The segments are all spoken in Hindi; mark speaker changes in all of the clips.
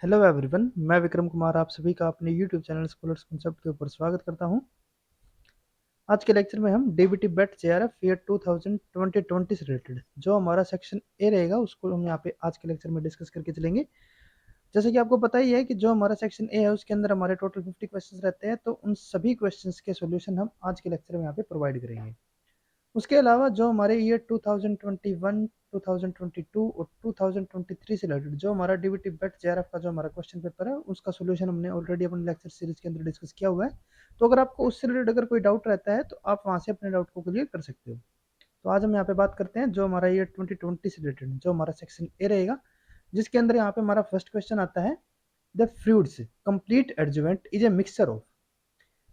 Speaker 1: हेलो एवरीवन, मैं विक्रम कुमार आप सभी का अपने यूट्यूब चैनल स्कॉलर्स कॉन्सेप्ट के ऊपर स्वागत करता हूं। आज के लेक्चर में हम डीबीटी बेट जेआरएफ ईयर 2020 से रिलेटेड जो हमारा सेक्शन ए रहेगा उसको हम यहाँ पे आज के लेक्चर में डिस्कस करके चलेंगे। जैसे कि आपको पता ही है कि जो हमारा सेक्शन ए है उसके अंदर हमारे टोटल 50 क्वेश्चंस रहते हैं, तो उन सभी क्वेश्चंस के सॉल्यूशन हम आज के लेक्चर में यहाँ पे प्रोवाइड करेंगे। उसके अलावा जो हमारे ईयर 2021, 2022 और 2023 से रिलेटेड जो हमारा डीबीटी बेट जेआरएफ का जो हमारा क्वेश्चन पेपर है उसका सॉल्यूशन हमने ऑलरेडी अपने लेक्चर सीरीज के अंदर डिस्कस किया हुआ है। तो अगर आपको उससे रिलेटेड अगर कोई डाउट रहता है तो आप वहां से अपने डाउट को क्लियर कर सकते हो। तो आज हम यहाँ पे बात करते हैं जो हमारा ईयर 2020 से रिलेटेड जो हमारा सेक्शन ए रहेगा, जिसके अंदर यहाँ पे हमारा फर्स्ट क्वेश्चन आता है, the fruits complete adjuvant is a mixture of.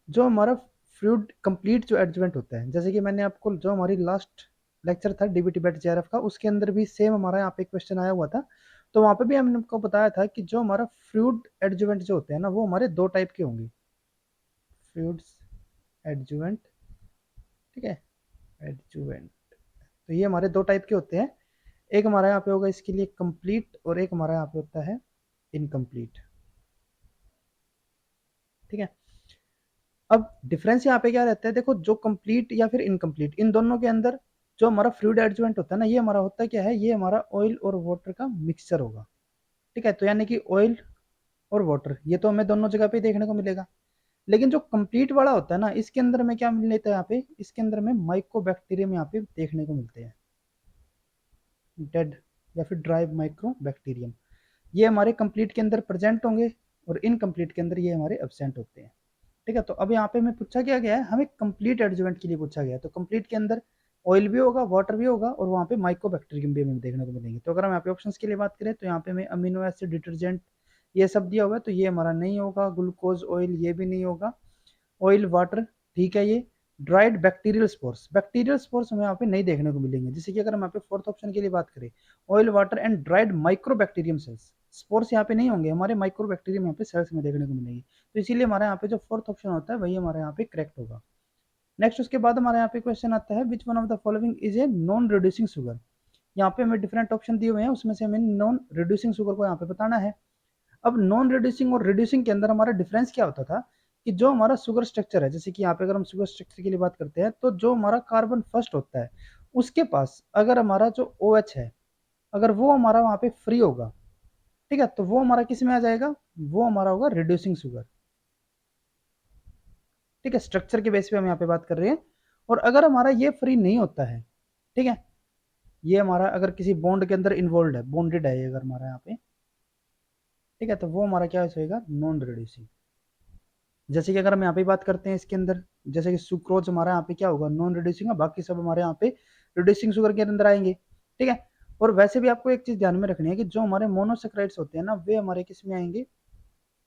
Speaker 1: जो हमारा फ्लूइड कंप्लीट जो एडजमेंट होता है, जैसे कि मैंने आपको जो हमारी लास्ट लेक्चर था डीबीटी बेट जेआरएफ का उसके अंदर भी सेम हमारा यहाँ पे क्वेश्चन आया हुआ था। तो वहाँ पे भी हमने आपको बताया था कि जो हमारा फ्लूइड एडजुवेंट जो होते हैं ना वो हमारे दो टाइप के होंगे। फ्लूइड्स एडजुवेंट, ठीक है, एडजुवेंट। तो ये हमारे दो टाइप के होते हैं। एक हमारा यहाँ पे होगा इसके लिए कंप्लीट और एक हमारा यहाँ पे होता है इनकम्प्लीट, ठीक है। अब डिफरेंस यहाँ पे क्या रहता है, देखो जो कंप्लीट या फिर इनकम्प्लीट इन दोनों के अंदर जो हमारा फ्लूइड एडजुवेंट होता है ना ये हमारा होता है क्या है, ये हमारा ऑयल और वाटर का मिक्सचर होगा, ठीक है। तो यानी कि ऑयल और वाटर ये तो हमें दोनों जगह पे देखने को मिलेगा। लेकिन जो कंप्लीट वाला होता है ना इसके अंदर में क्या मिल लेता है, यहाँ पे इसके अंदर में माइक्रोबैक्टीरियम यहाँ पे देखने को मिलते हैं, डेड या फिर ड्राई माइक्रोबैक्टीरियम। ये हमारे कंप्लीट के अंदर प्रेजेंट होंगे और इनकम्प्लीट के अंदर ये हमारे एब्सेंट होते हैं, ठीक है। तो अब यहाँ पे हमें पूछा क्या गया है, हमें कंप्लीट एडजुवेंट के लिए पूछा गया है। तो कंप्लीट के अंदर ऑयल भी होगा, वाटर भी होगा और वहाँ पे माइक्रोबैक्टीरियम भी हमें देखने को मिलेंगे। तो अगर हम यहाँ पे ऑप्शंस के लिए बात करें तो यहाँ पे हमें अमीनो एसिड, डिटर्जेंट ये सब दिया हुआ है, तो ये हमारा नहीं होगा। ग्लूकोज ऑयल ये भी नहीं होगा। ऑयल वाटर ठीक है। ये ड्राइड बैक्टीरियल स्पोर्स हमें यहाँ पे नहीं देखने को मिलेंगे। जैसे कि अगर हम यहाँ पे फोर्थ ऑप्शन के लिए बात करें, oil water and dried microbacterium cells, spores यहाँ पे नहीं होंगे, हमारे माइक्रोबैक्टीरियम यहाँ पे सेल्स में देखने को मिलेंगे। तो इसीलिए हमारे यहाँ पे जो फोर्थ ऑप्शन होता है वही हमारे यहाँ पे करेक्ट होगा। नेक्स्ट उसके बाद हमारे यहाँ पे क्वेश्चन आता है, which one of the following is a non reducing sugar. यहाँ पे हमें डिफरेंट ऑप्शन दिए हुए हैं, उसमें से हमें नॉन रिड्यूसिंग शुगर को यहाँ पे बताना है। अब नॉन रिड्यूसिंग और रिड्यूसिंग के अंदर हमारा डिफरेंस क्या होता था कि जो हमारा शुगर स्ट्रक्चर है, जैसे कि यहाँ पे अगर हम शुगर स्ट्रक्चर के लिए बात करते हैं तो जो हमारा कार्बन फर्स्ट होता है उसके पास अगर हमारा जो OH है अगर वो हमारा वहां पे फ्री होगा, ठीक है, तो वो हमारा किस में आ जाएगा, वो हमारा होगा रिड्यूसिंग शुगर, ठीक है। स्ट्रक्चर के बेस पे हम यहाँ पे बात कर रहे हैं। और अगर हमारा ये फ्री नहीं होता है, ठीक है, ये हमारा अगर किसी बॉन्ड के अंदर इन्वॉल्व है, बॉन्डेड है ये अगर हमारा यहाँ पे, ठीक है, तो वो हमारा क्या होगा, नॉन रिड्यूसिंग। जैसे कि अगर हम यहाँ पे बात करते हैं इसके अंदर, जैसे कि सुक्रोज हमारा यहाँ पे क्या होगा, नॉन रिड्यूसिंग है, बाकी सब हमारे यहाँ पे रिड्यूसिंग शुगर के अंदर आएंगे, ठीक है। और वैसे भी आपको एक चीज ध्यान में रखनी है कि जो हमारे मोनोसेक्राइड्स होते हैं ना वे हमारे किस में आएंगे,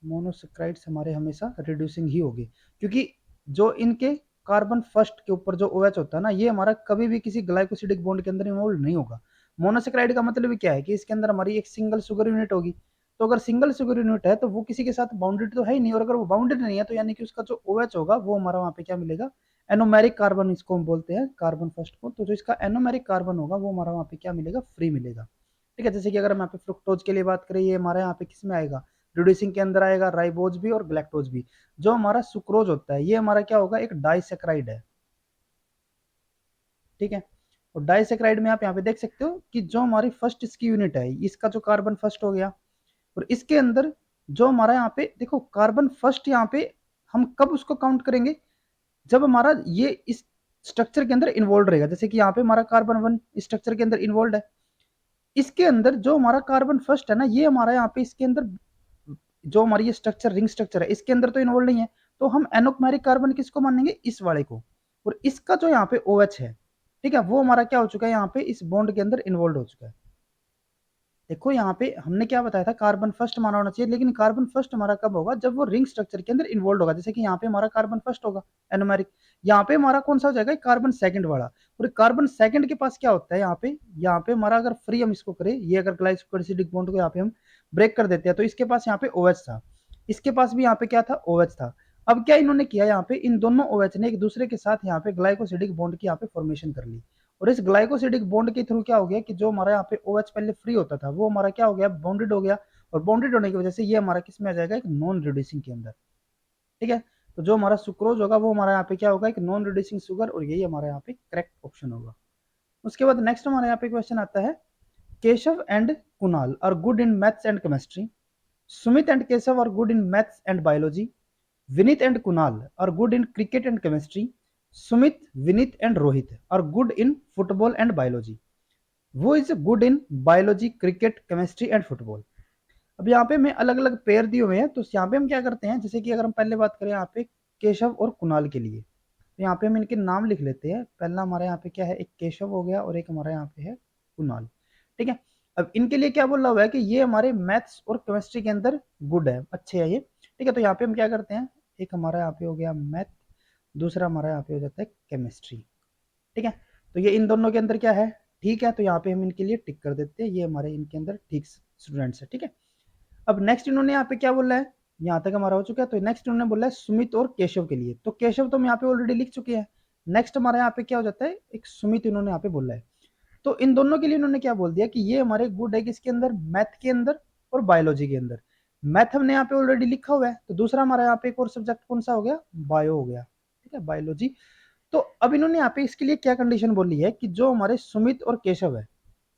Speaker 1: मोनोसेक्राइड्स हमारे हमेशा रिड्यूसिंग ही होगी, क्योंकि जो इनके कार्बन फर्स्ट के ऊपर जो OH होता है ना ये हमारा कभी भी किसी ग्लाइकोसिडिक बॉन्ड के अंदर इन्वॉल्व नहीं होगा। मोनोसेक्राइड का मतलब क्या है कि इसके अंदर हमारी एक सिंगल शुगर यूनिट होगी। तो अगर सिंगल शुगर यूनिट है तो वो किसी के साथ बाउंडेड तो है ही नहीं, और अगर वो बाउंडेड नहीं है तो यानी कि उसका जो OH होगा वो हमारा वहाँ पे क्या मिलेगा, एनोमेरिक कार्बन, इसको हम बोलते हैं कार्बन फर्स्ट को। तो जो इसका एनोमेरिक कार्बन होगा वो हमारा वहाँ पे क्या मिलेगा, फ्री मिलेगा, ठीक है। जैसे कि अगर हम यहाँ पे फ्रुक्टोज के लिए बात करें, ये हमारे यहाँ पे किस में आएगा, रिड्यूसिंग के अंदर आएगा, राइबोज भी और ग्लैक्टोज भी। जो हमारा सुक्रोज होता है ये हमारा क्या होगा, एक डाइसेक्राइड है, ठीक है। और डाइसेक्राइड में आप यहाँ पे देख सकते हो कि जो हमारी फर्स्ट इसकी यूनिट है इसका जो कार्बन फर्स्ट हो गया, और इसके अंदर जो हमारा यहाँ पे देखो कार्बन फर्स्ट यहाँ पे हम कब उसको काउंट करेंगे, जब हमारा ये इस स्ट्रक्चर के अंदर इन्वॉल्व रहेगा। जैसे कि यहाँ पे हमारा कार्बन 1 स्ट्रक्चर के अंदर इन्वॉल्व है, इसके अंदर जो हमारा कार्बन फर्स्ट है ना ये हमारा यहाँ पे इसके अंदर जो हमारी ये स्ट्रक्चर रिंग स्ट्रक्चर है इसके अंदर तो इन्वॉल्व नहीं है। तो हम एनोमेरिक कार्बन किसको मानेंगे, इस वाले को। और इसका जो यहाँ पे OH है, ठीक है, वो हमारा क्या हो चुका है, यहाँ पे इस बॉन्ड के अंदर इन्वॉल्व हो चुका है। देखो यहाँ पे हमने क्या बताया था, कार्बन फर्स्ट माना होना चाहिए, लेकिन कार्बन फर्स्ट हमारा कब होगा, जब वो रिंग स्ट्रक्चर के अंदर इन्वॉल्व होगा। जैसे कि यहाँ पे हमारा कार्बन फर्स्ट होगा एनोमेरिक, यहाँ पे हमारा कौन सा हो जाएगा, कार्बन सेकंड वाला। और कार्बन सेकंड के पास क्या होता है, यहाँ पे हमारा अगर फ्री हम इसको करें, ये अगर ग्लाइकोसिडिक बॉन्ड को यहाँ पे हम ब्रेक कर देते हैं तो इसके पास यहाँ पे OH था, इसके पास भी यहाँ पे क्या था, OH था। अब क्या इन्होंने किया, यहाँ पे इन दोनों OH ने एक दूसरे के साथ यहाँ पे ग्लाइकोसिडिक बॉन्ड की यहाँ पे फॉर्मेशन कर ली। और इस ग्लाइकोसिडिक बॉन्ड के थ्रू क्या हो गया कि जो हमारा यहाँ पे OH पहले फ्री होता था वो हमारा क्या हो गया, बॉन्डेड हो गया। और बाउंडेड होने की वजह से ये हमारा किस में आ जाएगा, एक नॉन रिड्यूसिंग के अंदर। ठीक है, तो जो हमारा सुक्रोज होगा वो हमारा यहाँ पे क्या होगा, एक नॉन रिड्यूसिंग शुगर, और यही हमारा यहाँ पे करेक्ट ऑप्शन होगा। उसके बाद नेक्स्ट हमारे यहाँ पे क्वेश्चन आता है, Keshav and Kunal are good in maths and chemistry, Sumit and Keshav are good in maths and biology, Vinit and Kunal are good in cricket and chemistry, Sumit, Vinit and Rohit are good in football and biology, who is good in biology, cricket, chemistry and football. अब यहाँ पे मैं अलग अलग पेयर दिए हुए हैं, तो यहाँ पे हम क्या करते हैं, जैसे कि अगर हम पहले बात करें यहाँ पे केशव और कुणाल के लिए, तो यहाँ पे हम इनके नाम लिख लेते हैं। पहला हमारे यहाँ पे क्या है, एक केशव हो गया और एक हमारा यहाँ पे है कुणाल। ठीक है, अब इनके लिए क्या बोला हुआ है कि ये हमारे मैथ्स और केमिस्ट्री के अंदर गुड है, अच्छे है ये। ठीक है, तो यहाँ पे हम क्या करते हैं, एक हमारा यहाँ पे हो गया मैथ, दूसरा हमारा यहाँ पे हो जाता है केमिस्ट्री। ठीक है, तो ये इन दोनों के अंदर क्या है, ठीक है, तो यहाँ पे हम इनके लिए टिक कर देते हैं, ये हमारे इनके अंदर ठीक स्टूडेंट्स है। ठीक है, अब नेक्स्ट इन्होंने यहाँ पे क्या बोला है, यहाँ तक हमारा हो चुका है, तो नेक्स्ट इन्होंने बोला है सुमित और केशव के लिए, तो केशव तो हम यहाँ पे ऑलरेडी लिख चुके हैं। नेक्स्ट हमारे यहाँ पे क्या हो जाता है, एक सुमित इन्होंने यहाँ पे बोला है। तो इन दोनों के लिए इन्होंने क्या बोल दिया कि ये हमारे गुड है किसके अंदर, मैथ के अंदर और बायोलॉजी के अंदर। मैथ हमने यहाँ पे ऑलरेडी लिखा हुआ है, तो दूसरा हमारा यहाँ पे एक और सब्जेक्ट कौन सा हो गया, बायो हो गया। ठीक है, बायोलॉजी। तो अब इन्होंने यहाँ पे इसके लिए क्या कंडीशन बोली है कि जो हमारे सुमित और केशव है,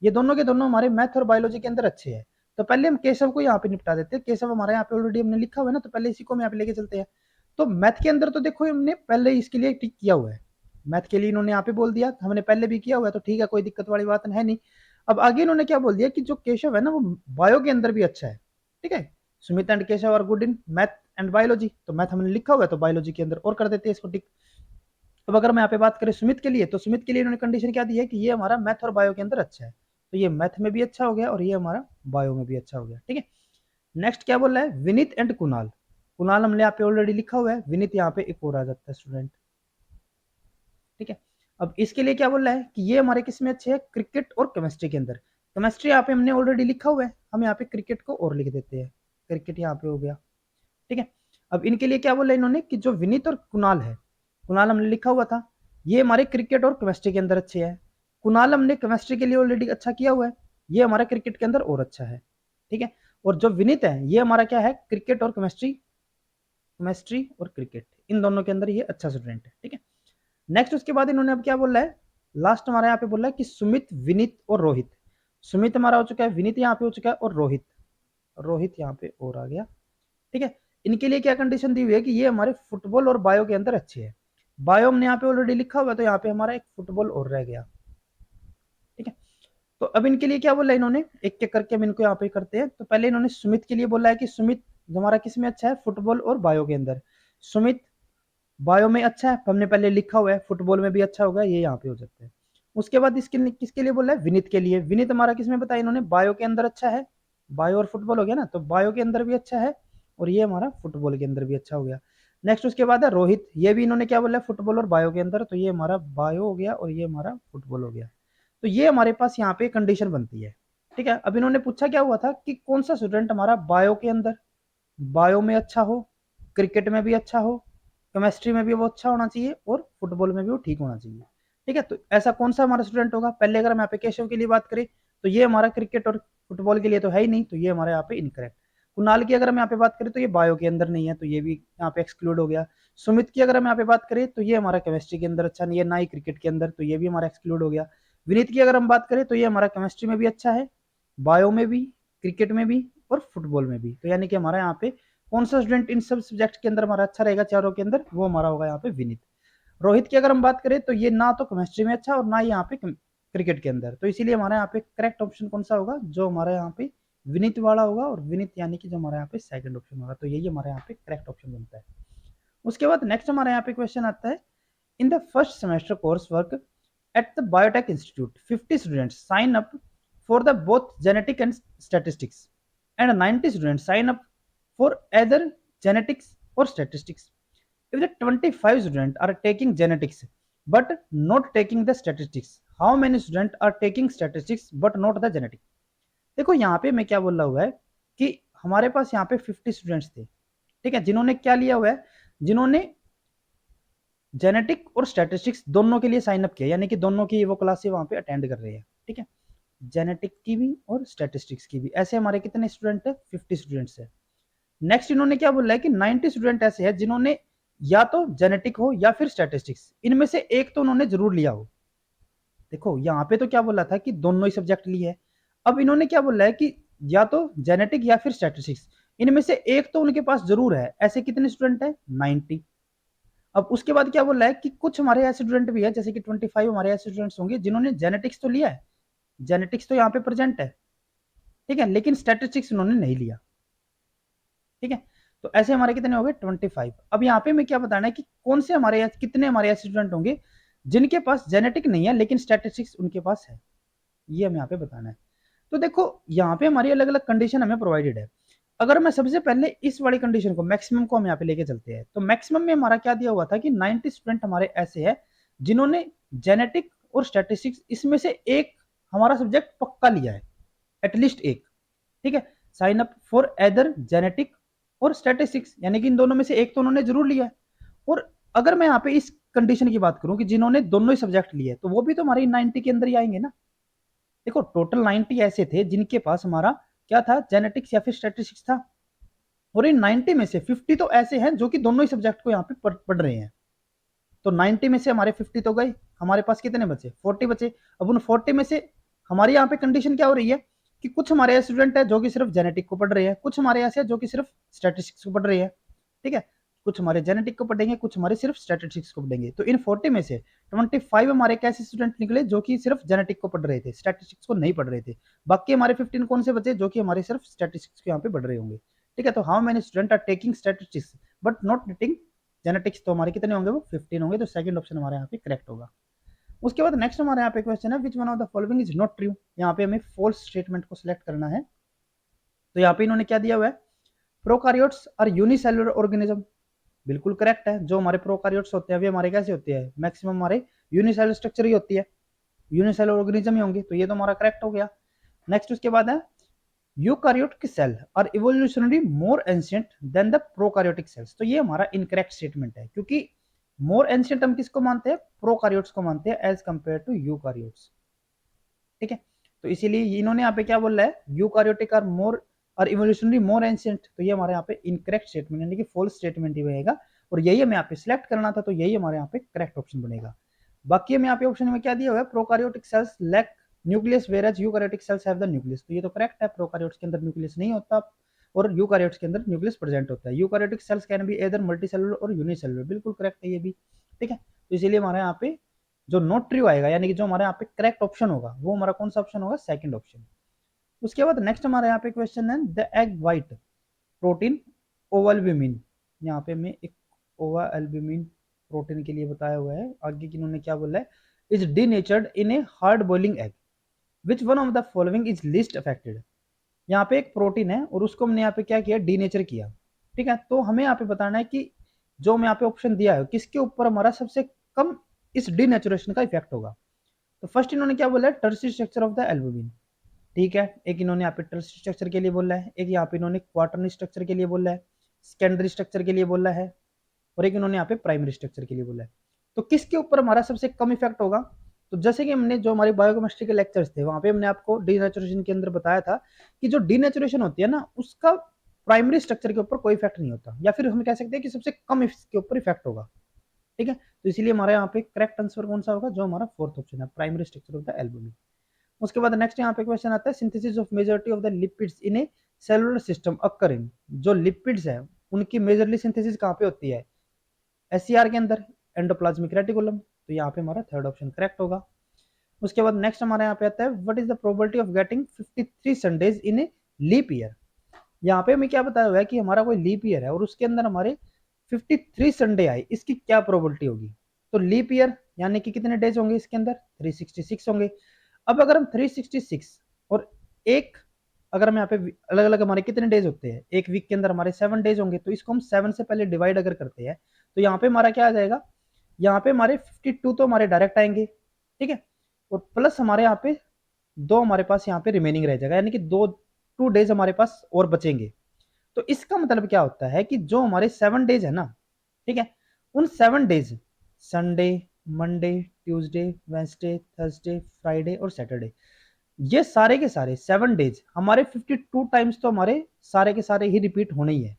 Speaker 1: ये दोनों के दोनों हमारे मैथ और बायोलॉजी के अंदर अच्छे हैं। तो पहले हम केशव को यहाँ पे निपटा देते हैं, केशव हमारे यहाँ पे ऑलरेडी हमने लिखा हुआ है ना, तो पहले इसी को हम यहाँ पे लेके चलते हैं। तो मैथ के अंदर तो देखो हमने पहले इसके लिए टिक किया हुआ है, मैथ के लिए इन्होंने यहाँ पे बोल दिया, हमने पहले भी किया हुआ है, तो ठीक है, कोई दिक्कत वाली बात है नहीं। अब आगे इन्होंने क्या बोल दिया कि जो केशव है ना वो बायो के अंदर भी अच्छा है। ठीक है, Sumit and Keshav are good in math and biology, तो मैथ हमने लिखा हुआ है तो बायोलॉजी के अंदर और कर देते हैं इसको टिक। अब अगर मैं यहाँ पे बात करें सुमित के लिए, तो सुमित के लिए इन्होंने कंडीशन क्या दी है कि ये हमारा मैथ और बायो के अंदर अच्छा है, तो ये मैथ में भी अच्छा हो गया और ये हमारा बायो में भी अच्छा हो गया। ठीक है, नेक्स्ट क्या बोल रहा है, विनीत एंड कुणाल। कुणाल हमने यहाँ पे ऑलरेडी लिखा हुआ है, विनीत यहाँ पे एक और आ जाता है स्टूडेंट। ठीक है, अब इसके लिए क्या बोल रहा है कि ये हमारे किस में अच्छे है, क्रिकेट और केमिस्ट्री के अंदर। केमिस्ट्री यहाँ पे हमने ऑलरेडी लिखा हुआ है, हम यहाँ पे क्रिकेट को और लिख देते हैं, क्रिकेट यहाँ पे हो गया। ठीक है, अब इनके लिए क्या बोला इन्होंने कि जो विनीत और कुणाल है, कुणाल हमने लिखा हुआ था, ये हमारे क्रिकेट और केमिस्ट्री के अंदर अच्छे हैं। कुणाल हमने केमिस्ट्री के लिए ऑलरेडी अच्छा किया हुआ है, ये हमारा क्रिकेट के अंदर और अच्छा है। ठीक है, और जो विनीत है ये हमारा क्या है, क्रिकेट और केमिस्ट्री, केमिस्ट्री और क्रिकेट इन दोनों के अंदर ये अच्छा स्टूडेंट है। ठीक है, नेक्स्ट उसके बाद इन्होंने अब क्या बोला है, लास्ट हमारा यहाँ पे बोला है कि सुमित, विनीत और रोहित। सुमित हमारा हो चुका है, विनीत यहाँ पे हो चुका है और रोहित, रोहित यहाँ पे और आ गया। ठीक है, इनके लिए क्या कंडीशन दी हुई है कि ये हमारे फुटबॉल और बायो के अंदर अच्छे है। बायो हमने यहाँ पे ऑलरेडी लिखा हुआ है, तो यहाँ पे हमारा एक फुटबॉल और रह गया। ठीक है, तो अब इनके लिए क्या बोला इन्होंने, एक एक करके हम इनको यहाँ पे करते हैं। तो पहले इन्होंने सुमित के लिए बोला है कि सुमित हमारा किस में अच्छा है, फुटबॉल और बायो के अंदर। सुमित बायो में अच्छा है, हमने पहले लिखा हुआ है, फुटबॉल में भी अच्छा होगा, ये यहाँ पे हो जाता है। उसके बाद इसके किसके लिए बोला है, विनीत के लिए। विनीत हमारा किस में बताया इन्होंने, बायो के अंदर अच्छा है, बायो और फुटबॉल हो गया ना, तो बायो के अंदर भी अच्छा है और ये हमारा फुटबॉल के अंदर भी अच्छा हो गया। नेक्स्ट उसके बाद है रोहित, ये भी इन्होंने क्या बोला है, फुटबॉल और बायो के अंदर, तो ये हमारा बायो हो गया और ये हमारा फुटबॉल हो गया। तो ये हमारे पास यहाँ पे कंडीशन बनती है। ठीक है, अब इन्होंने पूछा क्या हुआ था कि कौन सा स्टूडेंट हमारा बायो के अंदर, बायो में अच्छा हो, क्रिकेट में भी अच्छा हो, केमिस्ट्री में भी वो अच्छा होना चाहिए और फुटबॉल में भी वो ठीक होना चाहिए। ठीक है, तो ऐसा कौन सा हमारा स्टूडेंट होगा, पहले अगर हम यहाँ पे केशव के लिए बात करें, तो ये हमारा क्रिकेट और फुटबॉल के लिए तो है ही नहीं, तो ये हमारे यहाँ पे इनकरेक्ट। कुणाल की अगर हम यहाँ पे बात करें तो ये बायो के अंदर नहीं है, तो ये भी यहाँ पे एक्सक्लूड हो गया। सुमित की अगर हम यहाँ पे बात करें तो ये हमारा केमिस्ट्री के अंदर अच्छा नहीं है, ना ही क्रिकेट के अंदर, तो ये भी हमारा एक्सक्लूड हो गया। विनीत की अगर हम बात करें तो ये हमारा केमिस्ट्री में भी अच्छा है, बायो में भी, क्रिकेट में भी और फुटबॉल में भी, तो यानी कि हमारा यहाँ पे कौन सा स्टूडेंट इन सब सब्जेक्ट के अंदर हमारा अच्छा रहेगा चारों के अंदर, वो हमारा होगा यहाँ पे विनीत। रोहित की अगर हम बात करें तो ये ना तो केमिस्ट्री में अच्छा और ना ही यहाँ पे क्रिकेट के अंदर, तो इसीलिए हमारा यहाँ पे करेक्ट ऑप्शन कौन सा होगा, जो हमारा यहाँ पे विनीत वाला होगा, और विनीत यानी कि जो हमारा यहाँ पे सेकंड ऑप्शन होगा, तो यही हमारे यहाँ पे करेक्ट ऑप्शन बनता है। उसके बाद नेक्स्ट हमारे यहाँ पे क्वेश्चन आता है, in the first semester course work at the Biotech Institute, 50 students sign up for the both genetic and statistics, and 90 students sign up for either genetics or statistics. If the 25 students are taking genetics but not taking the statistics, how many students are taking statistics but not the genetics? देखो यहाँ पे मैं क्या बोल रहा हुआ है कि हमारे पास यहाँ पे 50 स्टूडेंट्स थे, ठीक है, जिन्होंने क्या लिया हुआ है, जिन्होंने जेनेटिक और स्टैटिस्टिक्स दोनों के लिए साइन अप किया, यानी कि दोनों की वो क्लासेस वहां पे अटेंड कर रहे हैं। ठीक है, जेनेटिक की भी और स्टैटिस्टिक्स की भी। ऐसे हमारे कितने स्टूडेंट है? 50 स्टूडेंट्स है। नेक्स्ट इन्होंने क्या बोला है कि 90 स्टूडेंट ऐसे हैं जिन्होंने या तो जेनेटिक हो या फिर स्टैटिस्टिक्स, इनमें से एक तो उन्होंने जरूर लिया हो। देखो यहाँ पे तो क्या बोला था कि दोनों ही सब्जेक्ट लिए है। अब इन्होंने क्या बोला है कि या तो जेनेटिक या फिर स्टैटिस्टिक्स, इनमें से एक तो उनके पास जरूर है। ऐसे कितने स्टूडेंट है? 90। अब उसके बाद क्या बोल रहा है कि कुछ हमारे ऐसे स्टूडेंट भी है, जैसे कि 25 हमारे ऐसे स्टूडेंट्स होंगे जिन्होंने जेनेटिक्स तो लिया है, जेनेटिक्स तो यहाँ पे प्रेजेंट है, ठीक है, लेकिन स्टैटिस्टिक्स उन्होंने नहीं लिया, ठीक है। तो ऐसे हमारे कितने हो गए? 25। अब यहाँ पे मैं क्या बताना है कि कौन से हमारे कितने हमारे ऐसे स्टूडेंट होंगे जिनके पास जेनेटिक नहीं है लेकिन स्टैटिस्टिक्स उनके पास है, ये हमें यहाँ पे बताना है। तो देखो यहाँ पे हमारी अलग अलग कंडीशन हमें प्रोवाइडेड है। अगर मैं सबसे पहले इस वाली कंडीशन को, मैक्सिमम को हम यहाँ पे लेके चलते हैं, तो मैक्सिमम में हमारा क्या दिया हुआ था कि 90 स्टूडेंट हमारे ऐसे हैं जिन्होंने जेनेटिक और स्टैटिस्टिक्स इसमें से एक हमारा सब्जेक्ट पक्का लिया है, एटलीस्ट एक, ठीक है। Sign up for either genetic और स्टैटिस्टिक्स, यानी कि इन दोनों में से एक तो उन्होंने जरूर लिया है। और अगर मैं यहाँ पे इस कंडीशन की बात करूं कि जिन्होंने दोनों ही सब्जेक्ट लिए तो वो भी तो हमारे 90 के अंदर ही आएंगे ना। देखो टोटल 90 ऐसे थे जिनके पास हमारा क्या था? जेनेटिक्स या फिर स्टैटिस्टिक्स था। और इन 90 में से 50 तो ऐसे हैं जो कि दोनों ही सब्जेक्ट को यहाँ पे पढ़ रहे हैं। तो 90 में से हमारे 50 तो गए, हमारे पास कितने बचे? 40 बचे। अब उन 40 में से हमारी यहाँ पे कंडीशन क्या हो रही है कि कुछ हमारे ऐसे स्टूडेंट है जो कि सिर्फ जेनेटिक को पढ़ रहे हैं, कुछ हमारे ऐसे जो कि सिर्फ स्टैटिस्टिक्स को पढ़ रहे हैं, ठीक है। कुछ हमारे जेनेटिक को पढ़ेंगे, कुछ हमारे सिर्फ स्टैटिस्टिक्स को पढ़ेंगे। तो इन 40 में से 25 हमारे कैसे स्टूडेंट निकले जो कि सिर्फ जेनेटिक को पढ़ रहे थे, स्टैटिस्टिक्स को नहीं पढ़ रहे थे। बाकी हमारे 15 कौन से बचे? जो कि हमारे सिर्फ स्टैटिस्टिक्स को यहाँ पे पढ़ रहे होंगे, ठीक है। तो how many student are taking statistics but not taking genetics, तो हमारे कितने होंगे? वो 15 होंगे। तो सेकंड ऑप्शन हमारे यहाँ पे करेक्ट होगा। उसके बाद नेक्स्ट हमारे यहाँ पे क्वेश्चन है, which one of the following is not true. यहाँ पे हमें फॉल्स स्टेटमेंट को सिलेक्ट करना है। तो यहाँ पे इन्होंने क्या दिया हुआ है? प्रोकारियोट्स आर यूनिसेलुलर ऑर्गेनिज्म, बिल्कुल करेक्ट है। जो हमारे प्रोकारियोट्स होते हैं वे हमारे कैसे होते हैं? मैक्सिमम हमारे यूनिसेलुलर स्ट्रक्चर ही होती है, यूनिसेलुलर ऑर्गेनिज्म ही होंगे। तो ये तो हमारा करेक्ट हो गया। नेक्स्ट उसके बाद है eukaryotic cell are evolutionary more ancient than the prokaryotic cells. तो ये हमारा इनकरेक्ट स्टेटमेंट है, क्योंकि मोर एंशिएंट हम किसको मानते हैं? प्रोकारियोट्स को मानते हैं एज कंपेयर टू यूकारियोट्स, ठीक है। तो इसीलिए इन्होंने यहाँ पे क्या बोला है? यूकारियोटिक आर मोर और इवोल्यूशनरी मोर एंशिएंट। तो ये हमारे यहाँ पे इनकरेक्ट स्टेटमेंट यानी कि फॉल्स स्टेटमेंट ही रहेगा, और यही हमें यहाँ पे सिलेक्ट करना था। तो यही हमारे यहाँ पे करेक्ट ऑप्शन बनेगा। बाकी हमें यहाँ पे ऑप्शन में क्या दिया हुआ है? Prokaryotic cells lack nucleus whereas eukaryotic cells have the nucleus. तो ये तो करेक्ट है, प्रोकारियोट्स के अंदर न्यूक्लियस नहीं होता और यूकारियोट्स के अंदर न्यूक्लियस प्रेजेंट होता है। Eukaryotic cells can be either multicellular or unicellular, बिल्कुल करेक्ट है ये भी, ठीक है। तो इसीलिए हमारे यहाँ पे जो नॉट ट्रू आएगा यानी कि जो हमारे यहाँ पे करेक्ट ऑप्शन होगा वो हमारा कौन सा ऑप्शन होगा? Second option. उसके बाद नेक्स्ट हमारे यहाँ पे क्वेश्चन है, द एग व्हाइट प्रोटीन ओवल्ब्यूमिन। यहाँ पे मैं एक ओवल्ब्यूमिन प्रोटीन के लिए बताया हुआ है। आगे की इन्होंने क्या बोला है? Is denatured in a hard boiling egg, which one of the following is least affected. यहाँ पे एक प्रोटीन है और उसको हमने यहाँ पे क्या किया? डीनेचर किया, ठीक है। तो हमें यहाँ पे बताना है कि जो मैं यहाँ पे ऑप्शन दिया है किसके ऊपर हमारा सबसे कम इस डीनेचुरेशन का इफेक्ट होगा। तो फर्स्ट इन्होंने क्या बोला है? Tertiary structure of the albumin, ठीक है। एक इन्होंने यहाँ पे टर्शियरी स्ट्रक्चर के लिए बोला है, एक यहाँ पे इन्होंने क्वार्टरनरी स्ट्रक्चर के लिए बोला है, सेकेंडरी स्ट्रक्चर के लिए बोला है, और एक इन्होंने यहाँ पे प्राइमरी स्ट्रक्चर के लिए बोला है। तो किसके ऊपर हमारा सबसे कम इफेक्ट होगा? तो जैसे कि हमने जो हमारे बायोकेमिस्ट्री के लेक्चर्स थे वहां पे हमने आपको डीनेचुरेशन के अंदर बताया था कि जो डीनेचुरेशन होती है ना उसका प्राइमरी स्ट्रक्चर के ऊपर कोई इफेक्ट नहीं होता, या फिर हम कह सकते हैं कि सबसे कम इसके ऊपर इफेक्ट होगा, ठीक है। तो इसीलिए हमारे यहाँ पे करेक्ट आंसर कौन सा होगा? जो हमारा फोर्थ ऑप्शन है, primary structure of the albumin. उसके बाद नेक्स्ट यहाँ पे क्वेश्चन आता है, synthesis of majority of the lipids in a cellular system occur in. जो लिपिड्स है उनकी मेजरली सिंथेसिस कहाँ पे होती है? एससीआर के अंदर, एंडोप्लाज्मिक रेटिकुलम। तो यहाँ पे हमारा थर्ड ऑप्शन करेक्ट होगा। उसके बाद नेक्स्ट हमारे यहाँ पे आता है, what is the probability of getting 53 Sundays in a leap year. यहाँ पे हमें क्या बताया हुआ है कि हमारा कोई लीप ईयर है और उसके अंदर हमारे 53 संडे आए, इसकी क्या प्रोबेबिलिटी होगी? तो लीप ईयर यानी कि कितने डेज होंगे इसके अंदर? 366 होंगे। अब अगर हम 366 और एक, अगर हम यहाँ पे अलग अलग हमारे कितने डेज होते हैं? एक वीक के अंदर हमारे 7 डेज होंगे, तो इसको हम 7 से पहले डिवाइड अगर करते हैं तो यहाँ पे हमारा क्या आ जाएगा? यहाँ पे हमारे 52 तो हमारे डायरेक्ट आएंगे, ठीक है, और प्लस हमारे यहाँ पे दो हमारे पास यहाँ पे रिमेनिंग रह जाएगा, यानी कि 2 डेज हमारे पास और बचेंगे। तो इसका मतलब क्या होता है कि जो हमारे 7 डेज है ना, ठीक है, उन 7 days Sunday, Monday, Tuesday, Wednesday, Thursday, Friday और सैटरडे, ये सारे के सारे 7 डेज हमारे 52 टाइम्स तो हमारे सारे के सारे ही रिपीट होने ही है,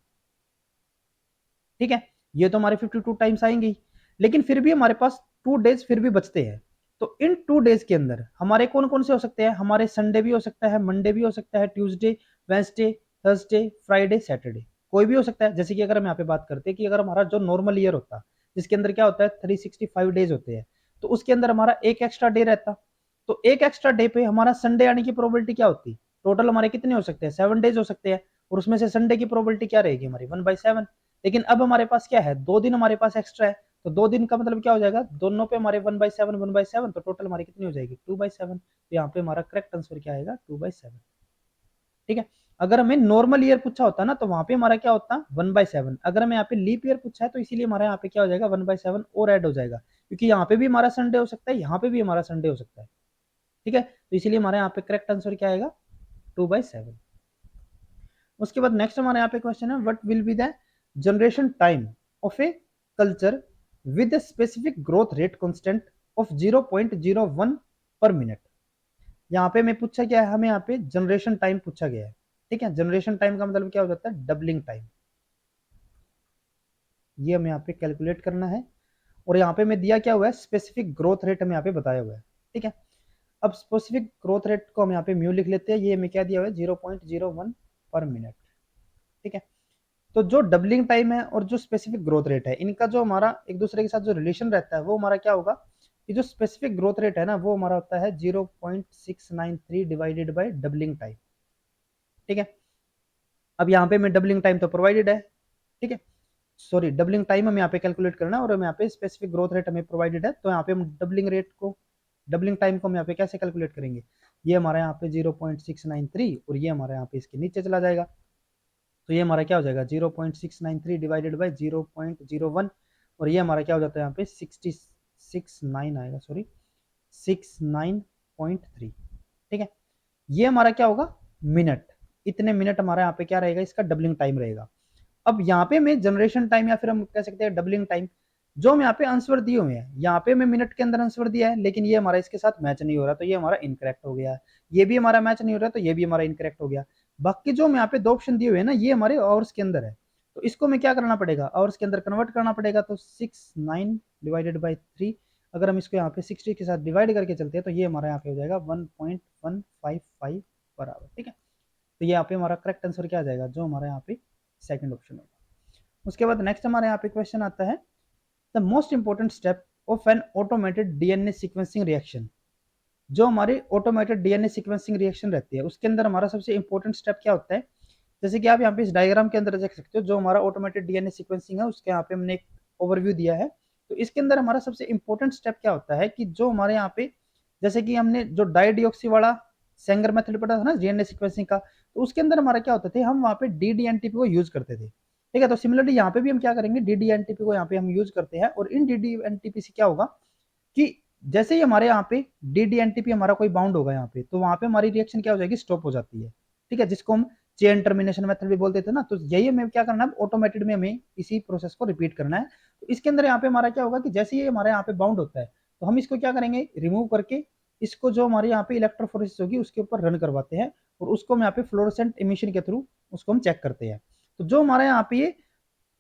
Speaker 1: ठीक है। ये तो हमारे 52 टाइम्स आएंगे ही, लेकिन फिर भी हमारे पास 2 डेज फिर भी बचते हैं। तो इन 2 डेज के अंदर हमारे कौन कौन से हो सकते हैं, हमारे संडे भी हो सकता है, मंडे भी हो सकता है, Tuesday, Wednesday, Thursday, Friday, Saturday, कोई भी हो सकता है। जैसे कि अगर हम यहाँ पे बात करते हैं कि अगर हमारा जो नॉर्मल ईयर होता जिसके अंदर क्या होता है 365 डेज होते हैं, तो उसके अंदर हमारा एक एक्स्ट्रा डे रहता, तो एक एक्स्ट्रा डे पे हमारा संडे आने की प्रोबेबिलिटी क्या होती, टोटल हमारे कितने हो सकते हैं 7 डेज हो सकते हैं, और उसमें से संडे की प्रोबेबिलिटी क्या रहेगी हमारी 1/7। लेकिन अब हमारे पास क्या है, 2 दिन हमारे पास एक्स्ट्रा है, तो 2 दिन का मतलब क्या हो जाएगा, दोनों पे हमारे 1/7 तो टोटल हमारी कितनी हो जाएगी 2/7। तो यहाँ पे हमारा करेक्ट आंसर क्या आएगा 2/7, ठीक है। अगर हमें नॉर्मल ईयर पूछा होता ना तो वहां पे हमारा क्या होता 1/7, अगर हमें यहाँ पे लीप ईयर पूछा है तो इसीलिए हमारा यहाँ पे क्या हो जाएगा 1/7 और ऐड हो जाएगा, क्योंकि यहाँ पे भी हमारा संडे हो सकता है, यहाँ पे भी हमारा संडे हो सकता है, ठीक है। तो इसीलिए हमारे यहाँ पे करेक्ट आंसर क्या आएगा 2/7। उसके बाद नेक्स्ट हमारे यहाँ पे क्वेश्चन है, what will be the generation time of a culture with specific growth rate constant of 0.01 पर मिनट। यहाँ पे मैं पूछा गया है, हमें यहाँ पे जनरेशन टाइम पूछा गया है, ठीक है। जनरेशन टाइम का मतलब क्या हो जाता है डबलिंग टाइम, ये हमें यहाँ पे कैलकुलेट करना है। और यहाँ पे मैं दिया क्या हुआ है स्पेसिफिक ग्रोथ रेट हमें यहाँ पे बताया हुआ है, ठीक है। अब स्पेसिफिक ग्रोथ रेट को हम यहाँ पे म्यू लिख लेते हैं, ये हमें क्या दिया हुआ है 0.01 पर मिनट, ठीक है। तो जो डबलिंग टाइम है और जो स्पेसिफिक ग्रोथ रेट है, इनका जो हमारा एक दूसरे के साथ जो रिलेशन रहता है वो हमारा क्या होगा कि जो स्पेसिफिक ग्रोथ रेट है ना वो हमारा होता है 0.693 डिवाइडेड बाय डबलिंग टाइम, ठीक है। अब यहाँ पे मैं डबलिंग टाइम तो प्रोवाइडेड है, ठीक है, सॉरी डबलिंग टाइम हमें यहाँ पे कैलकुलेट करना है और हमें यहाँ पे स्पेसिफिक ग्रोथ रेट हमें प्रोवाइडेड है, तो यहाँ पे हम डबलिंग रेट को डबलिंग टाइम को हम यहाँ पे कैसे कैलकुलेट करेंगे, ये हमारे यहाँ पे 0.693 और ये हमारे यहाँ पे इसके नीचे चला जाएगा, तो ये हमारा क्या हो जाएगा 0.693 डिवाइडेड बाई 0.01, और ये हमारा क्या हो जाता है यहाँ पे 69 आएगा, सॉरी 69.3, ठीक है। ये हमारा क्या होगा मिनट, इतने मिनट हमारा यहाँ पे क्या रहेगा इसका डबलिंग टाइम रहेगा। अब यहाँ पे मैं जनरेशन टाइम या फिर हम कह सकते हैं डबलिंग टाइम, जो हम यहाँ पे आंसर दिए हुए हैं, यहाँ पे मैं मिनट के अंदर आंसर दिया है लेकिन ये हमारा इसके साथ मैच नहीं हो रहा, तो ये हमारा इनकरेक्ट हो गया है। ये भी हमारा मैच नहीं हो रहा तो ये भी हमारा इनकरेक्ट हो गया। बाकी जो हम यहाँ पे 2 ऑप्शन दिए हुए हैं ना ये हमारे आवर्स के अंदर है, तो इसको मैं क्या करना पड़ेगा आवर्स के अंदर कन्वर्ट करना पड़ेगा, तो 69 डिवाइडेड बाई 3, अगर हम इसको यहाँ पे 60 के साथ डिवाइड करके चलते हैं तो ये हमारा यहाँ पे हो जाएगा 1.155 पर आवर, ठीक है। तो ये यहाँ पे हमारा करेक्ट आंसर क्या आ जाएगा, जो हमारा यहाँ पे सेकंड ऑप्शन होगा। उसके बाद नेक्स्ट हमारे यहाँ पे क्वेश्चन आता है, the most important step of N automated DNA sequencing reaction. जो हमारी ऑटोमेटेड डीएनए सीक्वेंसिंग रिएक्शन रहती है उसके अंदर हमारा सबसे इंपॉर्टेंट स्टेप क्या होता है, जैसे कि आप यहाँ पे इस डायग्राम के अंदर देख सकते हो, जो हमारा ऑटोमेटेड डीएनए सीक्वेंसिंग है उसके यहाँ पे हमने एक ओवरव्यू दिया है। तो इसके अंदर हमारा सबसे इंपॉर्टेंट स्टेप क्या होता है कि जो हमारे यहाँ पे जैसे कि हमने जो डाईडिऑक्सी वाला सेंगर मेथड पढ़ा था ना डीएनए सीक्वेंसिंग का, तो उसके अंदर हमारा क्या होता थे, हम वहाँ पे डीडीएनटीपी को यूज करते थे, ठीक है। तो सिमिलरली यहाँ पे भी हम क्या करेंगे डीडीएनटीपी को यहाँ पे हम यूज करते हैं, और इन डीडीएनटीपी से क्या होगा कि जैसे ही हमारे यहाँ पे डीडीएनटीपी हमारा कोई बाउंड होगा यहाँ पे, तो वहां पे हमारी रिएक्शन क्या हो जाएगी स्टॉप हो जाती है, ठीक है, जिसको हम चेन टर्मिनेशन मेथड भी बोलते थे ना। तो यही हमें क्या करना है ऑटोमेटेड में हमें इसी प्रोसेस को रिपीट करना है। तो इसके अंदर यहाँ पे हमारा क्या होगा कि जैसे ही हमारे यहाँ पे बाउंड होता है तो हम इसको क्या करेंगे रिमूव करके इसको जो हमारे यहाँ पे इलेक्ट्रोफोरेसिस होगी उसके ऊपर रन करवाते हैं, और उसको हम यहाँ पे फ्लोरोसेंट इमिशन के थ्रू उसको हम चेक करते हैं। तो जो हमारे यहाँ पे ये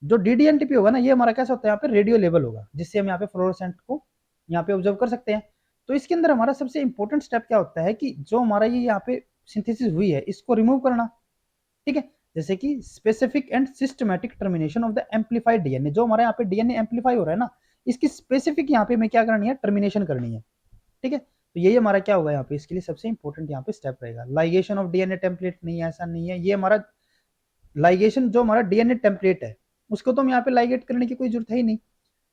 Speaker 1: जो डीडीएनटीपी होगा ना ये हमारा कैसा होता है यहाँ पे रेडियो लेवल होगा, जिससे हम यहाँ पे फ्लोरोसेंट को यहाँ पे ऑब्जर्व कर सकते हैं। तो इसके अंदर हमारा सबसे इंपॉर्टेंट स्टेप क्या होता है कि जो हमारा ये यहाँ पे सिंथेसिस हुई है इसको रिमूव करना, ठीक है। जैसे कि specific and systematic termination of the amplified DNA, जो हमारे यहाँ पे डीएनए एम्पलीफाई हो रहा है ना इसकी स्पेसिफिक यहाँ पे मैं क्या करनी है टर्मिनेशन करनी है, ठीक है। तो यही हमारा क्या होगा यहाँ पे इसके लिए सबसे इंपॉर्टेंट यहाँ पे स्टेप रहेगा। लाइगेशन ऑफ डीएनए टेम्पलेट नहीं है, ऐसा नहीं है, ये हमारा लाइगेशन जो हमारा डीएनए टेम्पलेट है उसको तो हम यहाँ पे लाइगेट करने की कोई जरूरत है ही नहीं।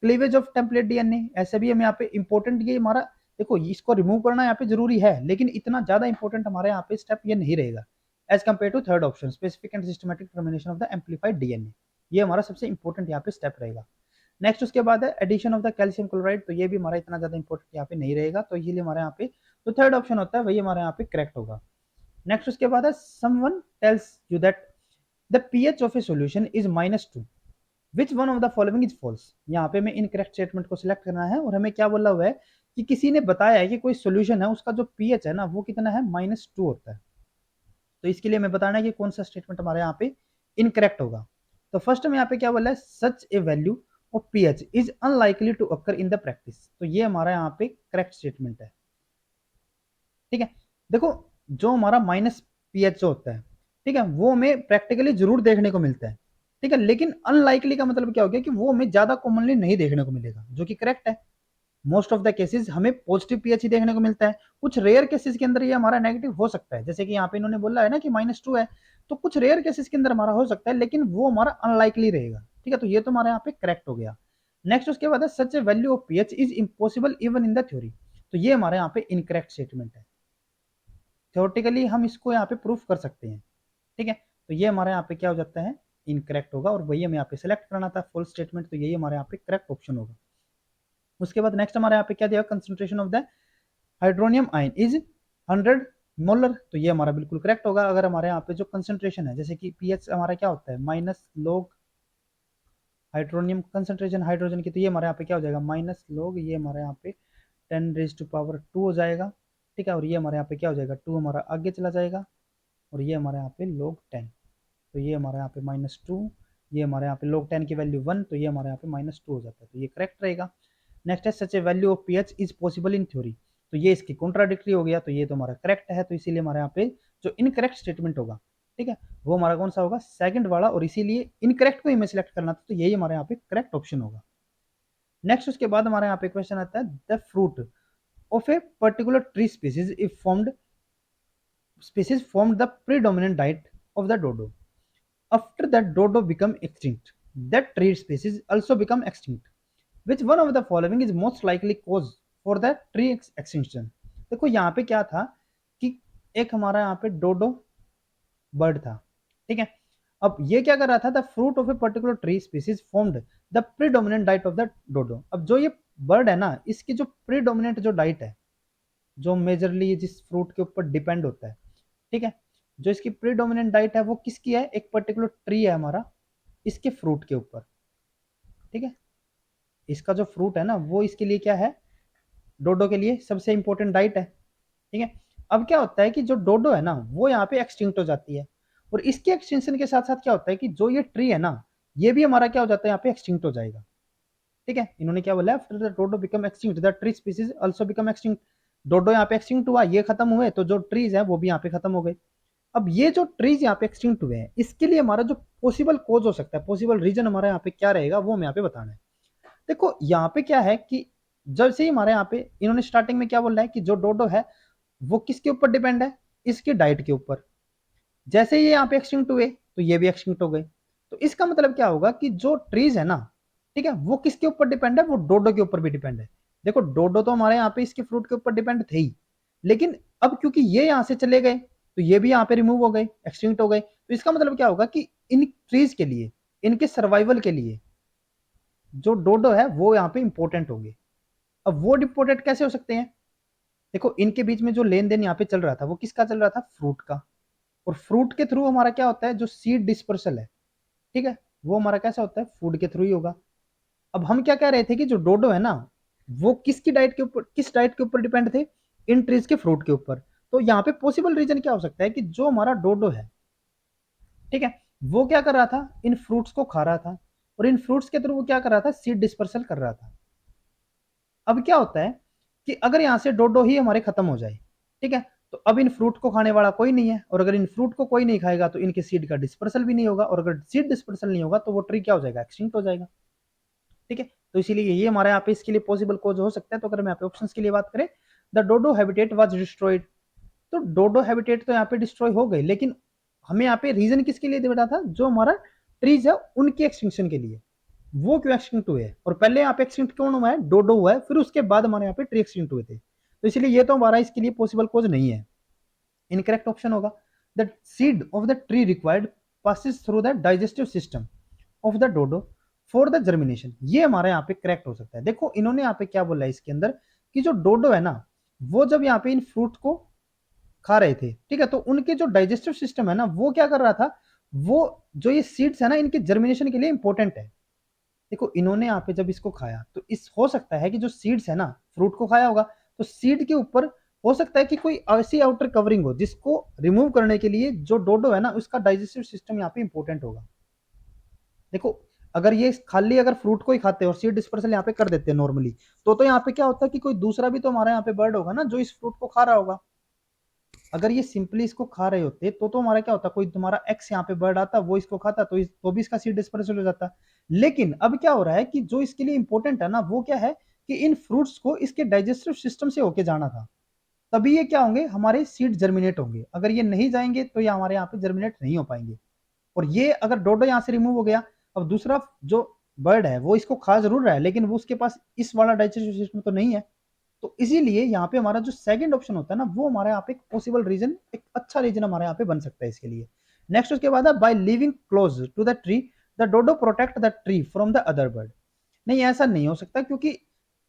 Speaker 1: क्लीवेज ऑफ टेम्पलेट डीएनए ऐसे भी हम यहाँ पे इंपॉर्टेंट, ये हमारा देखो इसको रिमूव करना यहाँ पे जरूरी है लेकिन इतना ज्यादा इंपॉर्टेंट हमारे यहाँ पे स्टेप ये नहीं रहेगा as compare to third option specific and systematic termination of the amplified DNA, ये हमारा सबसे इंपॉर्टेंट यहाँ पे स्टेप रहेगा। नेक्स्ट उसके बाद है addition of the calcium chloride, तो ये भी हमारा इतना ज्यादा इंपॉर्टेंट यहाँ पे नहीं रहेगा, तो इसलिए हमारे यहाँ पे तो थर्ड ऑप्शन होता है वही हमारे यहाँ पे करेक्ट होगा। नेक्स्ट उसके बाद है someone tells you that the pH of a solution is -2, which one of the following is false. यहाँ पे हमें इनकरेक्ट स्टेटमेंट को सिलेक्ट करना है और हमें क्या बोला हुआ है कि किसी ने बताया है कि कोई सॉल्यूशन है उसका जो पीएच है ना वो कितना है -2 होता है। तो इसके लिए हमें बताना है कि कौन सा स्टेटमेंट हमारे यहाँ पे इनकरेक्ट होगा। तो फर्स्ट में यहाँ पे क्या बोला है, such a value of pH is unlikely to occur in the practice. तो ये हमारा यहाँ पे करेक्ट स्टेटमेंट है। ठीक है, देखो जो हमारा माइनस पीएच होता है, ठीक है, वो हमें प्रैक्टिकली जरूर देखने को मिलता है। ठीक है, लेकिन अनलाइकली का मतलब क्या हो गया कि वो हमें ज्यादा कॉमनली नहीं देखने को मिलेगा, जो कि करेक्ट है। मोस्ट ऑफ द केसेस हमें पॉजिटिव पीएच ही देखने को मिलता है। कुछ रेयर केसेस के अंदर ये हमारा नेगेटिव हो सकता है, जैसे कि यहाँ पे इन्होंने बोला है ना कि -2 है, तो कुछ रेयर केसेस के अंदर हमारा हो सकता है, लेकिन वो हमारा अनलाइकली रहेगा। ठीक है, तो ये तो हमारे यहाँ पे करेक्ट हो गया। नेक्स्ट उसके बाद है such a value of pH is impossible even in the theory. तो ये हमारे यहाँ पे इनकरेक्ट स्टेटमेंट है। थ्योरेटिकली हम इसको यहाँ पे प्रूफ कर सकते हैं। ठीक है, तो ये हमारे यहाँ पे क्या हो जाता है, इनकरेक्ट होगा, और वही हमें यहाँ पे सेलेक्ट करना था फुल स्टेटमेंट, तो यही हमारे यहाँ पे करेक्ट ऑप्शन होगा। उसके बाद नेक्स्ट हमारे यहाँ पे क्या दिया, concentration of the hydronium ion is 100 molar. तो ये हमारा बिल्कुल करेक्ट होगा। अगर हमारे यहाँ पे जो कंसंट्रेशन है, जैसे कि पीएच हमारा क्या होता है -log हाइड्रोनियम कंसंट्रेशन हाइड्रोजन की, तो ये हमारे यहाँ पे क्या हो जाएगा -log, ये हमारे यहाँ पे 10⁻² हो जाएगा। ठीक है, और ये हमारे यहाँ पे क्या हो जाएगा 2 हमारा आगे चला जाएगा, और ये हमारे यहाँ पे log 10। तो ये हमारे यहाँ पे -2, ये हमारे यहाँ पे log 10 की वैल्यू 1, तो ये हमारे यहाँ पे -2 हो जाता है, तो ये करेक्ट रहेगा। नेक्स्ट है such a value of pH is possible in theory. तो ये इसकी कॉन्ट्राडिक्टरी हो गया, तो ये तो हमारा करेक्ट है, तो इसीलिए हमारे यहाँ पे जो इनकरेक्ट स्टेटमेंट होगा, ठीक है, वो हमारा कौन सा होगा, सेकंड वाला, और इसीलिए इनकरेक्ट को ही हमें सिलेक्ट करना था, तो यही हमारे यहाँ पे करेक्ट ऑप्शन होगा। नेक्स्ट उसके बाद हमारे यहाँ पे क्वेश्चन आता है the fruit of a particular tree species if formed the predominant diet of the dodo. After that dodo become extinct, that tree species also become extinct. Which one of the following is most likely cause for the tree extinction? देखो यहाँ पे क्या था कि एक हमारा यहाँ पे डोडो बर्ड था। ठीक है, अब ये क्या कर रहा था, the fruit of a particular tree species formed the predominant diet of the dodo. अब जो ये बर्ड है ना, इसकी जो प्रीडोमिनेंट जो डाइट है, जो मेजरली जिस फ्रूट के ऊपर डिपेंड होता है, ठीक है, जो इसकी प्रीडोमिनेंट डाइट है वो किसकी है, एक पर्टिकुलर ट्री है हमारा, इसके फ्रूट के ऊपर। ठीक है, इसका जो फ्रूट है ना वो इसके लिए क्या है, डोडो के लिए सबसे इंपॉर्टेंट डाइट है। ठीक है, अब क्या होता है कि जो डोडो है ना वो यहाँ पे एक्सटिंक्ट हो जाती है, और इसके एक्सटिंक्शन के साथ साथ क्या होता है कि जो ये ट्री है ना, ये भी हमारा क्या हो जाता है, यहाँ पे एक्सटिंक्ट हो जाएगा। ठीक है, इन्होंने क्या बोला, after the dodo become extinct the tree species also become extinct. Dodo यहाँ पे एक्सटिंक्ट हुआ, ये खत्म हुए, तो जो ट्रीज है वो भी यहाँ पे खत्म हो गए। अब ये जो ट्रीज यहाँ पे एक्सटिंक्ट हुए हैं, इसके लिए हमारा जो पॉसिबल कॉज हो सकता है, पॉसिबल रीजन हमारा यहाँ पे क्या रहेगा, वो हमें यहाँ पे बताना है। देखो यहाँ पे क्या है कि जब से ही हमारे यहाँ पे इन्होंने स्टार्टिंग में क्या बोल रहा है कि जो डोडो है वो किसके ऊपर डिपेंड है, इसकी डाइट के ऊपर। जैसे ही यहाँ पे एक्सटिंक्ट हुए तो ये भी एक्सटिंक्ट हो गए। तो इसका मतलब क्या होगा कि जो ट्रीज है ना, ठीक है, वो किसके ऊपर डिपेंड है, वो डोडो के ऊपर भी डिपेंड है। देखो डोडो तो हमारे यहाँ पे इसके फ्रूट के ऊपर डिपेंड थे ही, लेकिन अब क्योंकि ये यहाँ से चले गए तो ये भी यहाँ पे रिमूव हो गए, एक्सटिंक्ट हो गए। तो इसका मतलब क्या होगा कि इन ट्रीज के लिए, इनके सर्वाइवल के लिए जो डोडो है वो यहाँ पे इंपॉर्टेंट होंगे। अब वो इंपॉर्टेंट कैसे हो सकते हैं, देखो इनके बीच में जो लेन देन यहाँ पे चल रहा था वो किसका चल रहा था, फ्रूट का। और फ्रूट के थ्रू हमारा क्या होता है, जो सीड डिस्पर्सल है, ठीक है, वो हमारा कैसा होता है, फूड के थ्रू ही होगा। अब हम क्या कह रहे थे कि जो डोडो है ना वो किसकी डाइट के ऊपर, किस डाइट के ऊपर डिपेंड थे, इन ट्रीज के फ्रूट के ऊपर। तो यहाँ पे पॉसिबल रीजन क्या हो सकता है कि जो हमारा डोडो है, ठीक है, वो क्या कर रहा था, इन फ्रूट्स को खा रहा था, और इन फ्रूट्स के थ्रू वो क्या कर रहा था, सीड डिस्पर्सल कर रहा था। अब क्या होता है कि अगर यहाँ से डोडो ही हमारे खत्म हो जाए, ठीक है, तो अब इन फ्रूट को खाने वाला कोई नहीं है, और अगर इन फ्रूट को कोई नहीं खाएगा तो इनके सीड का डिस्पर्सल भी नहीं होगा, और अगर सीड डिस्पर्सल नहीं होगा तो वो ट्री क्या हो जाएगा, एक्सटिंक्ट हो जाएगा। ठीक है, तो इसीलिए ये हमारे यहाँ पे इसके लिए पॉसिबल कोज हो सकता है। तो अगर मैं यहाँ पे ऑप्शंस के लिए बात करें, द डोडो हैबिटेट वाज डिस्ट्रॉयड, तो डोडो हैबिटेट तो यहाँ पे डिस्ट्रॉय हो गई, लेकिन हमें यहाँ पे रीजन किसके लिए बेटा था, जो हमारा ट्रीज है उनके एक्सटिंक्शन के लिए। वो क्यों एक्सटिंक्ट हुए, और पहले यहाँ पे एक्सटिंक्ट कौन हुआ है, डोडो हुआ है, फिर उसके बाद हमारे यहाँ पे ट्री एक्सटिंक्ट हुए थे। तो इसलिए ये तो हमारा इसके लिए पॉसिबल कोज नहीं है, इनकरेक्ट ऑप्शन होगा। The seed of the tree required passes through the digestive system of the dodo for the germination. ये हमारे यहाँ पे करेक्ट हो सकता है। देखो इन्होंने यहाँ पे क्या बोला है इसके अंदर कि जो डोडो है ना, वो जब यहाँ पे इन फ्रूट को खा रहे थे, ठीक है, तो उनके जो डाइजेस्टिव सिस्टम है ना वो क्या कर रहा था, वो जो ये सीड्स है ना इनके जर्मिनेशन के लिए इंपॉर्टेंट है। देखो इन्होंने यहाँ पे जब इसको खाया तो इस हो सकता है कि जो सीड्स है ना, फ्रूट को खाया होगा, तो सीड के ऊपर हो सकता है कि कोई ऐसी आउटर कवरिंग हो जिसको रिमूव करने के लिए जो डोडो है ना उसका डाइजेस्टिव सिस्टम यहाँ पे इंपॉर्टेंट होगा। देखो अगर ये खाली अगर फ्रूट को ही खाते हैं और सीड डिस्पर्सल यहाँ पे कर देते हैं नॉर्मली, तो यहाँ पे क्या होता है कि कोई दूसरा भी तो हमारा यहाँ पे बर्ड होगा ना जो इस फ्रूट को खा रहा होगा। अगर ये सिंपली इसको खा रहे होते तो हमारा क्या होता, कोई तुम्हारा एक्स यहाँ पे बर्ड आता वो इसको खाता तो भी इसका सीड डिस्पर्सल हो जाता। लेकिन अब क्या हो रहा है कि जो इसके लिए इंपॉर्टेंट है ना वो क्या है कि इन फ्रूट्स को इसके डाइजेस्टिव सिस्टम से होके जाना था, तभी ये क्या होंगे हमारे सीड जर्मिनेट होंगे। अगर ये नहीं जाएंगे तो ये हमारे यहाँ पे जर्मिनेट नहीं हो पाएंगे। और ये अगर डोडो यहाँ से रिमूव हो गया, अब दूसरा जो बर्ड है वो इसको खा जरूर रहा है लेकिन वो उसके पास इस वाला डाइजेस्टिव सिस्टम तो नहीं है। तो इसीलिए यहाँ पे हमारा जो सेकंड ऑप्शन होता है ना वो हमारे यहाँ पे एक पॉसिबल रीजन, एक अच्छा रीजन हमारे यहाँ पे बन सकता है इसके लिए। नेक्स्ट उसके बाद है by living close to the tree the dodo protect the tree from the other bird. नहीं ऐसा नहीं हो सकता, क्योंकि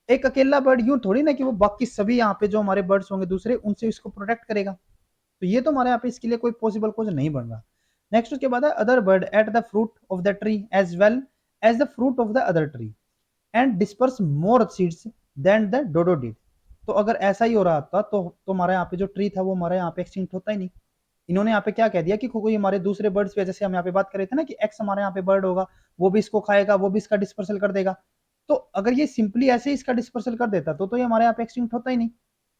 Speaker 1: एक अकेला बर्ड यूं थोड़ी ना कि वो बाकी सभी यहाँ पे जो हमारे बर्ड्स होंगे दूसरे उनसे इसको प्रोटेक्ट करेगा। तो ये तो हमारे यहाँ पे इसके लिए कोई पॉसिबल कोज नहीं बन रहा। नेक्स्ट उसके बाद है other bird ate the fruit of the tree as well as the fruit of the other tree and disperse more seeds than the dodo did. तो अगर ऐसा ही हो रहा था तो हमारे यहाँ पे जो ट्री था वो हमारे यहाँ पे एक्सटिंक्ट होता ही नहीं। इन्होंने यहाँ पे क्या कह दिया कि कोई हमारे दूसरे बर्ड्स पे, जैसे हम यहाँ पे बात कर रहे थे ना कि एक्स हमारे यहाँ पे बर्ड होगा वो भी इसको खाएगा वो भी इसका डिस्पर्सल कर देगा। तो अगर ये सिंपली ऐसे ही इसका डिस्पर्सल कर देता तो ये हमारे यहाँ पे एक्सटिंक्ट होता ही नहीं।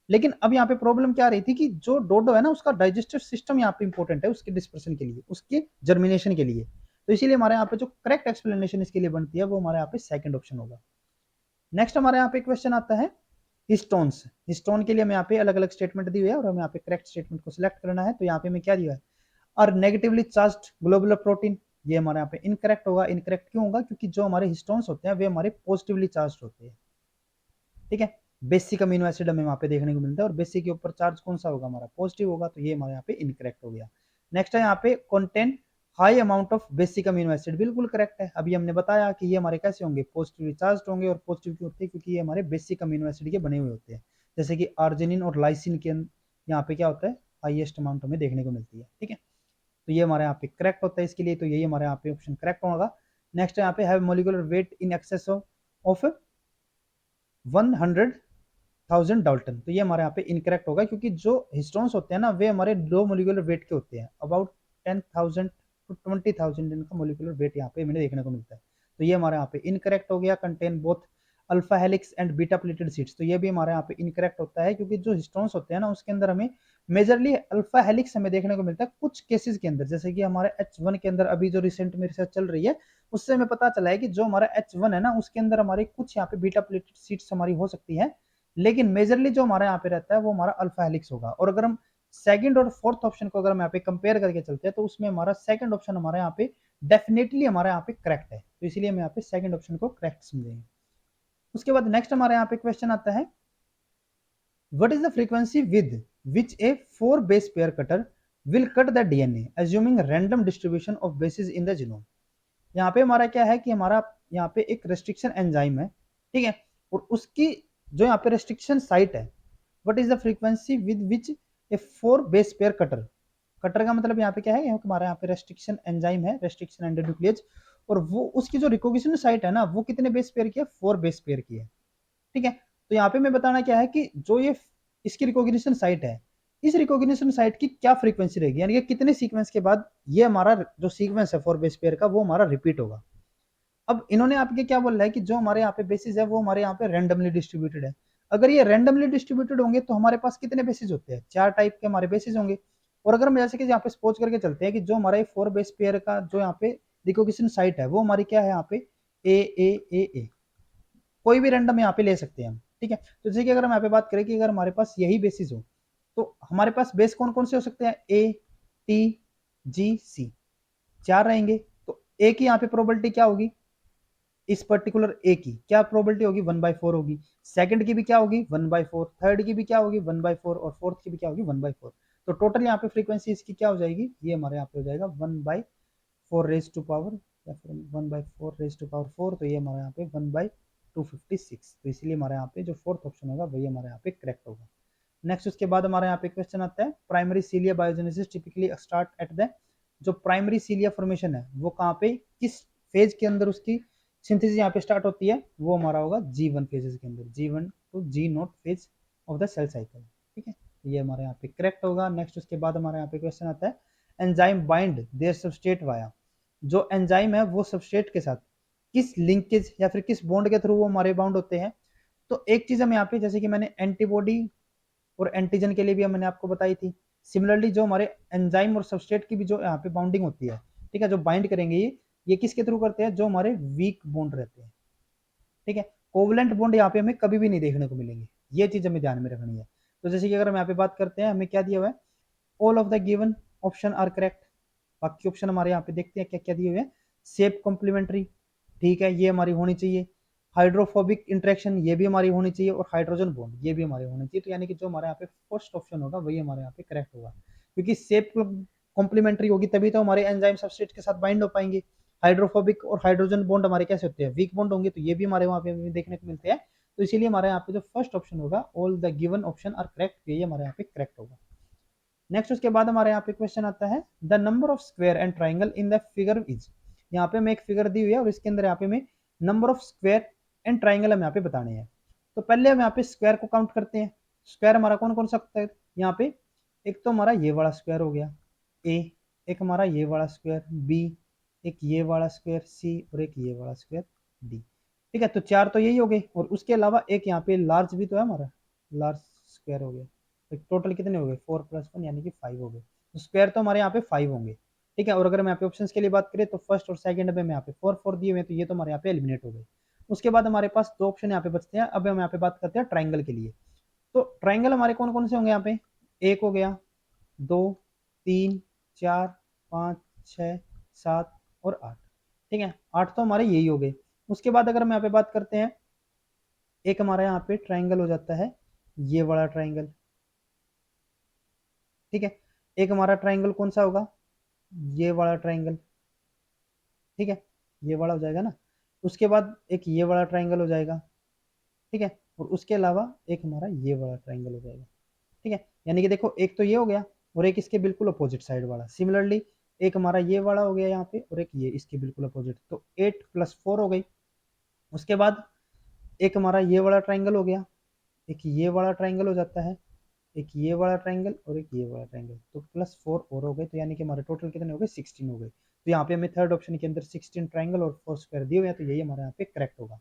Speaker 1: लेकिन अब यहाँ पे प्रॉब्लम क्या आ रही थी कि जो डोडो है ना उसका डाइजेस्टिव सिस्टम यहाँ पे इंपॉर्टेंट है उसके डिस्पर्सन के लिए, उसके जर्मिनेशन के लिए। तो इसीलिए हमारे यहाँ पे जो करेक्ट एक्सप्लेनेशन इसके लिए बनती है वो हमारे यहाँ पे सेकंड ऑप्शन होगा। नेक्स्ट हमारे यहाँ पे क्वेश्चन आता है हिस्टोन्स। हिस्टोन के लिए हमें यहाँ पे अलग अलग स्टेटमेंट दी हुई है और हमें यहाँ पे करेक्ट स्टेटमेंट को सिलेक्ट करना है। तो यहाँ पे हमें क्या दिया है, और नेगेटिवली चार्ज्ड ग्लोबुलर प्रोटीन, ये हमारे यहाँ पे इनकरेक्ट होगा। इनकरेक्ट क्यों होगा, क्योंकि जो हमारे हिस्टोन्स होते हैं वे हमारे पॉजिटिवली चार्ज होते हैं। ठीक है, बेसिक अमीनो एसिड हमें वहां पे देखने को मिलता है और बेसिक के ऊपर चार्ज कौन सा होगा हमारा, पॉजिटिव होगा। तो ये हमारे यहाँ पे इनकरेक्ट हो गया। नेक्स्ट है यहाँ पे content high amount of basic amino acid, बिल्कुल करेक्ट है। अभी हमने बताया कि ये हमारे कैसे होंगे, पॉजिटिवली चार्ज होंगे। और पॉजिटिव क्यों होते हैं, क्योंकि ये हमारे बेसिक अमीनो एसिड के बने हुए होते हैं। जैसे कि आर्जिनिन और लाइसिन के यहाँ पे क्या होता है, हाईएस्ट अमाउंट हमें देखने को मिलती है। ठीक है, तो ये हमारे यहाँ पे करेक्ट होता है इसके लिए, तो यही हमारे यहाँ पे ऑप्शन करेक्ट होगा। नेक्स्ट यहाँ पे have molecular weight in excess of 100,000 Dalton, तो ये हमारे यहाँ पे इनकरेक्ट होगा, क्योंकि जो हिस्टोन्स होते हैं ना वे हमारे लो मोलिकुलर वेट के होते हैं, अबाउट 10,000 टू 20,000 इनका मोलिकुलर वेट यहाँ पे हमें देखने को मिलता है। तो ये हमारे यहाँ पे इनकरेक्ट हो गया। Contain both alpha helix and beta pleated seeds, तो ये भी हमारे यहाँ पे इनकरेक्ट होता है, क्योंकि जो हिस्टोन्स होते हैं ना उसके अंदर हमें मेजरली अल्फा हेलिक्स हमें देखने को मिलता है कुछ केसेस के अंदर। जैसे कि हमारे H1 के अंदर अभी जो रिसेंट में रिसर्च चल रही है उससे हमें पता चला है कि जो हमारा H1 है ना उसके अंदर हमारे कुछ यहाँ पे बीटा प्लेटेड सीड्स हमारी हो सकती है, लेकिन मेजरली जो हमारे यहाँ पे रहता है वो हमारा अल्फा हेलिक्स होगा। और अगर हम सेकंड और फोर्थ ऑप्शन को अगर हम यहाँ पे कंपेयर करके चलते हैं तो उसमें हमारा सेकंड ऑप्शन हमारे यहाँ पे डेफिनेटली हमारे यहाँ पे करेक्ट है। तो इसलिए हम यहाँ पे सेकंड ऑप्शन को करेक्ट समझेंगे। उसके बाद नेक्स्ट हमारे यहाँ पे क्वेश्चन आता है, what is the frequency with which a 4 base pair cutter will cut the DNA assuming random distribution of bases in the genome। यहाँ पे हमारा क्या है कि हमारा यहाँ पे एक रेस्ट्रिक्शन एंजाइम है, ठीक है, और उसकी जो यहाँ पे रेस्ट्रिक्शन साइट है, what is the frequency with which A 4 base pair cutter. Cutter का मतलब यहाँ पे क्या है, हमारा यहाँ पे रेस्ट्रिक्शन एंजाइम है, रेस्ट्रिक्शन एंडोन्यूक्लियेज, और वो उसकी जो रिकॉग्निशन साइट है ना वो कितने बेस पेयर की है, 4 बेस पेयर की है। ठीक है, तो यहाँ पे मैं बताना क्या है कि जो ये इसकी रिकॉग्निशन साइट है, इस रिकॉग्निशन साइट की क्या फ्रीक्वेंसी रहेगी, यानी कि कितने सीक्वेंस के बाद ये हमारा जो सीक्वेंस है 4 बेस पेयर का वो हमारा रिपीट होगा। अब इन्होंने आपके क्या बोला है कि जो हमारे यहाँ पे बेसिस है वो हमारे यहाँ पे रैंडमली डिस्ट्रीब्यूटेड है। अगर ये रैंडमली डिस्ट्रीब्यूटेड होंगे तो हमारे पास कितने बेसिस होते हैं, 4 टाइप के हमारे बेसिस होंगे। और अगर हम जैसे कि यहाँ पे सपोज करके चलते हैं कि जो हमारा 4 बेस पेयर का जो यहाँ पे रिकॉग्निशन साइट है वो हमारी क्या है यहाँ पे ए, कोई भी रैंडम यहाँ पे ले सकते हैं हम। ठीक है, तो जैसे कि अगर हम यहाँ पे बात करें कि अगर हमारे पास यही बेसिस हो तो हमारे पास बेस कौन कौन से हो सकते हैं, ए, टी, जी, सी, 4 रहेंगे। तो ए की यहाँ पे प्रोबेबिलिटी क्या होगी, इस पर्टिकुलर ए की क्या प्रोबेबिलिटी होगी, 1/4 होगी। सेकंड की भी क्या होगी, 1/4, थर्ड की भी क्या होगी 1/4, और फोर्थ की भी क्या होगी 1/4। तो टोटल यहाँ पे फ्रीक्वेंसी इसकी क्या हो जाएगी, ये हमारे यहाँ पे हो जाएगा 1/4 रेज टू पावर, या फिर 1/4 रेज टू पावर 4। तो ये हमारे यहाँ पे 1/256। तो इसलिए हमारे यहाँ पे जो फोर्थ ऑप्शन होगा वही हमारे यहाँ पे करेक्ट होगा। नेक्स्ट उसके बाद हमारे यहाँ पे क्वेश्चन आता है, primary cilia biogenesis typically start at the, जो प्राइमरी सीलिया फॉर्मेशन है वो कहाँ पे किस फेज के अंदर उसकी सिंथेसिस यहाँ पे स्टार्ट होती है वो हमारा होगा G1 फेजेस के अंदर, G1 to G0 phase of the cell cycle. ठीक है, ये हमारे यहाँ पे करेक्ट होगा। नेक्स्ट उसके बाद हमारे यहाँ पे क्वेश्चन आता है enzyme bind their substrate via, जो एंजाइम है वो सबस्ट्रेट के साथ किस लिंकेज या फिर किस बॉन्ड के थ्रू वो हमारे बाउंड होते हैं। तो एक चीज हम यहाँ पे, जैसे कि मैंने एंटीबॉडी और एंटीजन के लिए भी मैंने आपको बताई थी, सिमिलरली जो हमारे एंजाइम और सबस्ट्रेट की भी जो यहाँ पे बाउंडिंग होती है, ठीक है, जो बाइंड करेंगे ये किसके थ्रू करते हैं, जो हमारे वीक बॉन्ड रहते हैं। ठीक है, कोवलेंट बॉन्ड यहाँ पे हमें कभी भी नहीं देखने को मिलेंगे, ये चीज हमें ध्यान में रखनी है। तो जैसे कि अगर हम यहाँ पे बात करते हैं, हमें क्या दिया हुआ है, all of the given option are correct. बाकी ऑप्शन हमारे यहाँ पे देखते हैं क्या क्या दिए हुए हैं। सेप कॉम्प्लीमेंट्री, ठीक है, ये हमारी होनी चाहिए। हाइड्रोफोबिक इंटरेक्शन, ये भी हमारी होनी चाहिए। और हाइड्रोजन बॉन्ड, ये भी हमारी होनी चाहिए। तो यानी कि जो हमारे यहाँ पे फर्स्ट ऑप्शन होगा वही हमारे यहाँ पे करेक्ट होगा, क्योंकि सेप कॉम्प्लीमेंट्री होगी तभी तो हमारे एंजाइम सबस्ट्रेट के साथ बाइंड हो पाएंगे। हाइड्रोफोबिक और हाइड्रोजन बॉन्ड हमारे कैसे होते हैं, वीक बॉन्ड होंगे, तो ये भी हमारे वहाँ पे देखने को मिलते हैं। तो इसीलिए हमारे यहाँ पे जो फर्स्ट ऑप्शन होगा, all the given option are correct, ये हमारे यहाँ पे करेक्ट होगा। नेक्स्ट उसके बाद हमारे यहाँ पे क्वेश्चन आता है the number of square and triangle in the figure is. यहाँ पे हमें एक फिगर दी हुई है और इसके अंदर यहाँ पे हमें number of square and triangle हम यहाँ पे बताने हैं। तो पहले हम यहाँ पे स्क्वायर को काउंट करते हैं। स्क्वायर हमारा कौन कौन सकता है यहाँ पे, एक तो हमारा ये वाला स्क्वायर हो गया ए, एक हमारा ये वाला स्क्वायर बी, एक ये वाला स्क्वायर सी, और एक ये वाला स्क्वायर डी। ठीक है, तो चार तो यही हो गए, और उसके अलावा एक यहाँ पे लार्ज भी तो है हमारा, लार्ज स्क्वायर हो गया। तो टोटल कितने हो गए, 4+1 यानी कि 5 हो गए। तो स्क्वायर तो हमारे यहाँ पे 5 होंगे। ठीक है, और अगर हम यहाँ पे ऑप्शंस के लिए बात करें तो फर्स्ट और सेकंड में यहाँ पे 4 दिए हुए हैं, तो ये तो हमारे यहाँ पे एलिमिनेट हो गए। उसके बाद हमारे पास दो ऑप्शन यहाँ पे बचते हैं। अब हम यहाँ पे बात करते हैं ट्राइंगल के लिए। तो ट्राइंगल हमारे कौन कौन से होंगे यहाँ पे, एक हो गया, 2, 3, 4, 5, 6, 7 और 8। ठीक है, 8 तो हमारे यही हो गए। उसके बाद अगर हम यहाँ पे बात करते हैं, एक हमारा यहाँ पे ट्राइंगल हो जाता है ये वाला ट्राइंगल। ठीक है, एक हमारा ट्राइंगल कौन सा होगा, ये वाला ट्राइंगल। ठीक है, ये वाला हो जाएगा ना। उसके बाद एक ये वाला ट्राइंगल हो जाएगा। ठीक है, और उसके अलावा एक हमारा ये वाला ट्राइंगल हो जाएगा। ठीक है, यानी कि देखो एक तो ये हो गया और एक इसके बिल्कुल अपोजिट साइड वाला। सिमिलरली एक हमारा ये वाला हो गया यहाँ पे, और एक ये इसके बिल्कुल अपोजिट, तो 8+4 हो गई। उसके बाद एक हमारा ये वाला ट्राइंगल हो गया, एक ये वाला ट्राइंगल हो जाता है, एक ये वाला ट्राइंगल और एक ये वाला ट्राइंगल, तो +4 और हो गए। तो यानी कि हमारे टोटल कितने हो गए, 16 हो गए। तो यहाँ पे हमें थर्ड ऑप्शन के अंदर 16 ट्राइंगल और 4 स्क्वायर दिए हुए हैं, तो यही हमारे यहाँ पे करेक्ट होगा।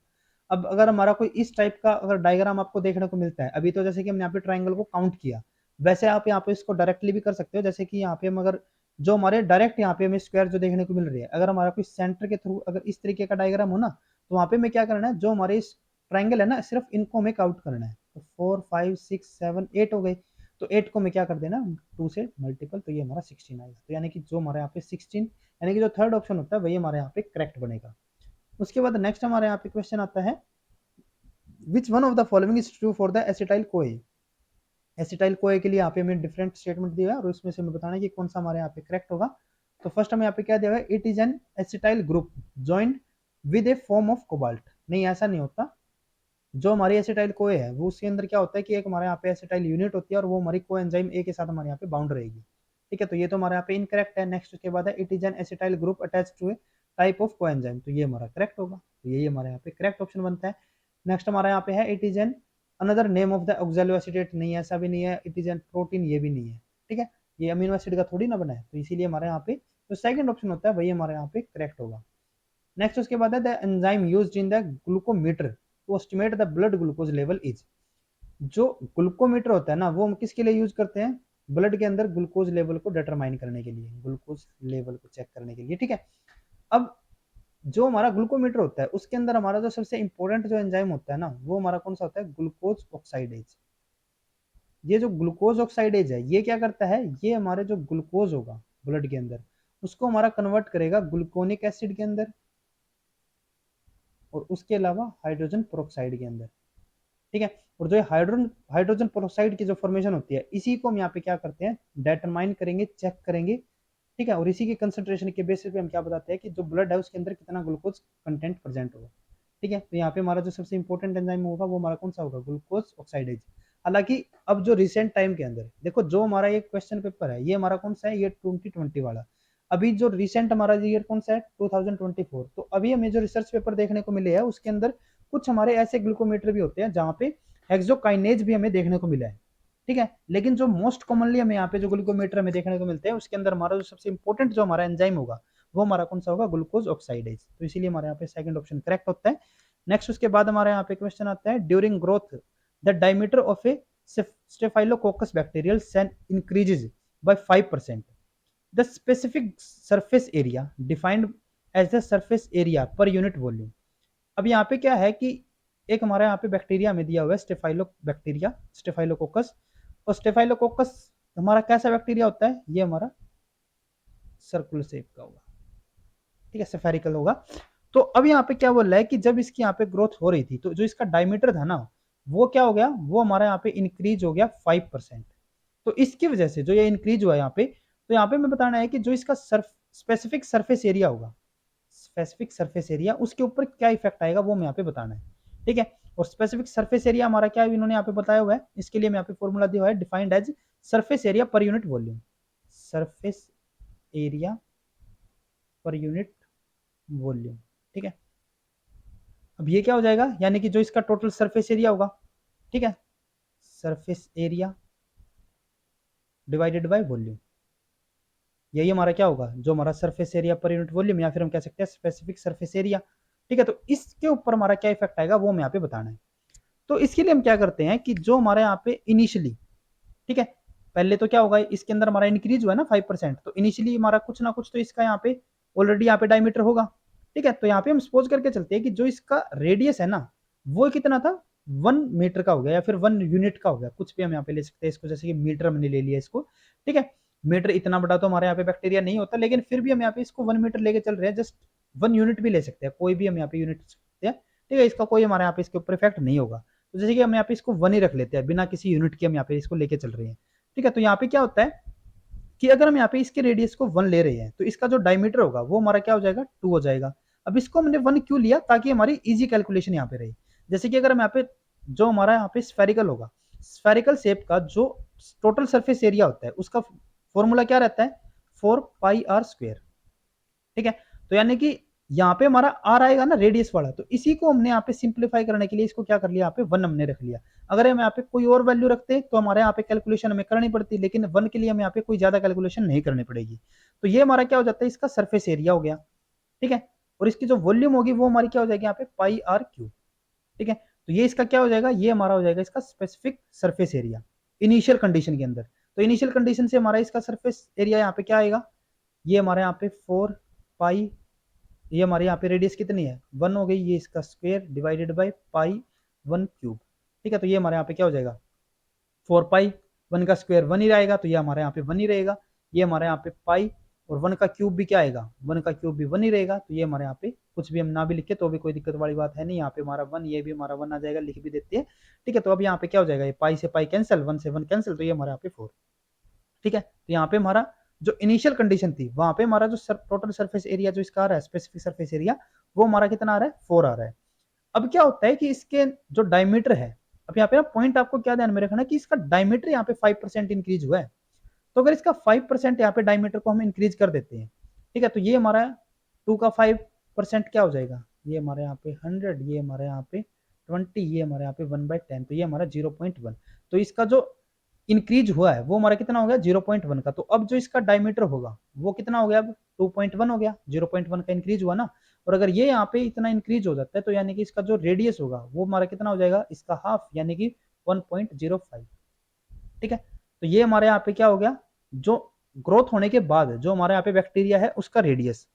Speaker 1: अब अगर हमारा कोई इस टाइप का अगर डायग्राम आपको देखने को मिलता है, अभी तो जैसे कि हमने यहाँ पे ट्राइंगल को काउंट किया, वैसे आप यहाँ पे इसको डायरेक्टली भी कर सकते हो। जैसे कि यहाँ पे हम अगर जो हमारे डायरेक्ट यहाँ पे हमें स्क्वायर जो देखने को मिल रही है, अगर हमारा कोई सेंटर के थ्रू अगर इस तरीके का डायग्राम हो ना, तो वहाँ पे हमें क्या करना है, जो हमारे इस ट्राइंगल है ना, सिर्फ इनको हमें काउंट करना है। तो 4, 5, 6, 7, 8 हो गए। तो 8 को मैं क्या कर देना, 2 से मल्टीपल, तो ये हमारा 16 आएगा। तो यानी कि जो हमारे यहाँ पे 16 यानी कि जो थर्ड ऑप्शन होता है वही हमारे यहाँ पे करेक्ट बनेगा। उसके बाद नेक्स्ट हमारे यहाँ पे क्वेश्चन आता है which one of the following is true for the acetyl CoA. Acetyl CoA के लिए यहाँ पे हमें डिफरेंट स्टेटमेंट दिया है और उसमें से हमें बताना है कि कौन सा हमारे यहाँ पे करेक्ट होगा। तो फर्स्ट हमें यहाँ पे क्या दिया है, it is an acetyl group joined with A form of cobalt. नहीं, ऐसा नहीं होता। जो हमारी एसिटाइल कोए है वो उसके अंदर क्या होता है कि एक हमारे यहाँ पे एसिटाइल यूनिट होती है और वो हमारी को एंजाइम ए के साथ हमारे यहाँ पे बाउंड रहेगी। ठीक है, तो ये तो हमारे यहाँ पे इनकरेक्ट है। नेक्स्ट उसके बाद है it is an acetyl group attach to a type of coenzyme, तो ये हमारा करेक्ट होगा। तो यही हमारे यहाँ पे करेक्ट ऑप्शन बनता है। नेक्स्ट हमारे यहाँ पे है it is an another name of the oxaloacetate. नहीं, ऐसा भी नहीं है। इट इज एन प्रोटीन, ये भी नहीं है। ठीक है, ये अमीनो एसिड का थोड़ी ना बना है, तो इसीलिए हमारे यहाँ पे जो सेकंड ऑप्शन होता है वही हमारे यहाँ पे करेक्ट होगा। नेक्स्ट उसके बाद है the enzyme used in the glucometer to estimate the blood glucose level is. जो ग्लूकोमीटर होता है ना, वो हम किसके लिए यूज करते हैं, ब्लड के अंदर ग्लूकोज लेवल को डिटरमाइन करने के लिए, ग्लूकोज लेवल को चेक करने के लिए। ठीक है, अब जो हमारा ग्लूकोमीटर होता है उसके अंदर हमारा जो सबसे इंपॉर्टेंट जो एंजाइम होता है ना, वो हमारा कौन सा होता है, ग्लूकोज ऑक्साइडेज। ये जो ग्लूकोज ऑक्साइडेज है, ये क्या करता है, ये हमारे जो ग्लूकोज होगा ब्लड के अंदर उसको हमारा कन्वर्ट करेगा ग्लूकोनिक एसिड के अंदर और उसके अलावा हाइड्रोजन पेरोक्साइड के अंदर। ठीक है, और जो हाइड्रोजन हाइड्रोजन पेरोक्साइड की जो फॉर्मेशन होती है, इसी को हम यहाँ पे क्या करते हैं, डिटरमाइन करेंगे, चेक करेंगे। ठीक है, और इसी के कंसंट्रेशन के बेसिस पे हम क्या बताते हैं कि जो ब्लड है उसके अंदर कितना ग्लूकोज कंटेंट प्रेजेंट होगा। ठीक है, तो यहाँ पे हमारा जो सबसे इंपॉर्टेंट एंजाइम होगा वो हमारा कौन सा होगा, ग्लूकोज ऑक्साइडेज। हालांकि अब जो रिसेंट टाइम के अंदर देखो, जो हमारा ये क्वेश्चन पेपर है ये हमारा कौन सा है, ये 2020 वाला। अभी जो रिसेंट हमारा ईयर कौन सा है 2024, तो अभी हमें जो रिसर्च पेपर देखने को मिले हैं उसके अंदर कुछ हमारे ऐसे ग्लूकोमीटर भी होते हैं जहाँ पे हेक्सोकाइनेज भी हमें देखने को मिला है, ठीक है। लेकिन जो मोस्ट कॉमनली हमें यहाँ पे जो ग्लूकोमीटर हमें देखने को मिलते हैं उसके अंदर हमारा जो सबसे इंपॉर्टेंट जो हमारा एंजाइम होगा वो हमारा कौन सा होगा, ग्लूकोज ऑक्साइडेज। तो इसीलिए हमारे यहाँ पे सेकंड ऑप्शन करेक्ट होता है। नेक्स्ट उसके बाद हमारे यहाँ पे क्वेश्चन आता है, during growth the diameter of a staphylococcus bacterial cell increases by 5%, the specific surface area defined as the surface area per unit volume. अब यहाँ पे क्या है कि एक हमारा यहाँ पे बैक्टीरिया में दिया हुआ है स्टेफाइलो बैक्टीरिया स्टेफाइलोकोकस, और स्टेफाइलोकोकस हमारा कैसा बैक्टीरिया होता है, ये हमारा सर्कुलर शेप का होगा, ठीक है, स्फेरिकल होगा। तो अब यहाँ पे क्या बोल रहा है कि जब इसकी यहाँ पे ग्रोथ हो रही थी तो जो इसका डायमीटर था ना वो क्या हो गया, वो हमारा यहाँ पे इंक्रीज हो गया 5%। तो इसकी वजह से जो ये इंक्रीज हुआ यहाँ पे, तो यहाँ पे मैं बताना है कि जो इसका स्पेसिफिक सरफेस एरिया होगा, स्पेसिफिक सरफेस एरिया उसके ऊपर क्या इफेक्ट आएगा वो मैं यहाँ पे बताना है, ठीक है। और स्पेसिफिक सरफेस एरिया हमारा क्या है इन्होंने यहाँ पे बताया हुआ है, इसके लिए मैं यहाँ पे फॉर्मूला दिया हुआ है, defined as surface area per unit volume, surface area per unit volume, ठीक है। अब ये क्या हो जाएगा, यानी कि जो इसका टोटल सरफेस एरिया होगा, ठीक है, surface area divided by volume, यही हमारा क्या होगा, जो हमारा surface area per unit volume, या फिर हम कह सकते हैं स्पेसिफिक सरफेस एरिया, ठीक है। तो इसके ऊपर हमारा क्या इफेक्ट आएगा वो मैं यहाँ पे बताना है। तो इसके लिए हम क्या करते हैं कि जो हमारे यहाँ पे इनिशियली, ठीक है, पहले तो क्या होगा इसके अंदर हमारा इंक्रीज हुआ है ना 5%, तो इनिशियली हमारा कुछ ना कुछ तो इसका यहाँ पे ऑलरेडी यहाँ पे डायमीटर होगा, ठीक है। तो यहाँ पे हम सपोज करके चलते हैं कि जो इसका रेडियस है ना वो कितना था, 1 मीटर का हो गया या फिर 1 यूनिट का हो गया, कुछ भी हम यहाँ पे ले सकते हैं इसको, जैसे कि मीटर हमने ले लिया इसको, ठीक है। मीटर इतना बड़ा तो हमारे यहाँ पे बैक्टीरिया नहीं होता, लेकिन फिर भी हम यहाँ पे इसको 1 मीटर लेके चल रहे हैं, जस्ट 1 यूनिट भी ले सकते हैं, कोई भी हम यहाँ पे यूनिट सकते हैं, ठीक है। इसका कोई हमारे यहाँ पे इसके ऊपर इफेक्ट नहीं होगा। तो जैसे कि हम यहाँ पे इसको 1 ही रख लेते हैं, बिना किसी यूनिट के हम यहाँ पे इसको लेके चल रहे हैं, ठीक है। तो यहाँ पे क्या होता है कि अगर हम यहाँ पे इसके रेडियस को 1 ले रहे हैं तो इसका जो डायमीटर होगा वो हमारा क्या हो जाएगा, 2 हो जाएगा। अब इसको हमने 1 क्यों लिया, ताकि हमारी इजी कैलकुलेशन यहाँ पे रहे। जैसे कि अगर हम यहाँ पे जो हमारा यहाँ पे स्फेरिकल होगा, स्फेरिकल शेप का जो टोटल सरफेस एरिया होता है उसका फॉर्मूला क्या रहता है, 4πr², ठीक है। तो यानी कि यहाँ पे हमारा आर आएगा ना रेडियस वाला, तो इसी को हमने यहाँ पे सिंप्लीफाई करने के लिए इसको क्या कर लिया, यहाँ पे 1 हमने रख लिया। अगर हम यहाँ पे कोई और वैल्यू रखते तो हमारे यहाँ पे कैलकुलेशन हमें करनी पड़ती, लेकिन 1 के लिए हमें यहाँ पे कोई ज्यादा कैलकुलेशन नहीं करनी पड़ेगी। तो ये हमारा क्या हो जाता है, इसका सरफेस एरिया हो गया, ठीक है। और इसकी जो वॉल्यूम होगी वो हमारी क्या हो जाएगी यहाँ पे πr³, ठीक है। तो ये इसका क्या हो जाएगा, ये हमारा हो जाएगा इसका specific surface area initial condition के अंदर। तो इनिशियल कंडीशन से हमारा इसका सरफेस एरिया यहाँ पे क्या आएगा, ये हमारे यहाँ पे 4π, ये हमारे यहाँ पे रेडियस कितनी है 1 हो गई, ये इसका स्क्वायर डिवाइडेड बाय π1³, ठीक है। तो ये हमारे यहाँ पे क्या हो जाएगा 4π, 1 का स्क्वायर 1 ही रहेगा, तो ये हमारे यहाँ पे 1 ही रहेगा। ये हमारे यहाँ पे पाई और 1 का क्यूब भी क्या आएगा, 1 का क्यूब भी 1 ही रहेगा। तो ये हमारे यहाँ पे कुछ भी हम ना भी लिखे तो भी कोई दिक्कत वाली बात है नहीं, यहाँ पे हमारा 1, ये भी हमारा 1 आ जाएगा, लिख भी देते हैं, ठीक है। तो अब यहाँ पे क्या हो जाएगा, ये पाई से पाई कैंसिल, 1 से 1 कैंसिल, तो ये हमारे यहाँ पे 4, ठीक है। तो यहाँ पे हमारा जो इनिशियल कंडीशन थी वहां पे हमारा जो टोटल सरफेस एरिया जो इसका आ रहा है स्पेसिफिक सरफेस एरिया, वो हमारा कितना आ रहा है 4 आ रहा है। अब क्या होता है कि इसके जो डायमीटर है, अब यहाँ पे ना पॉइंट आपको क्या ध्यान में रखना कि इसका डायमीटर यहाँ पे 5% इंक्रीज हुआ है। तो अगर इसका 5% यहाँ पे डायमीटर को हम इंक्रीज कर देते हैं, ठीक है, तो ये हमारा 2 का 5% क्या हो जाएगा, ये हमारे यहाँ पे 100, ये हमारे यहाँ पे 20, ये हमारे यहाँ पे 1/10, तो ये हमारा 0.1। तो इसका जो इंक्रीज हुआ है वो हमारा कितना हो गया 0.1 का। तो अब जो इसका डायमीटर होगा वो कितना हो गया, अब 2.1 हो गया, 0.1 का इंक्रीज हुआ ना। और अगर ये यहाँ पे इतना इंक्रीज हो जाता है तो यानी कि इसका जो रेडियस होगा वो हमारा कितना हो जाएगा, इसका हाफ, यानी कि 1.05, ठीक है। तो ये हमारे यहाँ पे क्या हो गया, जो ग्रोथ होने के बाद जो हमारे यहाँ पे बैक्टीरिया है उसका रेडियस।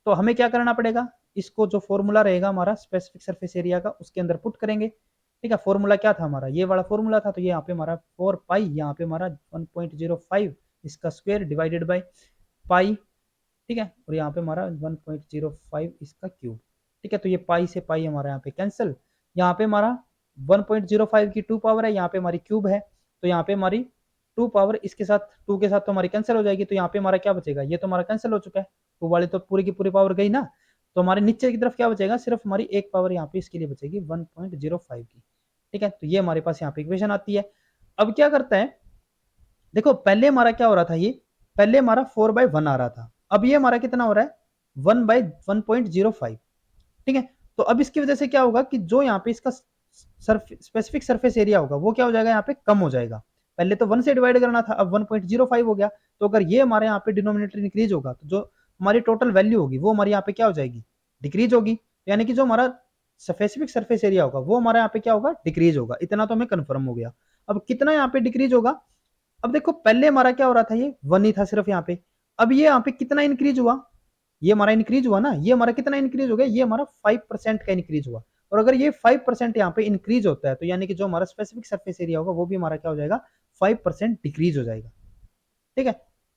Speaker 1: तो हमें क्या करना पड़ेगा, इसको जो फॉर्मूला रहेगा हमारा स्पेसिफिक सरफेस एरिया का उसके अंदर पुट करेंगे, ठीक है। फॉर्मूला क्या था हमारा, ये वाला फॉर्मूला था, तो ये यहाँ पे हमारा 4π, यहाँ पे हमारा 1.05 इसका स्क्वायर डिवाइडेड बाय पाई, ठीक है। और यहाँ पे हमारा 1.05 इसका क्यूब, ठीक है। तो ये पाई से पाई हमारा यहाँ पे कैंसिल, यहाँ पे हमारा 1.05 की 2 पावर है, यहाँ पे हमारी क्यूब है, तो यहाँ पे हमारी 2 पावर इसके साथ 2 के साथ तो हमारी कैंसिल हो जाएगी। तो यहाँ पे हमारा क्या बचेगा, ये तो हमारा कैंसिल हो चुका है, 2 वाली तो पूरी की पूरी पावर गई ना। तो हमारे नीचे की तरफ क्या बचेगा, सिर्फ हमारी एक पावर यहाँ पे इसके लिए बचेगी 1.05 की, ठीक है। तो ये हमारे पास यहाँ पे इक्वेशन आती है। अब क्या करता है, देखो पहले हमारा क्या हो रहा था, ये पहले हमारा 4/1 आ रहा था, अब ये हमारा कितना हो रहा है 1/1.05, ठीक है। तो अब इसकी वजह से क्या होगा कि जो यहाँ पे इसका स्पेसिफिक सरफेस एरिया होगा वो क्या हो जाएगा, यहाँ पे कम हो जाएगा। पहले तो 1 से डिवाइड करना था, अब 1.05 हो गया। तो अगर ये हमारे यहाँ पे डिनोमिनेटर इंक्रीज होगा तो जो हमारी टोटल वैल्यू होगी वो हमारी यहाँ पे क्या हो जाएगी, डिक्रीज होगी। यानी कि जो हमारा स्पेसिफिक सरफेस एरिया होगा वो हमारे यहाँ पे क्या होगा, डिक्रीज होगा। इतना तो हमें कंफर्म हो गया। अब कितना यहाँ पे डिक्रीज होगा, अब देखो पहले हमारा क्या हो रहा था, ये 1 ही था सिर्फ यहाँ पे। अब ये यहाँ पे कितना इंक्रीज हुआ, ये हमारा इंक्रीज हुआ ना, ये हमारा कितना इंक्रीज हो गया, ये हमारा 5% का इंक्रीज हुआ। और अगर ये 5% यहाँ पे इंक्रीज होता है तो यानी कि जो हमारा स्पेसिफिक सरफेस एरिया होगा वो भी हमारा क्या हो जाएगा, 5% डिक्रीज हो जाएगा, ठीक है।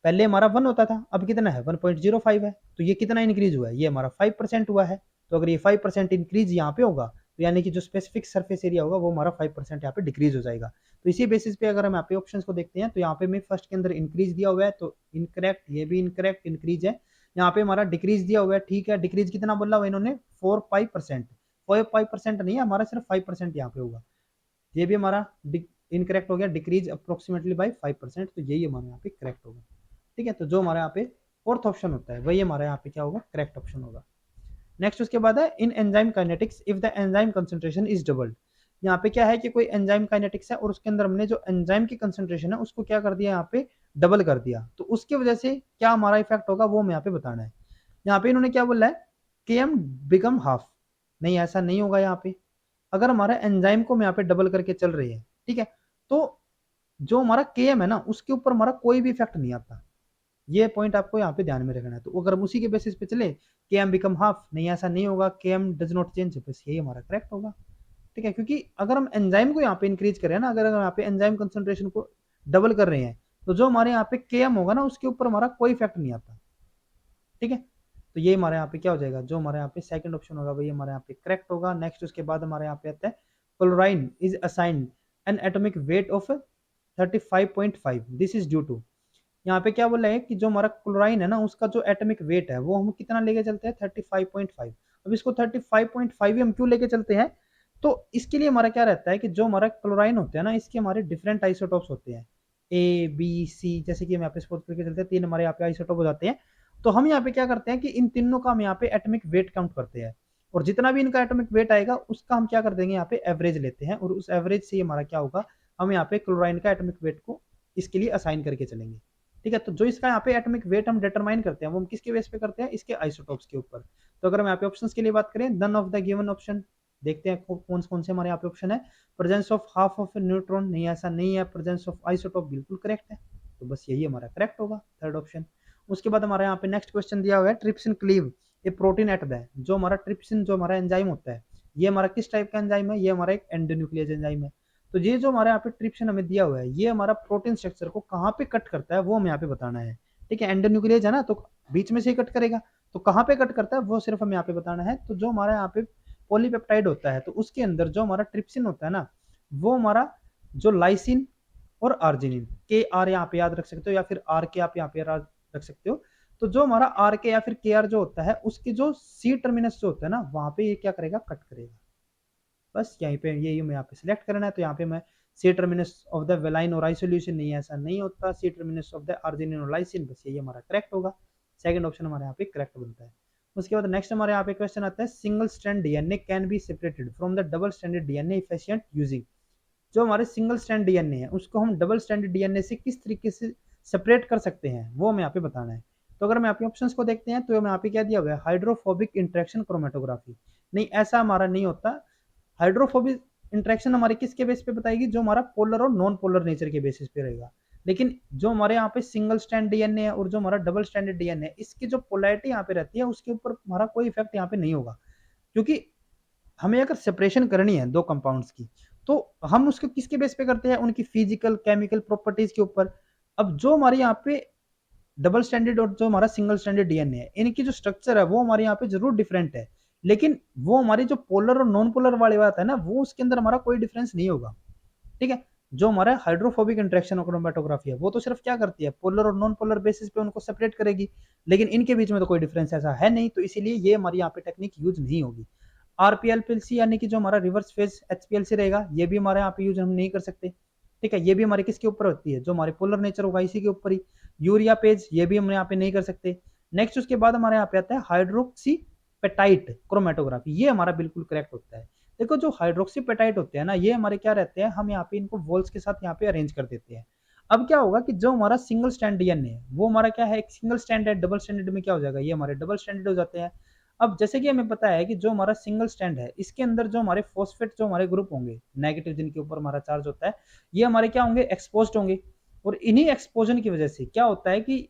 Speaker 1: पहले हमारा 1 होता था, अब कितना है 1.05 है। तो ये कितना इंक्रीज हुआ है, ये हमारा 5% हुआ है। तो अगर ये 5% इंक्रीज यहाँ पे होगा तो यानी कि जो स्पेसिफिक सरफेस एरिया होगा वो हमारा 5% यहाँ पे डिक्रीज हो जाएगा। तो इसी बेसिस पे अगर हम यहाँ पे ऑप्शंस को देखते हैं तो यहाँ पे मैं फर्स्ट के अंदर इंक्रीज दिया हुआ है तो इनकरेक्ट, ये भी इनकरेक्ट, इंक्रीज है। यहाँ पे हमारा डिक्रीज दिया हुआ है, ठीक है। डिक्रीज कितना बोला हुआ इन्होंने, 4-5%। 5% नहीं है हमारा, सिर्फ 5% यहाँ पे होगा। ये भी हमारा इनकरेक्ट हो गया, डिक्रीज अप्रोक्सीमेटली बाई 5%। तो यही हमारे यहाँ पे करेक्ट होगा, ठीक है। तो जो हमारे यहाँ पे फोर्थ ऑप्शन होता है वही हमारे यहाँ पे क्या होगा, करेक्ट ऑप्शन होगा। नेक्स्ट उसके बाद है in enzyme kinetics if the enzyme concentration is doubled. यहाँ पे क्या है कि कोई एंजाइम काइनेटिक्स है और उसके अंदर हमने जो एंजाइम की कंसंट्रेशन है उसको क्या कर दिया, यहाँ पे डबल कर दिया। तो उसकी वजह से क्या हमारा इफेक्ट होगा वो हमें यहाँ पे बताना है। यहाँ पे इन्होंने क्या बोला है, के एम बिकम हाफ। नहीं, ऐसा नहीं होगा। यहाँ पे अगर हमारा एंजाइम को हम यहाँ पे डबल करके चल रहे हैं, ठीक है, तो जो हमारा के एम है ना उसके ऊपर हमारा कोई भी इफेक्ट नहीं आता। ये पॉइंट आपको यहाँ पे ध्यान में रखना है। तो अगर हम उसी के बेसिस पे चले, के एम बिकम हाफ, नहीं ऐसा नहीं होगा, के एम डज नॉट चेंज, बस यही हमारा करेक्ट होगा, ठीक है। क्योंकि अगर हम एंजाइम को यहाँ पे इंक्रीज करें ना, अगर यहाँ पे एंजाइम कंसंट्रेशन को डबल कर रहे हैं तो जो हमारे यहाँ पे के एम होगा ना उसके ऊपर हमारा कोई इफेक्ट नहीं आता, ठीक है। तो ये हमारे यहाँ पे क्या हो जाएगा, जो हमारे यहाँ पे सेकंड ऑप्शन होगा वही हमारे यहाँ पे करेक्ट होगा। नेक्स्ट उसके बाद हमारे यहाँ पे आता है chlorine is assigned an atomic weight of 35.5, this is due to. यहाँ पे क्या बोला है कि जो हमारा क्लोराइन है ना उसका जो एटॉमिक वेट है वो हम कितना लेके चलते हैं, 35.5। अब इसको 35.5 ही हम क्यों लेके चलते हैं, तो इसके लिए हमारा क्या रहता है कि जो हमारा क्लोराइन होते हैं ना इसके हमारे डिफरेंट आइसोटॉप्स होते हैं, ए बी सी, जैसे कि हम यहाँ पे सपोज करके चलते हैं 3 हमारे यहाँ पे आइसोटॉप हो जाते हैं। तो हम यहाँ पे क्या करते हैं कि इन तीनों का हम यहाँ पे एटॉमिक वेट काउंट करते हैं और जितना भी इनका एटॉमिक वेट आएगा उसका हम क्या कर देंगे, यहाँ पे एवरेज लेते हैं और उस एवरेज से हमारा क्या होगा, हम यहाँ पे क्लोराइन का एटॉमिक वेट को इसके लिए असाइन करके चलेंगे, ठीक है। तो जो इसका यहाँ पे एटॉमिक वेट हम डिटरमाइन करते हैं वो हम किसके बेस पे करते हैं, इसके आइसोटॉप्स के ऊपर। तो अगर हम यहाँ पे ऑप्शंस के लिए बात करें, none of the given option, देखते हैं कौन कौन से हमारे यहाँ पे ऑप्शन है। Presence of half of neutron, नहीं ऐसा नहीं है। प्रेजेंस ऑफ आइसोटॉप, बिल्कुल करेक्ट है। तो बस यही हमारा करेक्ट होगा, थर्ड ऑप्शन। उसके बाद हमारे यहाँ पे नेक्स्ट क्वेश्चन दिया हुआ है, trypsin cleave A protein at the, जो हमारा ट्रिप्सिन जो हमारा एंजाइम होता है ये हमारा किस टाइप का एंजाइम है, ये हमारा एक एंडोन्यूक्लियस एंजाइम है। तो ये जो हमारे यहाँ पे ट्रिप्सिन हमें दिया हुआ है ये हमारा प्रोटीन स्ट्रक्चर को कहाँ पे कट करता है वो हमें यहाँ पे बताना है, ठीक है। एंडोन्यूक्लियस है ना तो बीच में से ही कट करेगा, तो कहाँ पे कट करता है वो सिर्फ हमें यहाँ पे बताना है। तो जो हमारा यहाँ पे पॉलीपेप्टाइड होता है तो उसके अंदर जो हमारा ट्रिप्सिन होता है ना वो हमारा जो लाइसिन और आर्जिनिन, के आर यहाँ पे याद रख सकते हो या फिर आर के आप यहाँ पे रख सकते हो। तो जो हमारा आर के या फिर के आर जो होता है उसकी जो सी टर्मिनस जो होता है ना वहां पे ये क्या करेगा, कट करेगा। बस यहीं पे यही हमें यहाँ पे सिलेक्ट करना है। तो यहाँ पे मैं C terminus of the valine और आइसोल्यूशन, नहीं ऐसा नहीं होता, C terminus of the arginine और लाइसिन, बस यही हमारा करेक्ट होगा। सेकंड ऑप्शन हमारे यहाँ पे करेक्ट बनता है। उसके बाद नेक्स्ट हमारे यहाँ पे क्वेश्चन आता है, single strand DNA can be separated from the double stranded DNA efficient using. जो हमारे सिंगल स्ट्रैंड डीएनए है उसको हम डबल स्ट्रैंडेड डीएनए से किस तरीके से सेपरेट कर सकते हैं वो हमें यहाँ पे बताना है। तो अगर हम यहाँ पे ऑप्शंस को देखते हैं तो हमें यहाँ पे क्या दिया हुआ है, हाइड्रोफोबिक इंट्रैक्शन क्रोमेटोग्राफी। नहीं, ऐसा हमारा नहीं होता। हाइड्रोफोबिक इंट्रैक्शन हमारे किसके बेस पे बताएगी, जो हमारा पोलर और नॉन पोलर नेचर के बेसिस पे रहेगा। लेकिन जो हमारे यहाँ पे सिंगल स्ट्रैंड डीएनए है और जो हमारा डबल स्ट्रैंडेड डीएनए है इसकी जो पोलैरिटी यहाँ पे रहती है उसके ऊपर हमारा कोई इफेक्ट यहाँ पे नहीं होगा। क्योंकि हमें अगर सेपरेशन करनी है दो कंपाउंड्स की तो हम उसको किसके बेस पे करते हैं, उनकी फिजिकल केमिकल प्रॉपर्टीज के ऊपर। अब जो हमारे यहाँ पे डबल स्टैंडर्ड और जो हमारा सिंगल स्टैंडर्ड डीएनए है इनकी जो स्ट्रक्चर है वो हमारे यहाँ पे जरूर डिफरेंट है, लेकिन वो हमारी जो पोलर और नॉन पोलर वाली बात है ना वो उसके अंदर हमारा कोई डिफरेंस नहीं होगा, ठीक है। जो हमारा हाइड्रोफोबिक इंट्रैक्शन क्रोमेटोग्राफी है वो तो सिर्फ क्या करती है, पोलर और नॉन पोलर बेसिस पे उनको सेपरेट करेगी, लेकिन इनके बीच में तो कोई डिफरेंस ऐसा है नहीं। तो इसीलिए ये हमारी यहाँ पे टेक्निक यूज नहीं होगी। आरपीएलपीएलसी यानी कि जो हमारा रिवर्स फेज एचपीएलसी रहेगा ये भी हमारे यहाँ पे यूज हम नहीं कर सकते, ठीक है। ये भी हमारे किसके ऊपर होती है, जो हमारे पोलर नेचर होगा इसी के ऊपर ही। यूरिया पेज ये भी हम यहाँ पे नहीं कर सकते। नेक्स्ट उसके बाद हमारे यहाँ पे आता है हाइड्रोक्सी पेटाइट क्रोमेटोग्राफी, ये हमारा बिल्कुल करेक्ट होता है। देखो जो हाइड्रोक्सी पेटाइट होते हैं ना, ये हमारे क्या रहते हैं, हम यहाँ पे इनको वॉल्स के साथ यहाँ पे अरेंज कर देते हैं। अब क्या होगा कि जो हमारा सिंगल स्टैंड डीएनए है वो हमारा क्या है, एक सिंगल स्टैंड है, डबल स्टैंडर्ड में क्या हो जाएगा, ये हमारे डबल स्टैंडर्ड हो जाते हैं। अब जैसे कि हमें पता है कि जो हमारा सिंगल स्टैंड है इसके अंदर जो हमारे फॉस्फेट जो हमारे ग्रुप होंगे नेगेटिव जिनके ऊपर हमारा चार्ज होता है, ये हमारे क्या होंगे, एक्सपोज्ड होंगे। और इन्हीं एक्सपोजन की वजह से क्या होता है कि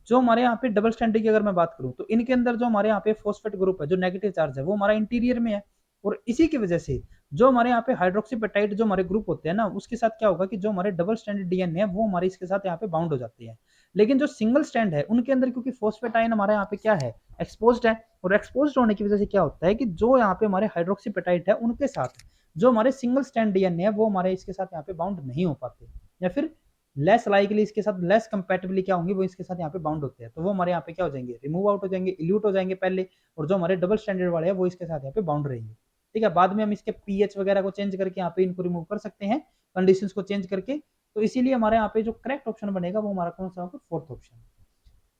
Speaker 1: जो हमारे यहाँ पे डबल स्टैंडर्ड की अगर मैं बात करूँ तो इनके अंदर जो हमारे यहाँ पे फॉस्फेट ग्रुप है जो नेगेटिव चार्ज है वो हमारा इंटीरियर में है। और इसी की वजह से जो हमारे यहाँ पे हाइड्रोक्सीपेटाइट जो हमारे ग्रुप होते हैं ना, उसके साथ क्या होगा कि जो हमारे डबल स्टैंडर्ड डीएनए है वो हमारे इसके साथ यहाँ पे बाउंड हो जाते हैं। लेकिन जो सिंगल स्टैंड है उनके अंदर क्योंकि फॉस्फेट आयन हमारे यहाँ पे क्या है, एक्सपोज्ड है। और एक्सपोज्ड होने की वजह से क्या होता है कि जो यहाँ पे हमारे हाइड्रोक्सीपेटाइट है उनके साथ जो हमारे सिंगल स्टैंड डीएनए है वो हमारे इसके साथ यहाँ पे बाउंड नहीं हो पाते, या फिर लेस लाइकली इसके साथ लेस कंपेटिबली क्या होंगे, वो इसके साथ यहाँ पे बाउंड होते हैं, तो वो हमारे यहाँ पे क्या हो जाएंगे, रिमूव आउट हो जाएंगे, इल्यूट हो जाएंगे पहले। और जो हमारे डबल स्टैंडर्ड वाले हैं वो इसके साथ यहाँ पे बाउंड रहेंगे। ठीक है, बाद में हम इसके पीएच वगैरह को चेंज करके यहाँ पे इनको रिमूव कर सकते हैं, कंडीशंस को चेंज करके। तो इसीलिए हमारे यहाँ पे जो करेक्ट ऑप्शन बनेगा वो हमारा कौन सा होगा, फोर्थ ऑप्शन।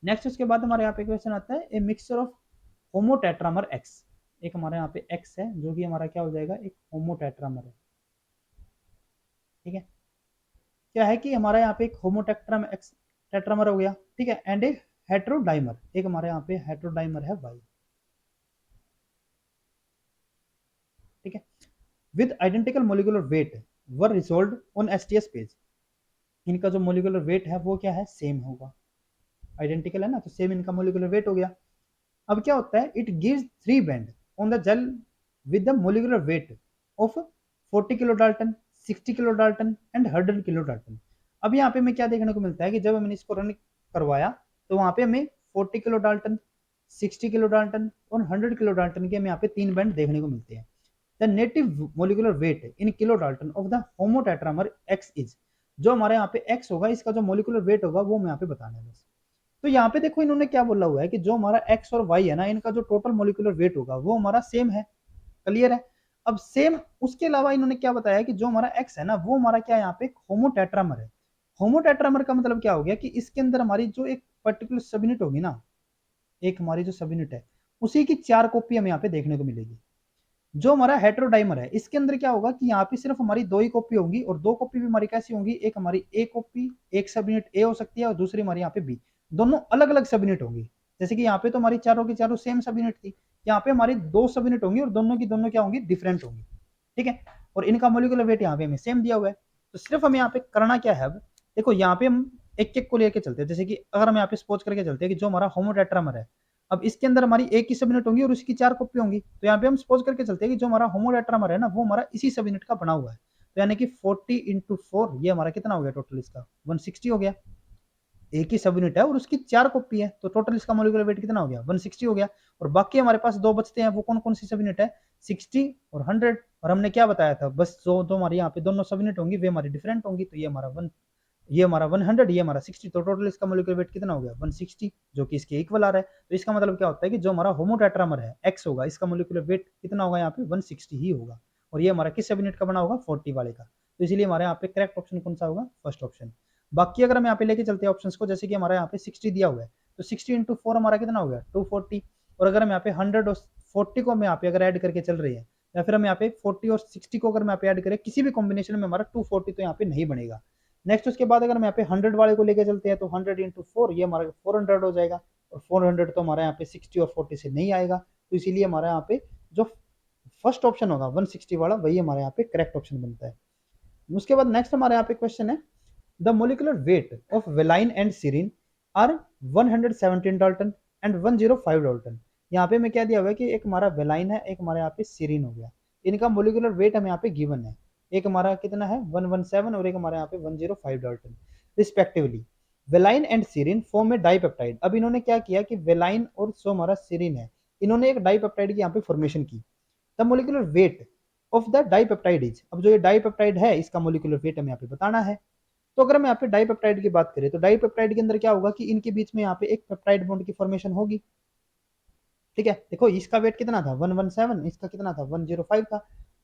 Speaker 1: नेक्स्ट उसके बाद हमारे यहाँ पे क्वेश्चन आता है ए मिक्सचर ऑफ होमोटेट्रामर एक्स। एक हमारे यहाँ पे एक्स है जो कि हमारा क्या हो जाएगा, एक होमोटेट्रामर है। ठीक है, क्या है कि हमारा यहाँ पे एक होमोटेट्राम एक्स टेट्रामर हो गया, ठीक है, एंड ए हेट्रोडाइमर, एक हमारे यहाँ पे हेट्रोडाइमर है वाई। ठीक है, with identical molecular weight were resolve on STS page. इनका जो मोलिकुलर वेट है वो क्या है, सेम होगा, आइडेंटिकल है ना, तो सेम इनका मोलिकुलर वेट हो गया। अब क्या होता है, it gives 3 band on the gel with the molecular weight of 40 kilo dalton, 60 kilo dalton and 100 kilo dalton. अब यहाँ पे हमें क्या देखने को मिलता है कि जब हमने इसको रन करवाया तो वहां पे हमें 40 किलो डाल्टन, 60 किलो डाल्टन और 100 किलो डाल्टन के हमें यहाँ पे 3 बैंड देखने को मिलते हैं। The native molecular weight in kilo dalton of the homotetramer X is, जो हमारे यहाँ पे एक्स होगा इसका जो मोलिकुलर वेट होगा वो हमें यहाँ पे बताना है बस। तो यहाँ पे देखो इन्होंने क्या बोला हुआ है कि जो हमारा एक्स और वाई है ना, इनका जो टोटल मोलिकुलर वेट होगा वो हमारा सेम है, क्लियर है। अब सेम उसके अलावा इन्होंने क्या बताया कि जो हमारा एक्स है ना वो हमारा क्या यहाँ पे होमोटेट्रामर है। होमोटेट्रामर का मतलब क्या हो गया कि इसके अंदर हमारी जो एक पर्टिकुलर सब यूनिट होगी ना, एक हमारी जो सब यूनिट है उसी की 4 कॉपी हमें यहाँ पे देखने को मिलेगी। जो हमारा हेट्रोडाइमर है इसके अंदर क्या होगा कि यहाँ पे सिर्फ हमारी 2 ही कॉपी होंगी, और 2 कॉपी भी हमारी कैसी होंगी, एक हमारी ए कॉपी, एक सब यूनिट ए हो सकती है और दूसरी हमारी यहाँ पे बी, दोनों अलग अलग सब यूनिट होंगी। जैसे कि यहाँ पे तो हमारी चारों की चारों सेम सब यूनिट थी, यहाँ पे हमारी 2 सब यूनिट होंगी और दोनों की दोनों क्या होंगी, डिफरेंट होंगी। ठीक है, और इनका मोलिकुलर वेट यहाँ पे हमें सेम दिया हुआ है। तो सिर्फ हमें यहाँ पे करना क्या है, अब देखो यहाँ पे हम एक एक को लेके चलते हैं। जैसे कि अगर हम यहाँ पे सपोज करके चलते हैं कि जो हमारा होमोटेट्रामर है, अब इसके अंदर हमारी एक ही सब यूनिट होंगी और उसकी 4 कॉपी होंगी, तो यहाँ पे हम सपोज करके चलते हैं कि जो हमारा होमोटेट्रामर है ना वो हमारा इसी सब यूनिट का बना हुआ है। तो यानी कि 40 इंटू 4 ये हमारा कितना हो गया टोटल, इसका 160 हो गया। एक ही सब यूनिट है और उसकी 4 कॉपी है, तो टोटल इसका मोलिकुलर वेट कितना हो गया, 160 हो गया। और बाकी हमारे पास 2 बचते हैं, वो कौन कौन सी सब यूनिट है, 60 और 100। और हमने क्या बताया था, बस जो दो हमारे यहाँ पे दोनों सब यूनिट होंगी वे हमारी डिफरेंट होंगी, तो ये हमारा 100, ये हमारा 60, तो टोटल इसका मोलिकुलर वेट कितना हो गया, 160, जो कि इसके इक्वल आ रहा है। तो इसका मतलब क्या होता है कि जो हमारा होमोटेट्रामर है एक्स होगा, इसका मोलिकुलर वेट कितना होगा यहाँ पे, 160 ही होगा। और ये हमारा किस सब यूनिट का बना होगा, 40 वाले का। तो इसलिए हमारे यहाँ पे करेक्ट ऑप्शन कौन सा होगा, फर्स्ट ऑप्शन। बाकी अगर हम यहाँ पे लेके चलते हैं ऑप्शन को, जैसे कि हमारा यहाँ पे 60 दिया हुआ है, तो 60 इंटू 4 हमारा कितना हो गया, 240। और अगर हम यहाँ पे 100 और 40 को हम यहाँ पे अगर ऐड करके चल रहे हैं, या फिर हम यहाँ पे 40 और 60 को अगर हम यहाँ पे ऐड करें किसी भी कॉम्बिनेशन में, हमारा 240 तो यहाँ पे नहीं बनेगा। नेक्स्ट उसके बाद अगर हम यहाँ पे 100 वाले को लेके चलते हैं, तो 100 इंटू 4 ये हमारा 400 हो जाएगा। और 400 तो हमारे यहाँ पे 60 और 40 से नहीं आएगा, तो इसीलिए हमारे यहाँ पे जो फर्स्ट ऑप्शन होगा 160 वाला वही हमारे यहाँ पे करेक्ट ऑप्शन बनता है। उसके बाद नेक्स्ट हमारे यहाँ पे क्वेश्चन है, the molecular weight of valine and serine are 117 dalton and 105 dalton. यहाँ पे मैं क्या दिया हुआ है कि एक हमारा वेलाइन है, एक हमारे यहाँ पे सीरीन हो गया, इनका मोलिकुलर वेट हमें यहाँ पे गिवन है। एक हमारा कितना है 117 और एक हमारे यहाँ पे 105 Dalton respectively. Valine and serine form A dipeptide. अब इन्होंने क्या किया कि वेलाइन और जो हमारा सीरीन है इन्होंने एक डाइपेप्टाइड की यहाँ पे फॉर्मेशन की। The molecular weight of the dipeptide is, अब जो ये डाइपेप्टाइड है इसका मोलिकुलर वेट हमें यहाँ पे बताना है। तो अगर हम यहाँ पे डाइपेप्टाइड की बात करें तो डाइपेप्टाइड के अंदर क्या होगा कि इनके बीच में यहाँ पे एक पेप्टाइड बॉन्ड की फॉर्मेशन होगी। ठीक है, देखो इसका वेट कितना था 117, इसका कितना था 105 था।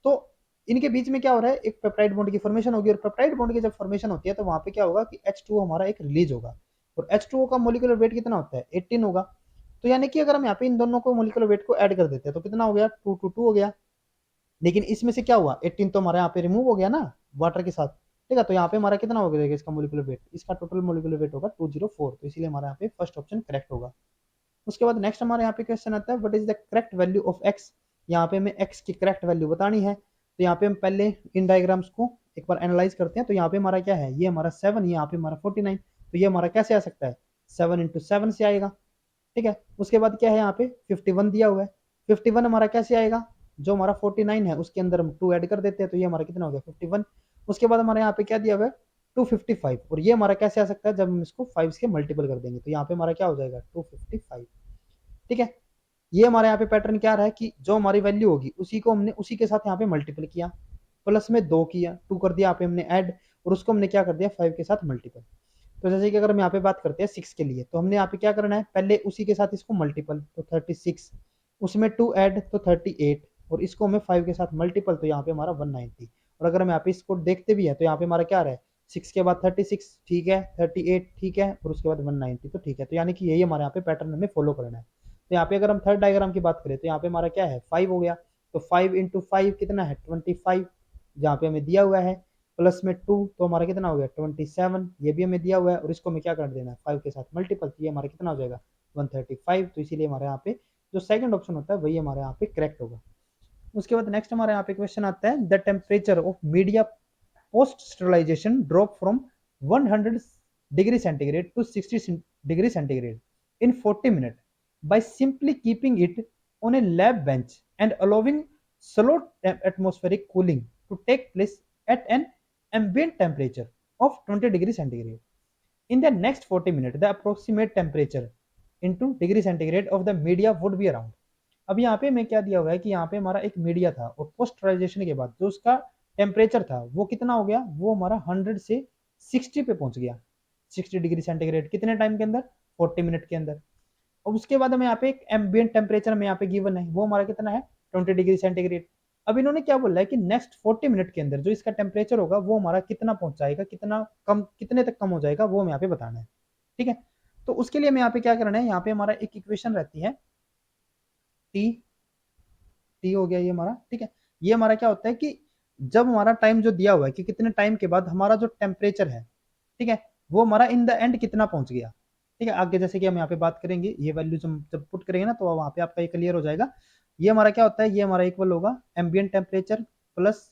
Speaker 1: तो इनके बीच में क्या हो रहा है, एक पेप्टाइड बॉन्ड की फॉर्मेशन होगी, और पेप्टाइड बॉन्ड की जब फॉर्मेशन होती है तो वहां पे क्या होगा कि H2O हमारा एक रिलीज होगा। और H2O का मोलिकुलर वेट कितना होता है 18 होगा। तो यानी कि अगर हम यहाँ पे इन दोनों को मोलिकुलर वेट को ऐड कर देते हैं तो कितना हो गया, 2 हो गया। लेकिन इसमें से क्या हुआ, 18 तो हमारे यहाँ पे रिमूव हो गया ना वाटर के साथ, ठीक है। तो यहाँ पे हमारा कितना हो गया इसका मोलिकुलर वेट, इसका टोटल मोलिकुलर वेट होगा 204, तो इसीलिए हमारे यहाँ पे फर्स्ट ऑप्शन करेक्ट होगा। उसके बाद नेक्स्ट हमारे यहाँ पे क्वेश्चन आता है what is the correct value of x. यहाँ पे हमें एक्स की करेक्ट वैल्यू बतानी है। तो यहाँ पे हम पहले इन डायग्राम्स को एक बार एनालाइज करते हैं। तो यहाँ पे हमारा क्या है, ये हमारा 7, यहाँ पे हमारा 49, तो ये हमारा कैसे आ सकता है, 7 × 7 से आएगा, ठीक है। उसके बाद क्या है, यहाँ पे 51 दिया हुआ है, 51 हमारा कैसे आएगा, जो हमारा 49 है उसके अंदर हम 2 ऐड कर देते हैं, तो ये हमारा कितना हो गया 51। उसके बाद हमारे यहाँ पे क्या दिया हुआ है 255, और ये हमारा कैसे आ सकता है, जब हम इसको 5 के मल्टीपल कर देंगे, तो यहाँ पे हमारा क्या हो जाएगा 255, ठीक है। ये हमारे यहाँ पे पैटर्न क्या रहा है कि जो हमारी वैल्यू होगी उसी को हमने उसी के साथ यहाँ पे मल्टीपल किया, प्लस में 2 किया, 2 कर दिया यहाँ पे हमने ऐड, और उसको हमने क्या कर दिया 5 के साथ मल्टीपल। तो जैसे कि अगर हम यहाँ पे बात करते हैं 6 के लिए, तो हमने यहाँ पे क्या करना है, पहले उसी के साथ इसको मल्टीपल, तो 36, उसमें 2 ऐड तो 38, और इसको हमें 5 के साथ मल्टीपल, तो यहाँ पे हमारा 190। और अगर हम यहाँ पे इसको देखते भी है तो यहाँ पे हमारा क्या रहा है, 6 के बाद 36 ठीक है, 38 ठीक है, और उसके बाद 190 तो ठीक है। तो यानी कि यही हमारे यहाँ पे पैटर्न हमें फॉलो करना है। तो यहाँ पे अगर हम थर्ड डायग्राम की बात करें तो यहाँ पे हमारा क्या है 5 हो गया, तो 5 × 5 कितना है 25, जहाँ पे हमें दिया हुआ है, प्लस में 2 तो हमारा कितना हो गया 27, ये भी हमें दिया हुआ है, और इसको हमें क्या कर देना है 5 के साथ मल्टीपल, तो ये हमारा कितना हो जाएगा 135। तो इसीलिए हमारे यहाँ पे जो सेकंड ऑप्शन होता है वही हमारे यहाँ पे करेक्ट होगा। उसके बाद नेक्स्ट हमारे यहाँ पे क्वेश्चन आता है the temperature of media post sterilisation drop from 100 degree centigrade to 60 degree centigrade in 40 minutes by simply keeping it on a lab bench and allowing slow atmospheric cooling to take place at an ambient temperature of 20 degree centigrade. In the next 40 minutes, the approximate temperature into degree centigrade of the media would be around. अब यहाँ पे मैं क्या दिया हुआ है कि यहाँ पे हमारा एक मीडिया था, और पोस्टराइजेशन के बाद जो उसका टेम्परेचर था वो कितना हो गया, वो हमारा 100 से 60 पे पहुंच गया, 60 डिग्री सेंटीग्रेड कितने टाइम के अंदर, 40 मिनट के अंदर। और उसके बाद हमें यहाँ पे एक एम्बियंट टेम्परेचर में यहाँ पे गिवन है, वो हमारा कितना है 20 डिग्री सेंटीग्रेड। अब इन्होंने क्या बोला है कि नेक्स्ट 40 मिनट के अंदर जो इसका टेम्परेचर होगा वो हमारा कितना पहुंच जाएगा, कितना कम, कितने तक कम हो जाएगा, वो हमें यहाँ पे बताना है, ठीक है। तो उसके लिए हमें यहाँ पे क्या करना है, यहाँ पे हमारा एक इक्वेशन रहती है टी, टी हो गया ये हमारा, ठीक है। ये हमारा क्या होता है कि जब हमारा टाइम जो दिया हुआ है कि कितने टाइम के बाद हमारा जो टेम्परेचर है, ठीक है, वो हमारा इन द एंड कितना पहुंच गया, ठीक है। आगे जैसे कि हम यहाँ पे बात करेंगे, ये वैल्यू जब पुट करेंगे ना तो वहां पे आपका ये क्लियर हो जाएगा। ये हमारा क्या होता है, ये हमारा इक्वल होगा ambient temperature plus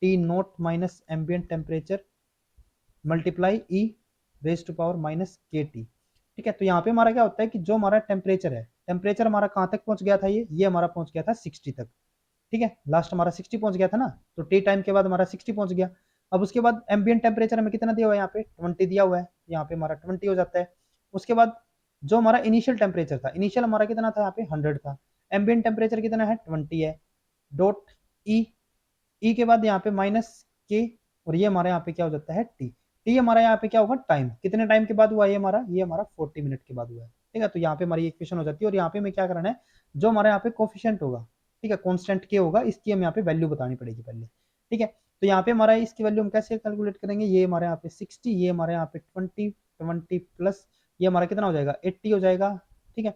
Speaker 1: T nought minus ambient temperature multiply e raise to power minus K T, ठीक है। तो यहाँ पे हमारा क्या होता है कि जो हमारा टेम्परेचर है, टेम्परेचर हमारा कहाँ तक पहुंच गया था, ये हमारा पहुंच गया था 60 तक, ठीक है। लास्ट हमारा 60 पहुंच गया था ना, तो टी टाइम के बाद हमारा 60 पहुंच गया। अब उसके बाद एम्बियंट टेम्परेचर हमें कितना दिया हुआ है, यहाँ पे 20 दिया हुआ है, यहाँ पे हमारा 20 हो जाता है। उसके बाद जो हमारा इनिशियल टेम्परेचर था, इनिशियल हमारा कितना था, यहाँ पे 100 था, एम्बियंट टेम्परेचर कितना है 20 है, डॉट ई, ई के बाद यहाँ पे माइनस के, और ये हमारे यहाँ पे क्या हो जाता है टी, टी हमारा यहाँ पे क्या होगा टाइम, कितने टाइम के बाद हुआ ये हमारा 40 मिनट के बाद हुआ है, ठीक है। तो यहाँ पे हमारी इक्वेशन हो जाती है, और यहाँ पे हमें क्या करना है, जो हमारे यहाँ पे कोफिशिएंट होगा, ठीक है, कांस्टेंट के होगा, इसकी हम यहाँ पे वैल्यू बतानी पड़ेगी पहले, ठीक है। तो यहाँ पे हमारा इसकी वैल्यू हम कैसे कैलकुलेट करेंगे, ये हमारे यहाँ पे 60, ये हमारे यहाँ पे 20 प्लस ये हमारा कितना हो जाएगा 80 हो जाएगा, ठीक है।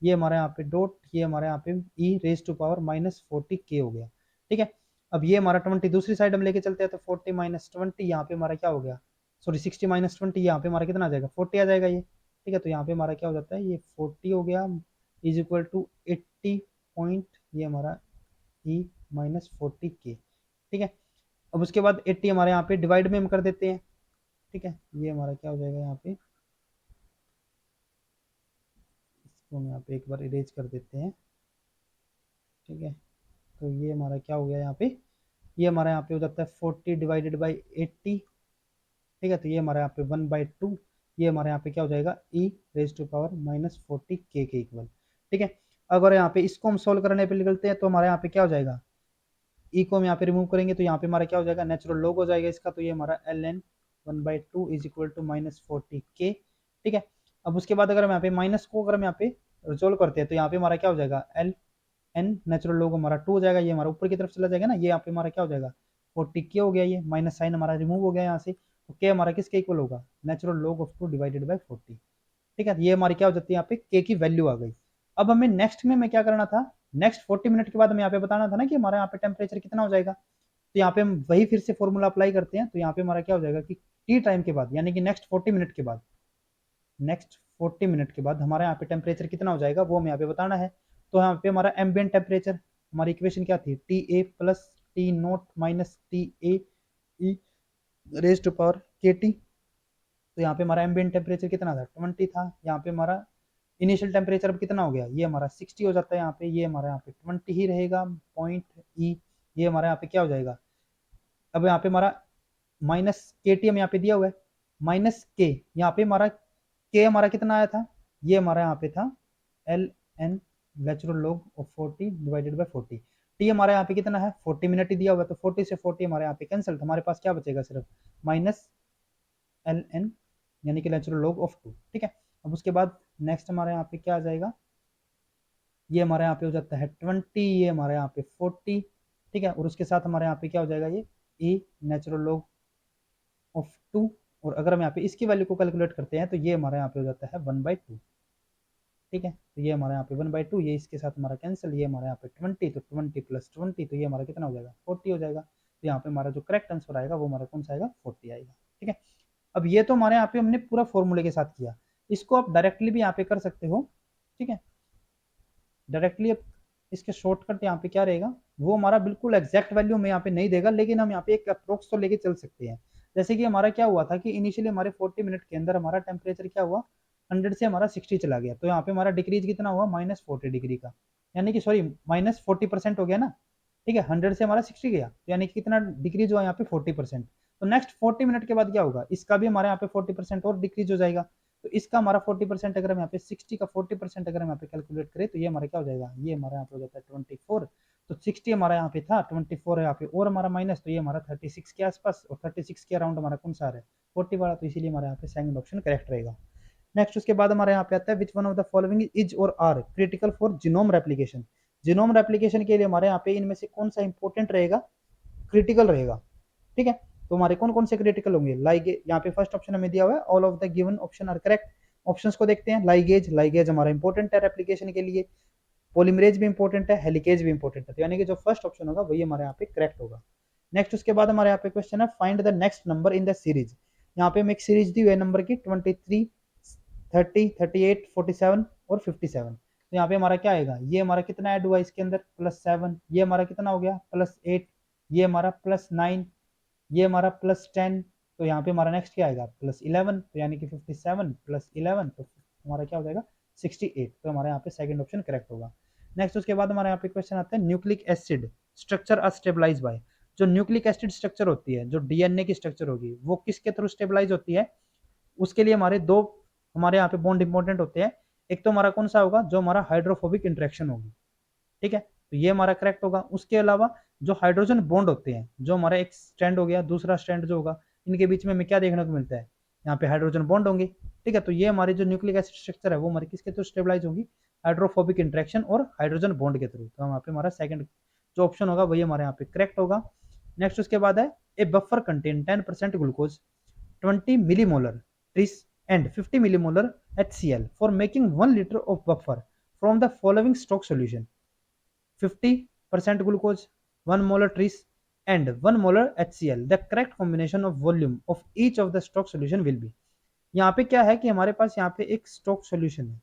Speaker 1: ये हमारे यहाँ पे डॉट, ये हमारे यहाँ पे ई रेज टू पावर माइनस 40 के हो गया, ठीक है। अब ये हमारा 20 दूसरी साइड हम लेके चलते हैं, तो 40 माइनस 20 यहाँ पे हमारा क्या हो गया, सॉरी 60 माइनस 20 यहाँ पे हमारा कितना आ जाएगा 40 आ जाएगा ये, ठीक है। तो यहाँ पे हमारा क्या हो जाता है, ये 40 हो गया इज इक्वल टू 80 पॉइंट, ये हमारा ई माइनस 40 के, ठीक है। अब उसके बाद 80 हमारे यहाँ पे डिवाइड में हम कर देते हैं, ठीक है। ये हमारा क्या हो जाएगा यहाँ पे, इसको हम यहाँ पे एक बार इरेज कर देते हैं, ठीक है। तो ये हमारा क्या हो गया यहाँ पे, ये हमारा यहाँ पे हो जाता है 40 डिवाइडेड बाई 80, ठीक है। तो ये हमारे यहाँ पे 1/2, ये हमारे यहाँ पे क्या हो जाएगा ई रेज टू पावर माइनस 40 के इक्वल, ठीक है। अगर यहाँ पे इसको हम सोल्व करने पे निकलते हैं तो हमारे यहाँ पे क्या हो जाएगा, ई को हम यहाँ पे रिमूव करेंगे तो यहाँ पे हमारा क्या हो जाएगा नेचुरल लॉग हो जाएगा इसका, तो ये हमारा L N 1/2 is equal to minus 40 K, ठीक है। अब उसके बाद अगर हम यहाँ पे माइनस को अगर हम यहाँ पे रिजोल्व करते हैं तो यहाँ पे हमारा क्या हो जाएगा एल एन नेचुरल लॉग हमारा 2 हो जाएगा, ये हमारा ऊपर की तरफ चला जाएगा ना, ये यहाँ पे हमारा क्या हो जाएगा 40 के हो गया, ये माइनस साइन हमारा रिमूव हो गया यहाँ से, तो के हमारा किसके इक्वल होगा natural log of 2 divided by 40, ठीक है। ये हमारी क्या हो जाती है यहाँ पे के की वैल्यू आ गई। अब हमें नेक्स्ट में क्या करना था, नेक्स्ट 40 मिनट के बाद हमें यहाँ पे बताना था ना कि हमारे यहाँ पे टेम्परेचर कितना हो जाएगा। तो यहाँ पे हम वही फिर से फॉर्मूला अप्लाई करते हैं। तो यहाँ पे हमारा क्या हो जाएगा कि टी टाइम के बाद यानी कि नेक्स्ट 40 मिनट के बाद, नेक्स्ट 40 मिनट के बाद हमारे यहाँ पे टेम्परेचर कितना हो जाएगा वो हमें यहाँ पे बताना है। तो यहाँ पे हमारा एम्बियंट टेम्परेचर, हमारी इक्वेशन क्या थी, T A plus T nought minus T A e raise to power K T. तो यहाँ पे हमारा एम्बियंट टेम्परेचर कितना था, 20 था। यहाँ पे हमारा इनिशियल टेम्परेचर अब कितना हो गया, ये हमारा 60 हो जाता है यहाँ पे, ये हमारा यहाँ पे 20 ही रहेगा पॉइंट ई। ये हमारा यहाँ पे क्या हो जाएगा, अब यहाँ पे हमारा माइनस के टी हम यहाँ पे दिया हुआ है, माइनस के, यहाँ पे हमारा के हमारा कितना आया था, ये हमारा यहाँ पे था L N natural log of 40 divided by 40। T हमारा यहाँ पे कितना है 40 मिनट ही दिया हुआ है, तो 40 से 40 हमारे यहाँ पे कैंसिल, हमारे पास क्या बचेगा सिर्फ माइनस एल एन यानी कि नेचुरल लॉग ऑफ 2। ठीक है, अब उसके बाद नेक्स्ट हमारे यहाँ पे क्या आ जाएगा, ये हमारे यहाँ पे हो जाता है 20, ये हमारे यहाँ पे 40। ठीक है, और उसके साथ हमारे यहाँ पे क्या हो जाएगा, ये ए नेचुरल लॉग ऑफ 2। और अगर हम यहाँ पे इसकी वैल्यू को कैलकुलेट करते हैं तो ये हमारे यहाँ पे हो जाता है 1/2। ठीक है, तो ये हमारे यहाँ पे 1/2, ये इसके साथ हमारा कैंसिल, ये हमारे यहाँ पे 20, तो 20 प्लस 20 तो ये हमारा कितना हो जाएगा 40 हो जाएगा। तो यहाँ पे हमारा जो करेक्ट आंसर आएगा वो हमारा कौन सा आएगा 40 आएगा। ठीक है, अब ये तो हमारे यहाँ पे हमने पूरा फॉर्मूले के साथ किया, इसको आप डायरेक्टली भी यहाँ पे कर सकते हो। ठीक है, डायरेक्टली इसके शॉर्टकट यहाँ पे क्या रहेगा, वो हमारा बिल्कुल एग्जैक्ट वैल्यू में यहाँ पे नहीं देगा, लेकिन हम यहाँ पे एक अप्रोक्स तो लेके चल सकते हैं। जैसे कि हमारा क्या हुआ था कि इनिशियली हमारे 40 मिनट के अंदर हमारा टेम्परेचर क्या हुआ, 100 से हमारा 60 चला गया, तो यहाँ पे हमारा डिक्रीज कितना हुआ -40 डिग्री का, यानी कि सॉरी -40% हो गया ना। ठीक है, 100 से हमारा 60 गया, तो यानी कि कितना डिक्रीज हुआ यहाँ पे 40%। तो नेक्स्ट 40 मिनट के बाद क्या होगा, इसका भी हमारे यहाँ पे 40% और डिक्रीज हो जाएगा। तो इसका हमारा 40% अगर हम यहाँ पे 60 का 40% अगर हम यहाँ पे कैलकुलेट करें तो ये हमारा क्या हो जाएगा, ये हमारा यहाँ पे हो जाता है 24। तो 60 हमारा यहाँ पे था, 24 है यहाँ पे और हमारा माइनस, तो ये हमारा 36 के आसपास, और 36 के अराउंड हमारा कौन सा आ रहा है 40 वाला, तो इसीलिए हमारे यहाँ पे सेकंड ऑप्शन करेक्ट रहेगा। नेक्स्ट उसके बाद हमारे यहाँ पे आता है which one of the following is or are critical for genome replication. Genome replication के लिए हमारे यहाँ पे इनमें से कौन सा इंपॉर्टेंट रहेगा, क्रिटिकल रहेगा। ठीक है, तो हमारे कौन कौन से क्रिटिकल होंगे, लाइगे, यहाँ पे फर्स्ट ऑप्शन हमें दिया हुआ है all of the given option are correct. Options को देखते हैं, लाइगेज, लाइगेज हमारा इंपॉर्टेंट है रेप्लिकेशन के लिए, पॉलीमरेज भी इंपॉर्टेंट है, हेलिकेज भी इंपॉर्टेंट है, तो यानी कि जो फर्स्ट ऑप्शन होगा वही हमारे यहाँ पे करेक्ट होगा। नेक्स्ट उसके बाद हमारे यहाँ पे क्वेश्चन है find the next number in the series. यहाँ पे हमें एक सीरीज दी हुई है नंबर की 23, 30, 38, 47 और 57। तो यहाँ पे हमारा क्या आएगा, ये हमारा कितना ऐड हुआ इसके अंदर +7, ये हमारा कितना हो गया +8, ये हमारा +9, ये हमारा +10। तो यहाँ पे हमारा नेक्स्ट क्या आएगा +11, तो यानी कि 57 + 11 तो हमारा क्या हो जाएगा 68। तो हमारे यहाँ पे सेकंड ऑप्शन करेक्ट होगा। नेक्स्ट उसके बाद हमारे यहाँ पे क्वेश्चन आता है nucleic acid structure are stabilise by. जो न्यूक्लिक एसिड स्ट्रक्चर होती है, जो डीएनए की स्ट्रक्चर होगी, वो किसके थ्रू स्टेबलाइज होती है, उसके लिए हमारे दो हमारे यहाँ पे बॉन्ड इंपॉर्टेंट होते हैं। एक तो हमारा कौन सा होगा, जो हमारा हाइड्रोफोबिक इंटरेक्शन होगी। ठीक है, तो ये हमारा करेक्ट होगा। उसके अलावा जो हाइड्रोजन बॉन्ड होते हैं, जो हमारा एक स्ट्रैंड हो गया, दूसरा स्ट्रैंड जो होगा, इनके बीच में हमें क्या देखने को मिलता है, यहाँ पे हाइड्रोजन बॉन्ड होंगे। ठीक है, तो ये हमारी जो न्यूक्लिक एसिड स्ट्रक्चर है वो हमारी किसके थ्रू स्टेबलाइज होगी, हाइड्रोफोबिक इंटरेक्शन और हाइड्रोजन बॉन्ड के थ्रू। तो यहाँ पे हमारा सेकंड जो ऑप्शन होगा वही हमारे यहाँ पे करेक्ट होगा। नेक्स्ट उसके बाद है a buffer contain 10% glucose, 20 millimolar Tris and 50 millimolar HCl for making 1 liter of buffer from the following stock solution: 50% glucose, 1 molar tris and 1 molar HCl. The correct combination of volume of each of the stock solution will be। यहाँ पे क्या है कि हमारे पास यहाँ पे एक स्टॉक सॉल्यूशन है।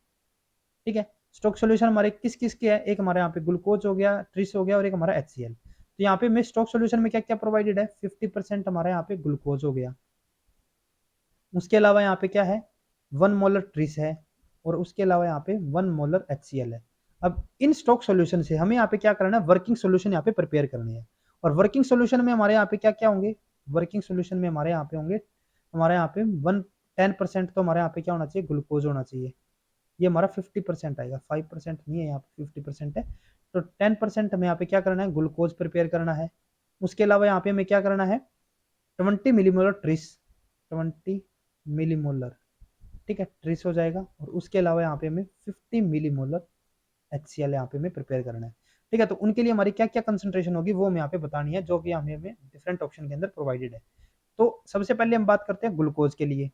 Speaker 1: ठीक है, स्टॉक सॉल्यूशन हमारे किस किस के है, एक हमारे यहाँ पे ग्लूकोज हो गया, ट्रिस हो गया और एक हमारा HCl। तो यहाँ पे मैं स्टॉक सॉल्यूशन में क्या क्या प्रोवाइडेड है, 50% हमारा यहाँ पे ग्लूकोज हो गया, उसके अलावा यहाँ पे क्या है 1 मोलर ट्रिस है, और उसके अलावा यहाँ पे 1 मोलर HCl है। अब इन स्टॉक सॉल्यूशन से हमें यहाँ पे क्या करना है, वर्किंग सॉल्यूशन यहाँ पे प्रिपेयर करनी है। और वर्किंग सॉल्यूशन में हमारे यहाँ पे क्या क्या होंगे, वर्किंग सॉल्यूशन में हमारे यहाँ पे होंगे, हमारे यहाँ पे 10% तो हमारे यहाँ पे क्या होना चाहिए, ग्लूकोज होना चाहिए। ये हमारा 50% आएगा, 5% नहीं है, यहाँ पे 50% है। तो 10% हमें यहाँ पे क्या करना है, ग्लूकोज प्रिपेयर करना है। उसके अलावा यहाँ पे हमें क्या करना है, 20 मिलीमोलर ट्रिस, 20 मिलीमोलर, ठीक है, ट्रिस हो जाएगा। और उसके अलावा यहाँ पे हमें 50 मिलीमोलर HCl यहाँ पे हमें प्रिपेयर करना है। ठीक है, तो उनके लिए हमारी क्या क्या कंसंट्रेशन होगी वो हमें यहाँ पे बतानी है, जो कि हमें डिफरेंट ऑप्शन के अंदर प्रोवाइडेड है। तो सबसे पहले हम बात करते हैं ग्लूकोज के लिए।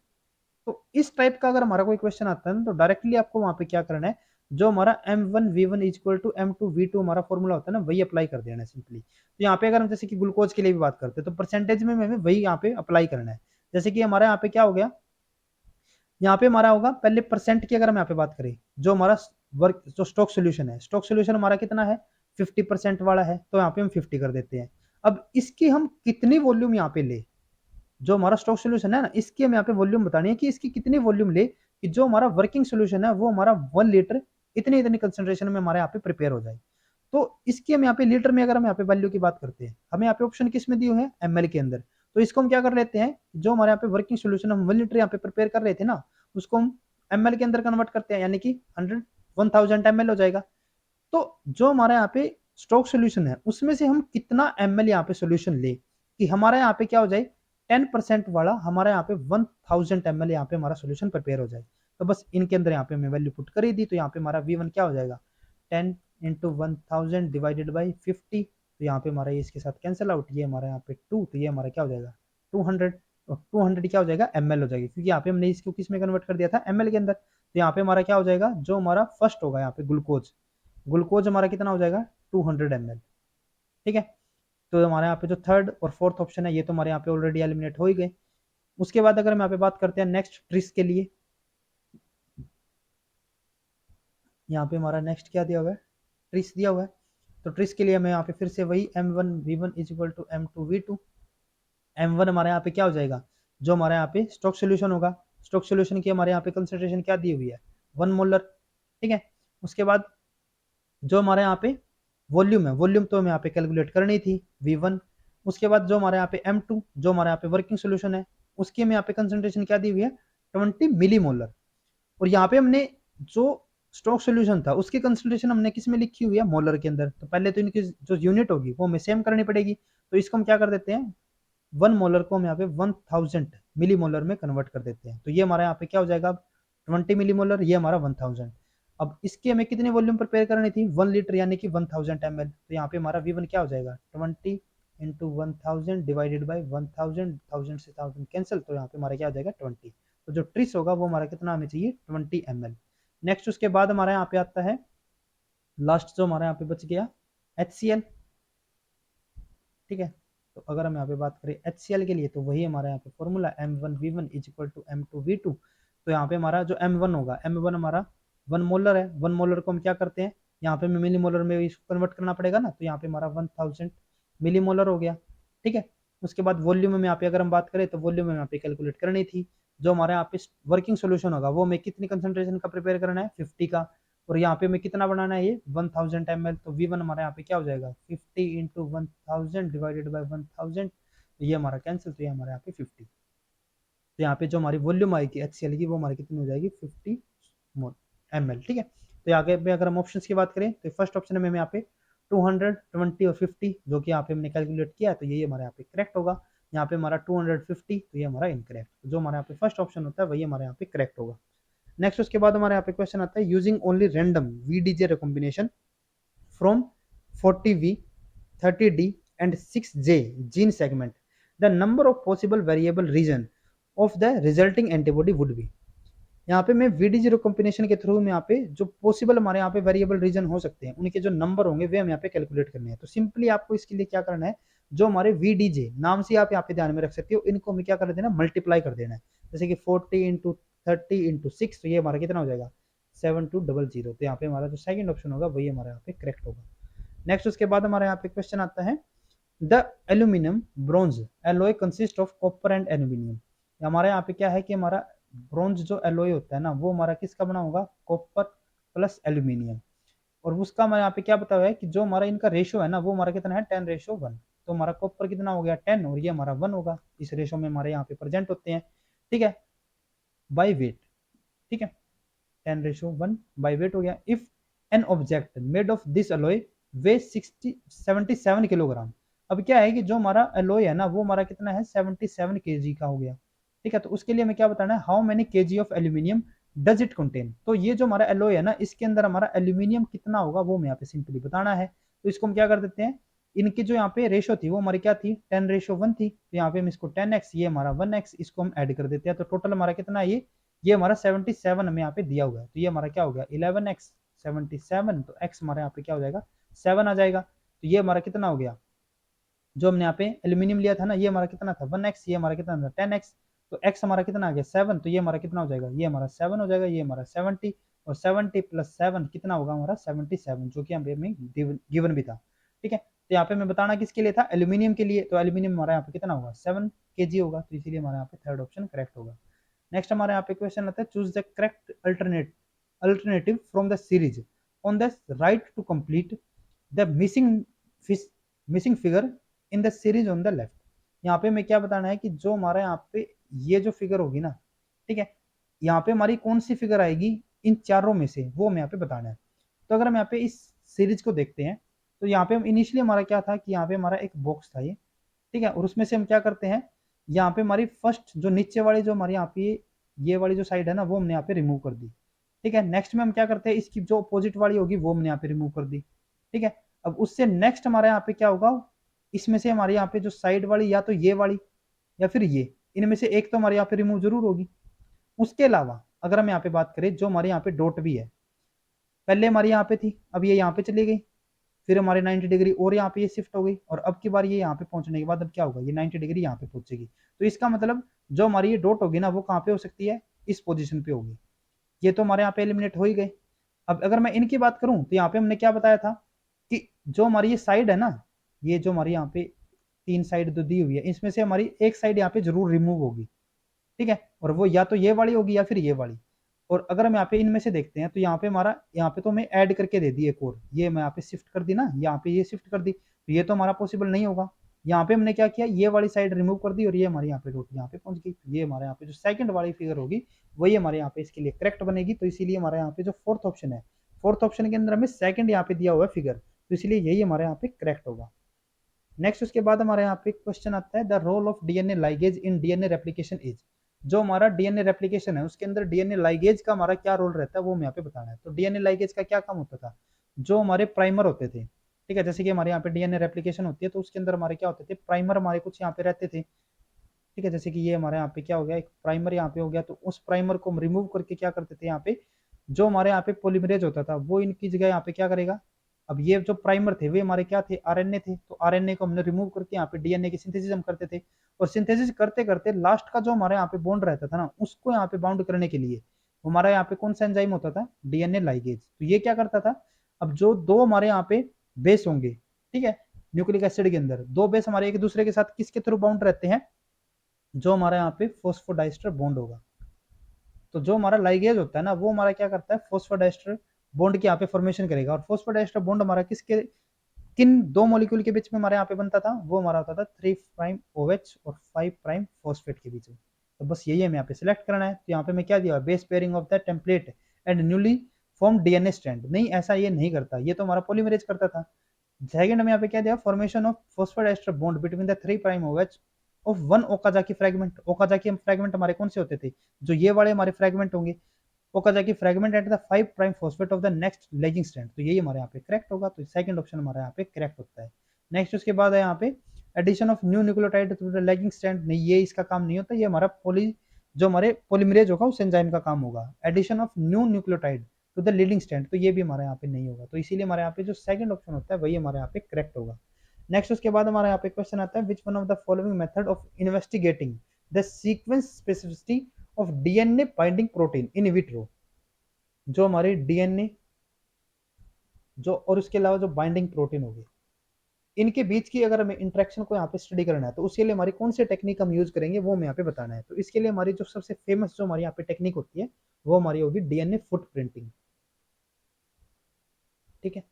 Speaker 1: तो इस टाइप का अगर हमारा कोई क्वेश्चन आता है ना, तो डायरेक्टली आपको वहाँ पे क्या करना है, जो हमारा M1V1 इक्वल टू M2V2 हमारा फॉर्मूला होता है ना, वही अप्लाई कर देना है सिंपली। तो यहाँ पे अगर हम जैसे कि ग्लूकोज के लिए भी बात करते हैं तो परसेंटेज में हमें वही यहाँ पे अप्लाई करना है। जैसे कि हमारा यहाँ पे क्या हो गया, यहाँ पे हमारा होगा पहले परसेंट की अगर हम यहाँ पे बात करें, जो हमारा वर्क जो स्टॉक सोल्यूशन है, स्टॉक सोल्यूशन हमारा कितना है 50% वाला है, तो यहाँ पे हम 50 कर देते हैं। अब इसकी हम कितनी वॉल्यूम यहाँ पे ले, जो हमारा स्टॉक सोल्यूशन है ना, इसकी हम यहाँ पे वॉल्यूम बतानी है कि इसकी कितनी वॉल्यूम ले कि जो हमारा वर्किंग सोल्यूशन है वो हमारा 1 लीटर इतनी इतनी कंसेंट्रेशन में हमारे यहाँ पे प्रिपेयर हो जाए। तो इसकी हम यहाँ पे लीटर में अगर हम यहाँ पे वैल्यू की बात करते हैं, हमें यहाँ पे ऑप्शन किस में दिए हुए हैं, एमएल के अंदर। तो इसको हम क्या कर लेते हैं, जो हमारे यहाँ पे वर्किंग सोल्यूशन हम 1 लीटर यहाँ पे प्रिपेयर कर रहे थे ना, उसको हम एमएल के अंदर कन्वर्ट करते हैं, यानी कि 1000 एमएल हो जाएगा। तो जो हमारे यहाँ पे स्टॉक सोल्यूशन है उसमें से हम कितना एमएल यहाँ पे सोल्यूशन ले कि हमारा यहाँ पे क्या हो जाए 10% वाला हमारा यहाँ पे 1000 ml यहाँ पे हमारा सोल्यूशन प्रिपेयर हो जाए। तो बस इनके अंदर यहाँ पे मैं वैल्यू पुट कर ही दी, तो यहाँ पे हमारा V1 क्या हो जाएगा 10 इंटू 1000 डिवाइडेड बाई 50। तो यहाँ पे हमारा ये इसके साथ कैंसिल आउट, ये हमारा यहाँ पे 2, तो ये हमारा क्या हो जाएगा 200। और 200 क्या हो जाएगा एमएल हो जाएगी, क्योंकि यहाँ पे हमने इसको किस में कन्वर्ट कर दिया था एमएल के अंदर। तो यहाँ पे हमारा क्या हो जाएगा, जो हमारा फर्स्ट होगा यहाँ पे ग्लूकोज, ग्लूकोज हमारा कितना हो जाएगा 200 ml। ठीक है, तो हमारे यहाँ पे जो थर्ड और फोर्थ ऑप्शन है ये तो हमारे यहाँ पे ऑलरेडी एलिमिनेट हो ही गए। उसके बाद अगर हम यहाँ पे बात करते हैं नेक्स्ट ट्रिस के लिए, यहाँ पे हमारा नेक्स्ट क्या दिया हुआ है, ट्रिस दिया हुआ है। तो ट्रिस के लिए हमें यहाँ पे फिर से वही M1V1 is equal to M2V2। M1 हमारे यहाँ पे क्या हो जाएगा, जो हमारे यहाँ पे स्टॉक सोल्यूशन होगा, स्टॉक सोल्यूशन की हमारे यहाँ पे कंसेंट्रेशन क्या दी हुई है 1 मोलर। ठीक है, उसके बाद जो हमारे यहाँ पे वॉल्यूम है, वॉल्यूम तो हमें यहाँ पे कैलकुलेट करनी थी V1। उसके बाद जो हमारे यहाँ पे M2 जो हमारे यहाँ पे वर्किंग सोल्यूशन है उसकी हमें यहाँ पे कंसेंट्रेशन क्या दी हुई है 20 मिली मोलर। और यहाँ पे हमने जो स्टॉक सोल्यूशन था उसकी कंसेंट्रेशन हमने किस में लिखी हुई है मोलर के अंदर। तो पहले तो इनकी जो यूनिट होगी वो हमें सेम करनी पड़ेगी। तो इसको हम क्या कर देते हैं 1 मोलर को हम यहाँ पे 1000 मिली मोलर में कन्वर्ट कर देते हैं। तो ये हमारा यहाँ पे क्या हो जाएगा 20 मिली मोलर, ये हमारा 1000। अब इसकी हमें कितनी वॉल्यूम प्रिपेयर करनी थी 1 लीटर यानी कि 1000 ml। तो यहाँ पे हमारा V1 क्या हो जाएगा 20 इंटू 1000 डिवाइडेड बाई 1000, 1000 से 1000 कैंसिल, तो यहाँ पे हमारा क्या हो जाएगा 20। तो जो ट्रिस होगा वो हमारा कितना हमें चाहिए 20 ml। नेक्स्ट उसके बाद हमारा यहाँ पे आता है लास्ट जो हमारा यहाँ पे बच गया HCl। ठीक है, तो अगर हम यहाँ पे बात करें HCl के लिए तो वही हमारा यहाँ पे formula M1V1 is equal to M2V2। तो यहाँ पे हमारा जो M1 होगा, M1 हमारा 1 मोलर है, 1 मोलर को हम क्या करते हैं यहाँ पे मिली मोलर में इसको कन्वर्ट करना पड़ेगा ना, तो यहाँ पे हमारा 1000 मिली मोलर हो गया। ठीक है, उसके बाद वॉल्यूम में यहाँ पे अगर हम बात करें तो वॉल्यूम में यहाँ पे कैलकुलेट करनी थी, जो हमारे यहाँ पे वर्किंग सोल्यूशन होगा वो हमें कितनी कंसेंट्रेशन का प्रिपेयर करना है 50 का, और यहाँ पे हमें कितना बनाना है ये 1000 ml। तो V1 हमारा यहाँ पे क्या हो जाएगा 50 इंटू 1000 डिवाइडेड बाई 1000, तो ये हमारा कैंसिल, तो ये हमारे यहाँ पे 50। तो यहाँ पे जो हमारी वॉल्यूम आएगी HCl की वो हमारी कितनी हो जाएगी 50 ml। ठीक है, तो आगे पे अगर हम ऑप्शन की बात करें तो फर्स्ट ऑप्शन में यहाँ पे 200, 20 और 50 जो कि यहाँ पे हमने कैलकुलेट किया है, तो ये हमारे यहाँ पे करेक्ट होगा। यहाँ पे हमारा 250, तो ये हमारा इनकरेक्ट। तो जो हमारे यहाँ पे फर्स्ट ऑप्शन होता है वही हमारे यहाँ पे करेक्ट होगा। नेक्स्ट उसके बाद हमारे यहाँ पे क्वेश्चन आता है using only random VDJ recombination from 40V 30D and 6J gene segment, the number of possible variable region of the resulting antibody would be। यहाँ पे मैं VDG रिकॉम्बिनेशन के थ्रू में यहाँ पे जो पॉसिबल हमारे यहाँ पे वेरिएबल रीजन हो सकते हैं उनके जो नंबर होंगे वे हम यहाँ पे कैलकुलेट करने हैं। तो सिंपली आपको इसके लिए क्या करना है, जो हमारे VDJ नाम से आप यहाँ पे ध्यान में रख सकते हो, इनको हमें क्या कर देना मल्टीप्लाई कर देना है। जैसे कि 40 इंटू 30 इंटू 6, तो ये हमारा कितना हो जाएगा 7200। तो यहाँ पे हमारा जो सेकंड ऑप्शन होगा वही हमारा यहाँ पे करेक्ट होगा। नेक्स्ट उसके बाद हमारे यहाँ पे क्वेश्चन आता है the aluminium bronze alloy consist of copper and aluminium. हमारे यहाँ पे क्या है कि हमारा ब्रॉन्ज जो एलॉय होता है ना वो हमारा किसका बना होगा कॉपर प्लस एल्यूमिनियम। और उसका हमारे यहाँ पे क्या बताया है कि जो हमारा इनका रेशो है ना वो हमारा कितना है 10:1। तो हमारा कॉपर कितना हो गया 10 और ये हमारा 1 होगा, इस रेशो में हमारे यहाँ पे प्रेजेंट होते हैं। ठीक है, बाई वेट। ठीक है, 10:1 बाई वेट हो गया। If an object made of this alloy way 77 kilogram. अब क्या है कि जो हमारा एलॉय है ना वो हमारा कितना है 77 kg का हो गया। ठीक है, तो उसके लिए हमें क्या बताना है how many kg of aluminium does it contain. तो ये जो हमारा एलॉय है ना इसके अंदर हमारा एल्यूमिनियम कितना होगा वो हमें यहाँ पे सिंपली बताना है। तो इसको हम क्या कर देते हैं, इनकी जो यहाँ पे रेशो थी वो हमारी क्या थी 10:1 थी, तो यहाँ पे हम इसको 10x ये हमारा 1x इसको हम ऐड कर देते हैं। तो टोटल हमारा कितना है ये हमारा 77 हमें यहाँ पे दिया हुआ है, तो ये हमारा क्या हो गया 11x। 77, तो x हमारे यहाँ पे क्या हो जाएगा 7 आ जाएगा। तो ये हमारा कितना हो गया, जो हमने यहाँ पे एल्यूमिनियम लिया था ना, ये हमारा कितना था 1x, ये हमारा कितना था 10x, तो x हमारा कितना आ गया 7, तो ये हमारा कितना हो जाएगा, ये हमारा 7 हो जाएगा, ये हमारा 70, और 70 प्लस 7 कितना होगा हमारा 77, जो कि हमें गिवन भी था। ठीक है, तो यहाँ पे मैं बताना किसके लिए था, एल्यूमिनियम के लिए, तो एल्यूमिनियम हमारा यहाँ पे कितना होगा 7 kg होगा, तो इसीलिए हमारे यहाँ पे थर्ड ऑप्शन करेक्ट होगा। नेक्स्ट हमारे यहाँ पे क्वेश्चन आता है, choose the correct alternative from the series on the right to complete the missing figure in the series on the left. यहाँ पे मैं क्या बताना है कि जो हमारा यहाँ पे ये जो फिगर होगी ना, ठीक है, यहाँ पे हमारी कौन सी फिगर आएगी इन चारों में से, वो हमें यहाँ पे बताना है। तो अगर हम यहाँ पे इस सीरीज को देखते हैं, तो यहाँ पे हम इनिशियली हमारा क्या था कि यहाँ पे हमारा एक बॉक्स था ये, ठीक है, और उसमें से हम क्या करते हैं, यहाँ पे हमारी फर्स्ट जो नीचे वाली जो हमारी यहाँ पे ये वाली जो साइड है ना, वो हमने यहाँ पे रिमूव कर दी। ठीक है, नेक्स्ट में हम क्या करते हैं, इसकी जो अपोजिट वाली होगी वो हमने यहाँ पे रिमूव कर दी। ठीक है, अब उससे नेक्स्ट हमारे यहाँ पे क्या होगा, इसमें से हमारे यहाँ पे जो साइड वाली या तो ये वाली या फिर ये, इनमें से एक तो हमारे यहाँ पे रिमूव जरूर होगी। उसके अलावा अगर हम यहाँ पे बात करें, जो हमारे यहाँ पे डॉट भी है, पहले हमारी यहाँ पे थी, अब ये यहाँ पे चली गई, फिर हमारे 90 डिग्री और यहाँ पे ये शिफ्ट हो गई, और अब की बार ये यहाँ पे पहुंचने के बाद अब क्या होगा, ये 90 डिग्री यहाँ पे पहुंचेगी। तो इसका मतलब जो हमारी ये डॉट होगी ना, वो कहाँ पे हो सकती है, इस पोजीशन पे होगी। ये तो हमारे यहाँ पे एलिमिनेट हो ही गए। अब अगर मैं इनकी बात करूं, तो यहाँ पे हमने क्या बताया था कि जो हमारी ये साइड है ना, ये जो हमारी यहाँ पे 3 साइड जो दी हुई है, इसमें से हमारी एक साइड यहाँ पे जरूर रिमूव होगी। ठीक है, और वो या तो ये वाली होगी या फिर ये वाली। और अगर हम यहाँ पे इनमें से देखते हैं, तो यहाँ पे हमारा, यहाँ पे तो हमें ऐड करके दे दी एक और, ये मैं यहाँ पे शिफ्ट कर दी ना, यहाँ पे ये शिफ्ट कर दी, तो ये तो हमारा पॉसिबल नहीं होगा। यहाँ पे हमने क्या किया, ये वाली साइड रिमूव कर दी, और ये हमारे यहाँ पे डॉट यहाँ पे पहुंच गई। ये हमारे यहाँ पे जो सेकंड वाली फिगर होगी, वही हमारे यहाँ पे इसके लिए करेक्ट बनेगी। तो इसीलिए हमारे यहाँ पे जो फोर्थ ऑप्शन है, फोर्थ ऑप्शन के अंदर हमें सेकंड यहाँ पे दिया हुआ है फिगर, तो इसलिए यही हमारे यहाँ पे करेक्ट होगा। नेक्स्ट उसके बाद हमारे यहाँ पे क्वेश्चन आता है, the role of DNA ligase in DNA replication is. जो हमारा डीएनए रेप्लिकेशन है उसके अंदर डीएनए लाइगेज का हमारा क्या रोल रहता है, वो हमें यहाँ पे बताना है। तो डीएनए लाइगेज का क्या काम होता था, जो हमारे प्राइमर होते थे, ठीक है, जैसे कि हमारे यहाँ पे डीएनए रेप्लिकेशन होती है, तो उसके अंदर हमारे क्या होते थे, प्राइमर हमारे कुछ यहाँ पे रहते थे। ठीक है, जैसे कि ये हमारे यहाँ पे क्या हो गया, एक प्राइमर यहाँ पे हो गया, तो उस प्राइमर को हम रिमूव करके क्या करते थे, यहाँ पे जो हमारे यहाँ पे पॉलीमरेज होता था, वो इनकी जगह यहाँ पे क्या करेगा। अब ये जो प्राइमर थे वे हमारे क्या थे, आरएनए थे, तो आरएनए को हमने रिमूव करके यहाँ पे डीएनए की सिंथेसिस हम करते थे। और सिंथेसिस करते करते लास्ट का जो हमारे यहाँ पे बॉन्ड रहता था ना, उसको यहाँ पे बाउंड करने के लिए हमारा यहाँ पे कौन सा एंजाइम होता था, डीएनए लाइगेज। तो ये क्या करता था, अब जो दो हमारे यहाँ पे बेस होंगे, ठीक है, न्यूक्लिक एसिड के अंदर दो बेस हमारे एक दूसरे के साथ किसके थ्रू बाउंड रहते हैं, जो हमारा यहाँ पे फॉस्फोडाइस्टर बॉन्ड होगा। तो जो हमारा लाइगेज होता है ना, वो हमारा क्या करता है, फॉस्फोडाइस्टर बॉन्ड की यहाँ पे फॉर्मेशन करेगा। और फॉस्फोडाइस्टर बॉन्ड हमारा किसके, किन दो मॉलिक्यूल के बीच में हमारे यहाँ पे बनता था, वो हमारा होता था 3' OH और 5' फॉस्फेट के बीच में। तो बस यही हमें यहाँ पे सिलेक्ट करना है। तो यहाँ पे मैं क्या दिया, base pairing of the template and newly form DNA strand. नहीं, ऐसा ये नहीं करता, ये तो हमारा पॉलीमरेज करता था। सेकंड में यहाँ पे क्या दिया, formation of phosphodiester bond between the 3' OH of one Okazaki fragment. Okazaki fragment हमारे कौन से होते थे, जो ये वाले हमारे फ्रेगमेंट होंगे, Okazaki fragment at the 5' phosphate of the next lagging strand. तो यही हमारे यहाँ पे करेक्ट होगा, तो सेकंड ऑप्शन हमारे यहाँ पे करेक्ट होता है। नेक्स्ट उसके बाद है यहाँ पे addition of new nucleotide to the lagging strand. नहीं, ये इसका काम नहीं होता, ये हमारा जो हमारे पॉलीमरेज होगा उस एंजाइम का काम होगा। Addition of new nucleotide to the leading strand, तो ये भी हमारे यहाँ पे नहीं होगा, तो इसीलिए हमारे यहाँ पे जो सेकंड ऑप्शन होता है वही हमारे यहाँ पे करेक्ट होगा। नेक्स्ट उसके बाद हमारे यहाँ पे क्वेश्चन आता है, which one of the following method of investigating the sequence specificity of DNA binding protein in vitro. जो हमारे डीएनए जो और उसके अलावा जो बाइंडिंग प्रोटीन होगी, इनके बीच की अगर हमें इंटरेक्शन को यहाँ पे स्टडी करना है, तो उसके लिए हमारी कौन सी टेक्निक हम यूज करेंगे, वो हमें यहाँ पे बताना है। तो इसके लिए हमारी जो सबसे फेमस जो हमारी यहाँ पे टेक्निक होती है, वो हमारी होगी डीएनए फुट प्रिंटिंग। ठीक है,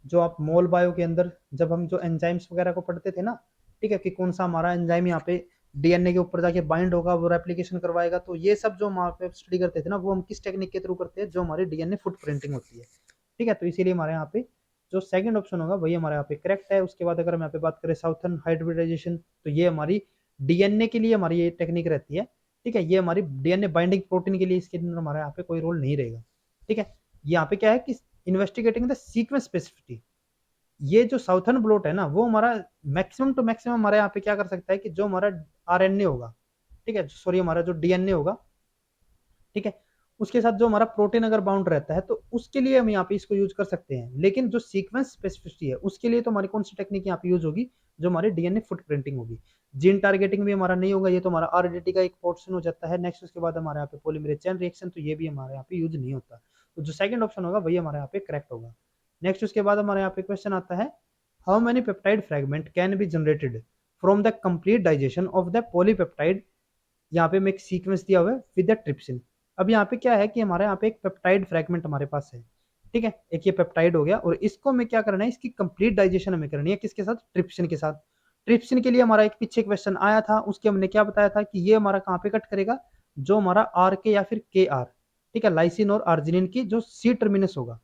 Speaker 1: जो आप मोल बायो के अंदर जब हम जो एंजाइम्स वगैरह को पढ़ते थे ना, ठीक है, कि कौन सा हमारा एंजाइम यहाँ पे डीएनए के ऊपर जाके बाइंड होगा, वो रेप्लिकेशन करवाएगा, तो ये सब जो हम पे स्टडी करते थे ना, वो हम किस टेक्निक के थ्रू करते हैं, जो हमारी डीएनए फुट प्रिंटिंग होती है। ठीक है, तो इसीलिए हमारे यहाँ पे जो सेकंड ऑप्शन होगा वही हमारे यहाँ पे करेक्ट है। उसके बाद अगर हम यहाँ पे बात करें साउथर्न हाइब्रिडाइजेशन, तो ये हमारी डीएनए के लिए हमारी ये टेक्निक रहती है। ठीक है, ये हमारी डीएनए बाइंडिंग प्रोटीन के लिए इसके अंदर हमारे यहाँ पे कोई रोल नहीं रहेगा। ठीक है, यहाँ पे क्या है कि इन्वेस्टिगेटिंग द सीक्वेंस स्पेसिफिसिटी, ये जो साउथर्न ब्लॉट है ना, वो हमारा मैक्सिमम टू मैक्सिमम हमारे यहाँ पे क्या कर सकता है कि जो हमारा आरएनए होगा, ठीक है, सॉरी हमारा जो डीएनए होगा, ठीक है, उसके साथ जो हमारा प्रोटीन अगर बाउंड रहता है तो उसके लिए हम यहाँ पे इसको यूज कर सकते हैं। लेकिन जो सीक्वेंस स्पेसिफिसिटी है उसके लिए तो हमारी कौन सी टेक्निक यहाँ पे यूज होगी, जो हमारे डीएनए फुटप्रिंटिंग होगी। जीन टारगेटिंग भी हमारा नहीं होगा, ये तो हमारा आरडीटी का एक पोर्शन हो जाता है। नेक्स्ट उसके बाद हमारे यहाँ पे पॉलीमरेज चेन रिएक्शन, तो ये भी हमारे यहाँ पे यूज नहीं होता। तो जो सेकंड ऑप्शन होगा वही हमारे यहाँ पे करेक्ट होगा। नेक्स्ट उसके बाद हमारे यहाँ पे क्वेश्चन आता है, how many peptide fragment can be generated from the complete digestion of the polypeptide. यहाँ पे मैं एक सीक्वेंस दिया हुआ है विद द ट्रिप्सिन। अब यहाँ पे क्या है कि हमारे यहाँ पे एक पेप्टाइड फ्रेगमेंट हमारे पास है, ठीक है, एक ये पेप्टाइड हो गया, और इसको हमें क्या करना है, इसकी कंप्लीट डाइजेशन हमें करनी है, किसके साथ, ट्रिप्सिन के साथ। ट्रिप्सिन के लिए हमारा एक पीछे क्वेश्चन आया था, उसके हमने क्या बताया था कि ये हमारा कहाँ पे कट करेगा, जो हमारा आर के या फिर के आर, ठीक है, लाइसिन और आर्जिनिन की जो सी टर्मिनस होगा,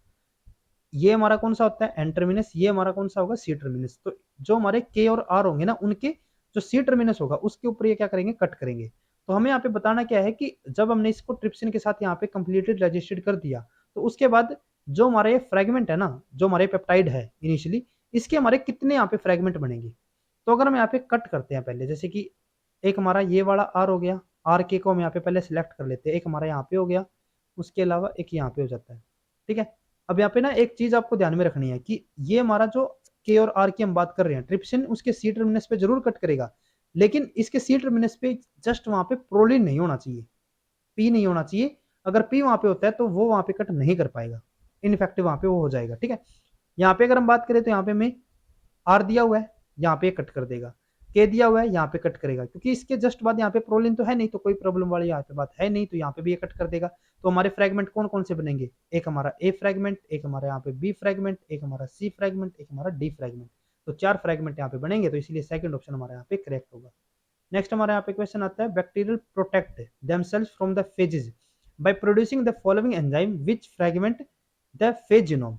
Speaker 1: ये हमारा कौन सा होता है एन टर्मिनस, ये हमारा कौन सा होगा सी टर्मिनस। तो जो हमारे के और आर होंगे ना, उनके जो सी टर्मिनस होगा उसके ऊपर ये क्या करेंगे, कट करेंगे। तो हमें यहाँ पे बताना क्या है कि जब हमने इसको ट्रिप्सिन के साथ यहाँ पे कंप्लीटेड रजिस्टर्ड कर दिया, तो उसके बाद जो हमारा ये फ्रेगमेंट है ना, जो हमारे पेप्टाइड है इनिशियली, इसके हमारे कितने यहाँ पे फ्रेगमेंट बनेंगे। तो अगर हम यहाँ पे कट करते हैं पहले, जैसे कि एक हमारा ये वाला आर हो गया, आर के को हम यहाँ पे पहले सिलेक्ट कर लेते हैं, एक हमारा यहाँ पे हो गया, उसके अलावा एक यहाँ पे हो जाता है, ठीक है। अब यहाँ पे ना एक चीज आपको ध्यान में रखनी है कि ये हमारा जो के और आर की हम बात कर रहे हैं, ट्रिप्सिन उसके सी टर्मिनस पे जरूर कट करेगा, लेकिन इसके सी टर्मिनस पे जस्ट वहां पे प्रोलिन नहीं होना चाहिए, पी नहीं होना चाहिए। अगर पी वहां पे होता है तो वो वहां पे कट नहीं कर पाएगा, इनफेक्टिव वहां पे वो हो जाएगा, ठीक है। यहाँ पे अगर हम बात करें तो यहाँ पे मैं आर दिया हुआ है, यहाँ पे कट कर देगा, के दिया हुआ है, यहाँ पे कट करेगा, क्योंकि इसके जस्ट बाद यहाँ पे प्रोलिन तो है नहीं, तो कोई प्रॉब्लम वाली यहाँ पे बात है नहीं, तो यहाँ पे भी ये कट कर देगा। तो हमारे फ्रेगमेंट कौन कौन से बनेंगे, एक हमारा ए फ्रेगमेंट, एक हमारा यहाँ पे बी फ्रेगमेंट, एक हमारा सी फ्रेगमेंट, एक हमारा डी फ्रेगमेंट। तो 4 फ्रेगमेंट यहाँ पे बनेंगे, तो इसलिए सेकंड ऑप्शन हमारा यहाँ पे करेक्ट होगा। नेक्स्ट हमारे यहाँ पे क्वेश्चन आता है, bacterial protect themselves from the phases by producing the following enzyme which fragment the phase genome.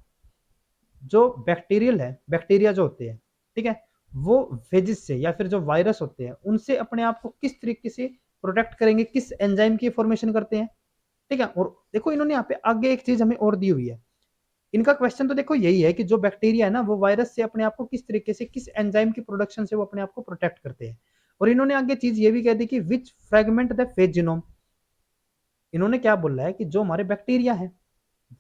Speaker 1: जो बैक्टीरियल है, बैक्टीरिया जो होते हैं, ठीक है, वो फेजिस से या फिर जो वायरस होते हैं उनसे अपने आप को किस तरीके से प्रोटेक्ट करेंगे, किस एंजाइम की फॉर्मेशन करते हैं, ठीक है। और देखो इन्होंने यहाँ पे आगे एक चीज हमें और दी हुई है, इनका क्वेश्चन तो देखो यही है कि जो बैक्टीरिया है ना, वो वायरस से अपने आप को किस तरीके से, किस एंजाइम की प्रोडक्शन से वो अपने आप को प्रोटेक्ट करते हैं। और इन्होंने आगे चीज ये भी कह दी कि विच फ्रेगमेंट द फेज जीनोम। इन्होंने क्या बोला है कि जो हमारे बैक्टीरिया है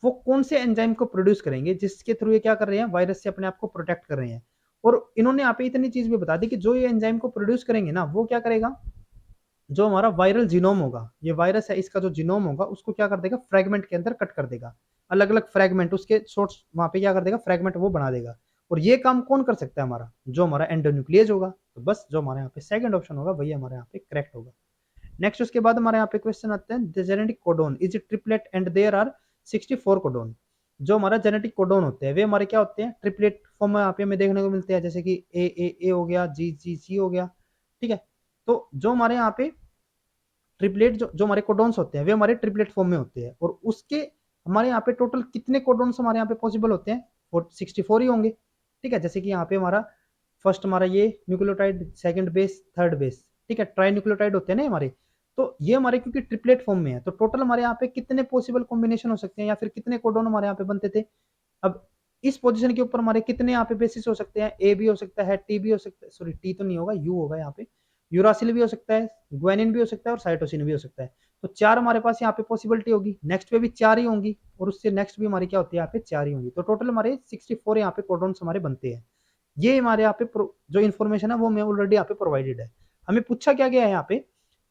Speaker 1: वो कौन से एंजाइम को प्रोड्यूस करेंगे जिसके थ्रू ये क्या कर रहे हैं, वायरस से अपने आप को प्रोटेक्ट कर रहे हैं। और इन्होंने यहाँ पे इतनी चीज भी बता दी कि जो ये एंजाइम को प्रोड्यूस करेंगे ना, वो क्या करेगा, जो हमारा वायरल जीनोम होगा, ये वायरस है, इसका जो जीनोम होगा उसको क्या कर देगा, फ्रेगमेंट के अंदर कट कर देगा, अलग अलग फ्रेगमेंट उसके शॉर्ट्स वहां पे क्या कर देगा, फ्रेगमेंट वो बना देगा। और ये काम कौन कर सकता है, हमारा जो हमारा एंडोन्यूक्लियस होगा। तो बस जो हमारे यहाँ पे सेकंड ऑप्शन होगा वही हमारे यहाँ पे करेक्ट होगा। नेक्स्ट उसके बाद हमारे यहाँ पे क्वेश्चन आते हैं, the genetic codon is triplet and there are 64 codon. जो हमारा जेनेटिक कोडोन होते हैं वे हमारे क्या होते हैं, ट्रिपलेट फॉर्म में यहाँ पे हमें देखने को मिलते हैं, जैसे कि ए हो गया, जी जी सी हो गया, ठीक है। तो जो हमारे यहाँ पे ट्रिपलेट जो हमारे कोडोन्स होते हैं वे हमारे ट्रिपलेट फॉर्म में होते हैं, और उसके हमारे यहाँ पे टोटल कितने कोडोन्स हमारे यहाँ पे पॉसिबल होते हैं, 64 ही होंगे, ठीक है। जैसे कि यहाँ पे हमारा फर्स्ट हमारा ये nucleotide, second base, third base, ठीक है, ट्राई न्यूक्लियोटाइड होते हैं ना हमारे। तो ये हमारे क्योंकि ट्रिपलेट फॉर्म में है, तो टोटल हमारे यहाँ पे कितने पॉसिबल कॉम्बिनेशन हो सकते हैं, या फिर कितने कोडोन हमारे यहाँ पे बनते थे। अब इस पोजीशन के ऊपर हमारे कितने यहाँ पे बेसिस हो सकते हैं, ए भी हो सकता है, टी भी हो सकता है, सॉरी टी तो नहीं होगा, यू होगा यहाँ पे, यूरासिल भी हो सकता है, ग्वेनिन भी हो सकता है, और साइटोसिन भी हो सकता है। तो 4 हमारे पास यहाँ पे पॉसिबिलिटी होगी, नेक्स्ट पे भी 4 ही होंगी, और उससे नेक्स्ट भी हमारी क्या होती है, यहाँ पे 4 ही होंगी। तो टोटल हमारे 64 यहाँ पे कोडोन्स हमारे बनते हैं। ये हमारे यहाँ पे जो इन्फॉर्मेशन है वो हमें ऑलरेडी यहाँ पे प्रोवाइडेड है। हमें पूछा क्या गया है यहाँ पे,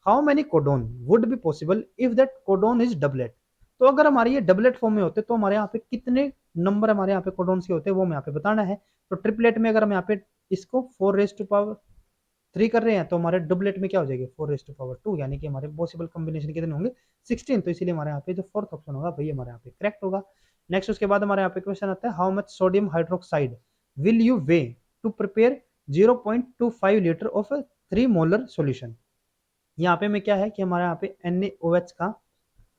Speaker 1: how many codon would be possible if that codon is doublet. तो अगर हमारे ये डबलेट फॉर्म में होते तो हमारे यहाँ पे कितने नंबर हमारे यहाँ पे कोडोन्स के होते हैं वो हमें यहाँ पे बताना है। तो ट्रिपलेट में अगर हम यहाँ पे इसको 4⁻³ कर रहे हैं, तो हमारे डुबलेट में क्या हो जाएगी, 4⁻², यानी कि हमारे पॉसिबल कॉम्बिनेशन कितने होंगे, 16। तो इसीलिए हमारे यहाँ पे जो फोर्थ ऑप्शन होगा वही हमारे यहाँ पे करेक्ट होगा। नेक्स्ट उसके बाद हमारे यहाँ पे क्वेश्चन आता है, how much sodium hydroxide will you weigh to prepare 0.25 litre of 3 molar solution. यहाँ पे में क्या है कि हमारे यहाँ पे NaOH का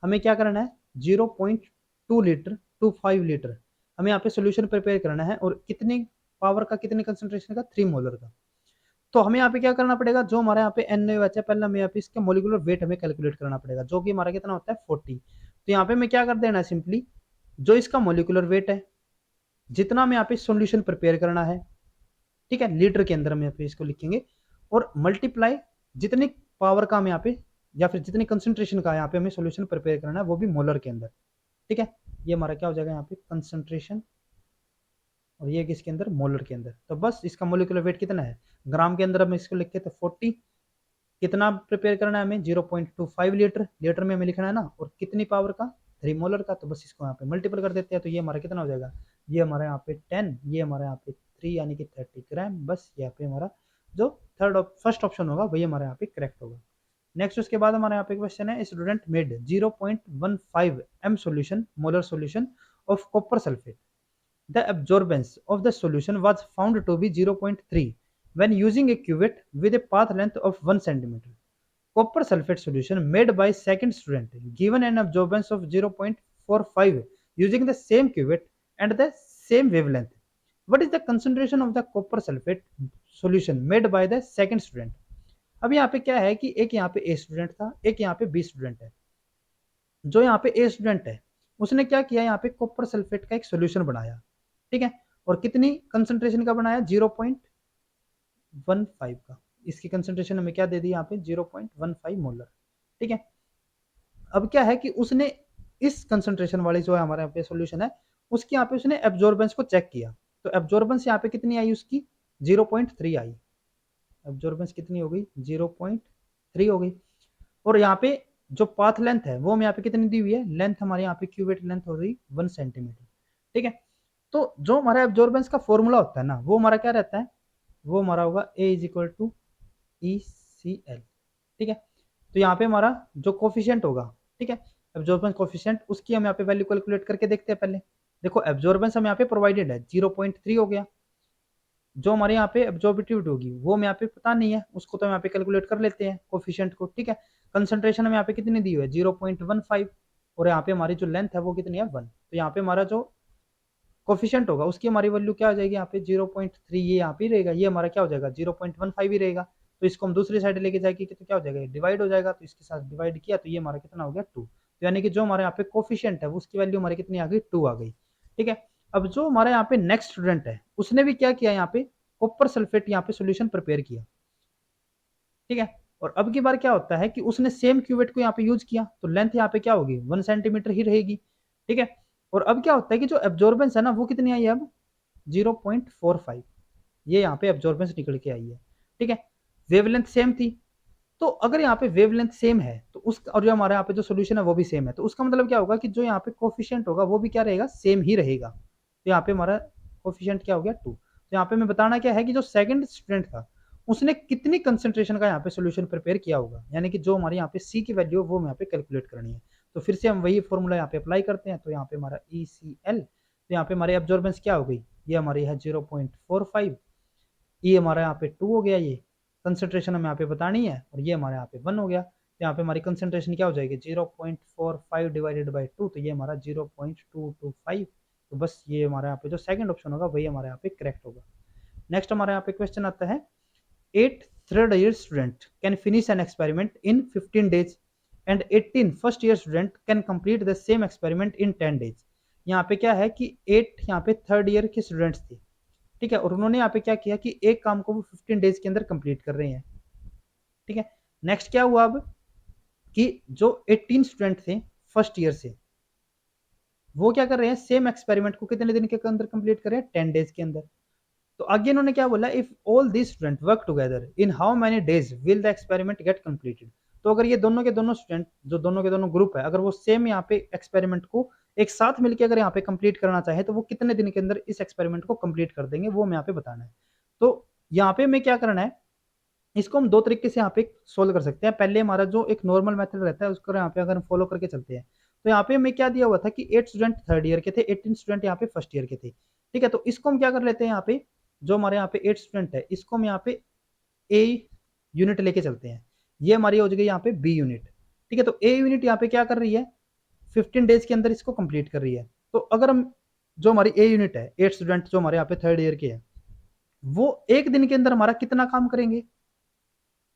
Speaker 1: हमें क्या करना है, 0.2 लीटर 25 लीटर हमें यहाँ पे सोल्यूशन प्रिपेयर करना है, और कितने पावर का, कितने कंसंट्रेशन का, 3 मोलर का। तो हमें यहाँ पे क्या करना पड़ेगा, जो हमारे यहाँ पे NaOH है, पहले हमें यहाँ पे इसका मोलिकुलर वेट हमें कैलकुलेट करना पड़ेगा, जो कि हमारा कितना होता है 40। तो यहाँ पे मैं क्या कर देना है, सिंपली जो इसका मोलिकुलर वेट है, जितना हमें यहाँ पे सोल्यूशन प्रिपेयर करना है, ठीक है, लीटर के अंदर हम यहाँ पे इसको लिखेंगे, और मल्टीप्लाई जितनी पावर का हम यहाँ पे या फिर जितनी कंसंट्रेशन का यहाँ पे हमें सोल्यूशन प्रिपेयर करना है वो भी मोलर के अंदर। ठीक है, ये हमारा क्या हो जाएगा यहाँ पे कंसंट्रेशन, और ये किसके अंदर, मोलर के अंदर। तो बस इसका मोलिकुलर वेट कितना है ग्राम के अंदर, हम इसको लिख के तो 40, कितना प्रिपेयर करना है हमें 0.25 लीटर, लीटर में हमें लिखना है ना, और कितनी पावर का 3 मोलर का, तो बस इसको यहाँ पे मल्टीपल कर देते हैं, तो ये हमारा कितना हो जाएगा, ये हमारा यहाँ पे 10, ये हमारा यहाँ पे 3 यानी कि 30 ग्राम। बस यहाँ पे हमारा जो फर्स्ट ऑप्शन होगा वही हमारा यहाँ पे करेक्ट होगा। नेक्स्ट उसके बाद हमारे यहाँ पे क्वेश्चन है, student made 0.15 m solution, molar solution of copper sulphate, the absorbance of the solution was found to be 0.3 when using a cuvette with a path length of 1 centimeter. Copper sulfate solution made by second student given an absorbance of 0.45 using the same cuvette and the same wavelength. What is the concentration of the copper sulfate solution made by the second student? अब यहाँ पे क्या है कि एक यहाँ पे ए स्टूडेंट था, एक यहाँ पे बी स्टूडेंट है। जो यहाँ पे ए स्टूडेंट है उसने क्या किया, यहाँ पे कॉपर सल्फेट का एक सोल्यूशन बनाया, ठीक है, और कितनी कंसंट्रेशन का बनाया 0.15 का, इसकी कंसंट्रेशन हमें क्या दे दी यहाँ पे 0.15 मोलर। ठीक है, अब क्या है कि उसने इस कंसंट्रेशन वाली जो है हमारे यहाँ पे सोल्यूशन है उसकी यहाँ पे उसने एब्जॉर्बेंस को चेक किया, तो एब्जॉर्बेंस यहाँ पे कितनी आई उसकी 0.3 आई, एब्जॉर्बेंस कितनी हो गई 0.3 हो गई। और यहाँ पे जो पाथ लेंथ है वो हमें यहाँ पे कितनी दी हुई है, लेंथ हमारे यहाँ पे क्यूबेट लेंथ हो गई 1 सेंटीमीटर। ठीक है, तो जो हमारा एब्जॉर्बेंस का फॉर्मूला होता है ना वो हमारा क्या रहता है, वो हमारा होगा A is equal to ECL। ठीक है, तो यहाँ पे हमारा जो कोफिशिएंट होगा, ठीक है, एब्जॉर्बेंस कोफिशिएंट, उसकी हम यहाँ पे वैल्यू कैलकुलेट करके देखते हैं। पहले देखो एब्जॉर्बेंस हम यहाँ पे प्रोवाइडेड है 0.3 हो गया, जो हमारे यहाँ पे एब्जॉर्बिटिविटी होगी वो हमें यहाँ पे पता नहीं है, उसको तो हम यहाँ पे कैलकुलेट कर लेते हैं कोफिशिएंट को। ठीक है, कंसंट्रेशन हमें यहाँ पे कितनी दी हुई है 0.15, और यहाँ पे हमारी जो लेंथ है वो कितनी है 1, तो यहाँ पे हमारा जो कोफिशिएंट होगा उसकी हमारी वैल्यू क्या हो जाएगी यहाँ पे 0.3, ये यहाँ पे रहेगा, ये हमारा क्या हो जाएगा 0.15 ही रहेगा। तो इसको हम दूसरी साइड लेके जाएगी तो क्या हो जाएगा, डिवाइड हो जाएगा, तो इसके साथ डिवाइड किया तो ये हमारा कितना हो गया 2, तो यानी कि जो हमारे यहाँ पे कोफिशिएंट है उसकी वैल्यू हमारी कितनी आ गई 2 आ गई। ठीक है, अब जो हमारे यहाँ पे नेक्स्ट स्टूडेंट है उसने भी क्या किया, यहाँ पे कॉपर सल्फेट यहाँ पे सोल्यूशन प्रिपेयर किया। ठीक है, और अब की बार क्या होता है कि उसने सेम क्यूवेट को यहाँ पे यूज किया, तो लेंथ यहाँ पे क्या होगी 1 सेंटीमीटर ही रहेगी। ठीक है, और अब क्या होता है कि जो एब्जॉर्बेंस है ना वो कितनी आई है अब 0.45, ये यहाँ पे एब्जॉर्बेंस निकल के आई है। ठीक है, वेवलेंथ सेम थी, तो अगर यहाँ पे वेवलेंथ सेम है तो उस, और जो हमारे यहाँ पे जो सोल्यूशन है वो भी सेम है, तो उसका मतलब क्या होगा कि जो यहाँ पे कोफिशिएंट होगा वो भी क्या रहेगा, सेम ही रहेगा। तो यहाँ पे हमारा कोफिशिएंट क्या हो गया 2। तो यहाँ पे मैं बताना क्या है कि जो सेकंड स्टूडेंट था उसने कितनी कंसंट्रेशन का यहाँ पे सोल्यूशन प्रिपेयर किया होगा, यानी कि जो हमारे यहाँ पे सी की वैल्यू वो यहाँ पे कैलकुलेट करनी है। तो फिर से हम वही फॉर्मूला यहाँ पे अप्लाई करते हैं, तो यहाँ पे हमारा ECL, तो यहाँ पे हमारी एब्जॉर्बेंस क्या हो गई, ये हमारी है 0.45, ये हमारा यहाँ पे 2 हो गया, ये कंसंट्रेशन हमें यहाँ पे बतानी है, और ये हमारे यहाँ पे 1 हो गया, तो यहाँ पे हमारी कंसंट्रेशन क्या हो जाएगी 0.45 डिवाइडेड बाई 2, तो ये हमारा 0.225। तो बस ये हमारा यहाँ पे जो सेकंड ऑप्शन होगा वही हमारे यहाँ पे करेक्ट होगा। नेक्स्ट हमारे यहाँ पे क्वेश्चन आता है, 8 third year student can finish an experiment in 15 days and 18 first year student can complete the same experiment in 10 days। यहाँ पे क्या है कि 8 यहाँ पे थर्ड ईयर के स्टूडेंट्स थे, ठीक है, और उन्होंने यहाँ पे क्या किया कि एक काम को वो 15 डेज के अंदर कंप्लीट कर रहे हैं। ठीक है, नेक्स्ट क्या हुआ अब कि जो 18 स्टूडेंट थे फर्स्ट ईयर से वो क्या कर रहे हैं, सेम एक्सपेरिमेंट को कितने दिन के अंदर कंप्लीट कर रहे हैं 10 डेज के अंदर। तो आगे इन्होंने क्या बोला, if all this student work together in how many days will the experiment gate completed. तो अगर ये दोनों के दोनों स्टूडेंट, जो दोनों के दोनों ग्रुप है, अगर वो सेम यहाँ पे एक्सपेरिमेंट को एक साथ मिलकर अगर यहाँ पे कंप्लीट करना चाहे तो वो कितने दिन के अंदर इस एक्सपेरिमेंट को कंप्लीट कर देंगे, वो हमें यहाँ पे बताना है। तो यहाँ पे हमें क्या करना है, इसको हम दो तरीके से यहाँ पे सोल्व कर सकते हैं। पहले हमारा जो एक नॉर्मल मेथड रहता है उसको यहाँ पे अगर हम फॉलो करके चलते हैं, तो यहाँ पे हमें क्या दिया हुआ था कि 8 स्टूडेंट थर्ड ईयर के थे, 18 स्टूडेंट यहाँ पे फर्स्ट ईयर के थे। ठीक है, तो इसको हम क्या कर लेते हैं, यहाँ पे जो हमारे यहाँ पे 8 स्टूडेंट है इसको हम यहाँ पे ए यूनिट लेके चलते हैं, ये हमारी हो जाएगी यहाँ पे बी यूनिट। ठीक है, तो ए यूनिट यहाँ पे क्या कर रही है 15 डेज के अंदर इसको कंप्लीट कर रही है। तो अगर हम जो हमारी ए यूनिट है 8 स्टूडेंट जो हमारे यहाँ पे थर्ड ईयर के हैं वो एक दिन के अंदर हमारा कितना काम करेंगे,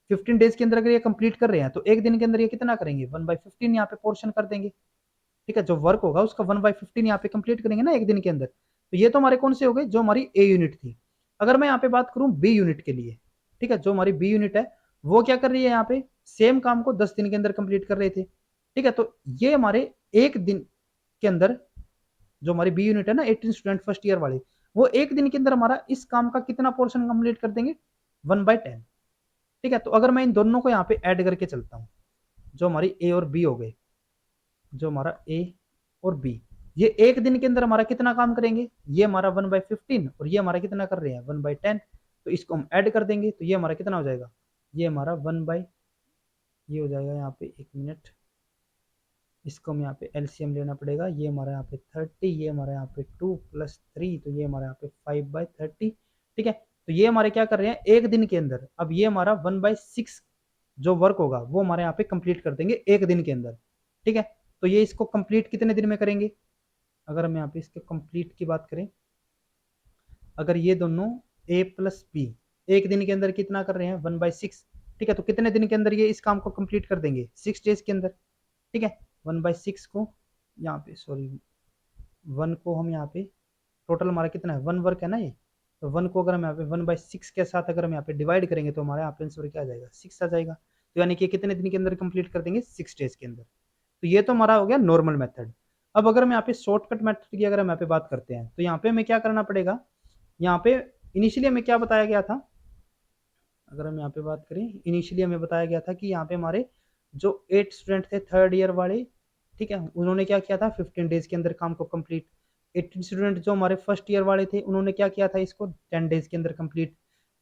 Speaker 1: 15 डेज के अंदर अगर ये कंप्लीट कर रहे हैं तो एक दिन के अंदर ये कितना करेंगे 1/15 यहाँ पे पोर्शन कर देंगे। ठीक है, जो वर्क होगा उसका 1/15 यहाँ पे कंप्लीट करेंगे ना एक दिन के अंदर। तो ये तो हमारे कौन से हो गए, जो हमारी ए यूनिट थी। अगर मैं यहाँ पे बात करूं बी यूनिट के लिए, ठीक है, जो हमारी बी यूनिट है वो क्या कर रही है यहाँ पे, सेम काम को 10 दिन के अंदर कंप्लीट कर रहे थे। ठीक है, तो ये हमारे एक दिन के अंदर, जो हमारी बी यूनिट है ना 18 स्टूडेंट फर्स्ट ईयर वाले, वो एक दिन के अंदर हमारा इस काम का कितना पोर्शन कंप्लीट कर देंगे, 1/10। ठीक है, तो अगर मैं इन दोनों को यहाँ पे ऐड करके चलता हूँ, जो हमारी ए और बी हो गए, जो हमारा ए और बी, ये एक दिन के अंदर हमारा कितना काम करेंगे, ये हमारा 1/15 और ये हमारा कितना कर रहे हैं 1/10। तो इसको हम ऐड कर देंगे तो ये हमारा कितना हो जाएगा, ये हमारा ये हो जाएगा यहाँ पे, एक मिनट, इसको हम यहाँ पे एलसीएम लेना पड़ेगा। ये हमारा यहाँ पे 30, ये हमारा यहाँ पे 2 + 3, तो ये हमारा यहाँ पे 5/30। ठीक है, तो ये हमारे क्या कर रहे हैं एक दिन के अंदर, अब ये हमारा 1/6 जो वर्क होगा वो हमारे यहाँ पे कंप्लीट कर देंगे एक दिन के अंदर। ठीक है, तो ये इसको कंप्लीट कितने दिन में करेंगे, अगर हम यहाँ पे इसके कंप्लीट की बात करें, अगर ये दोनों ए प्लस बी एक दिन के अंदर कितना कर रहे हैं 1/6, ठीक है, तो कितने दिन के अंदर ये इस काम को कंप्लीट कर देंगे, 6 डेज के अंदर। ठीक है, 1/6 को यहाँ पे, सॉरी, 1 को हम यहाँ पे, टोटल हमारा कितना है 1 वर्क है ना ये, तो 1 को अगर हम यहाँ पे 1/6 के साथ अगर हम यहाँ पे डिवाइड करेंगे तो हमारे यहाँ पे आंसर क्या आ जाएगा, 6 आ जाएगा। तो यानी कि कितने दिन के अंदर कंप्लीट कर देंगे, 6 डेज के अंदर। तो ये तो हमारा हो गया नॉर्मल मेथड। अब अगर हम यहाँ पे शॉर्टकट मेथड की अगर हम यहाँ पे बात करते हैं, तो यहाँ पे हमें क्या करना पड़ेगा, यहाँ पे इनिशियली हमें क्या बताया गया था, अगर हम यहाँ पे बात करें, इनिशियली हमें बताया गया था कि यहाँ पे हमारे जो 8 स्टूडेंट थे थर्ड ईयर वाले, ठीक है, उन्होंने क्या किया था 15 डेज के अंदर काम को कंप्लीट। 18 स्टूडेंट जो हमारे फर्स्ट ईयर वाले थे उन्होंने क्या किया था, इसको 10 डेज के अंदर कंप्लीट।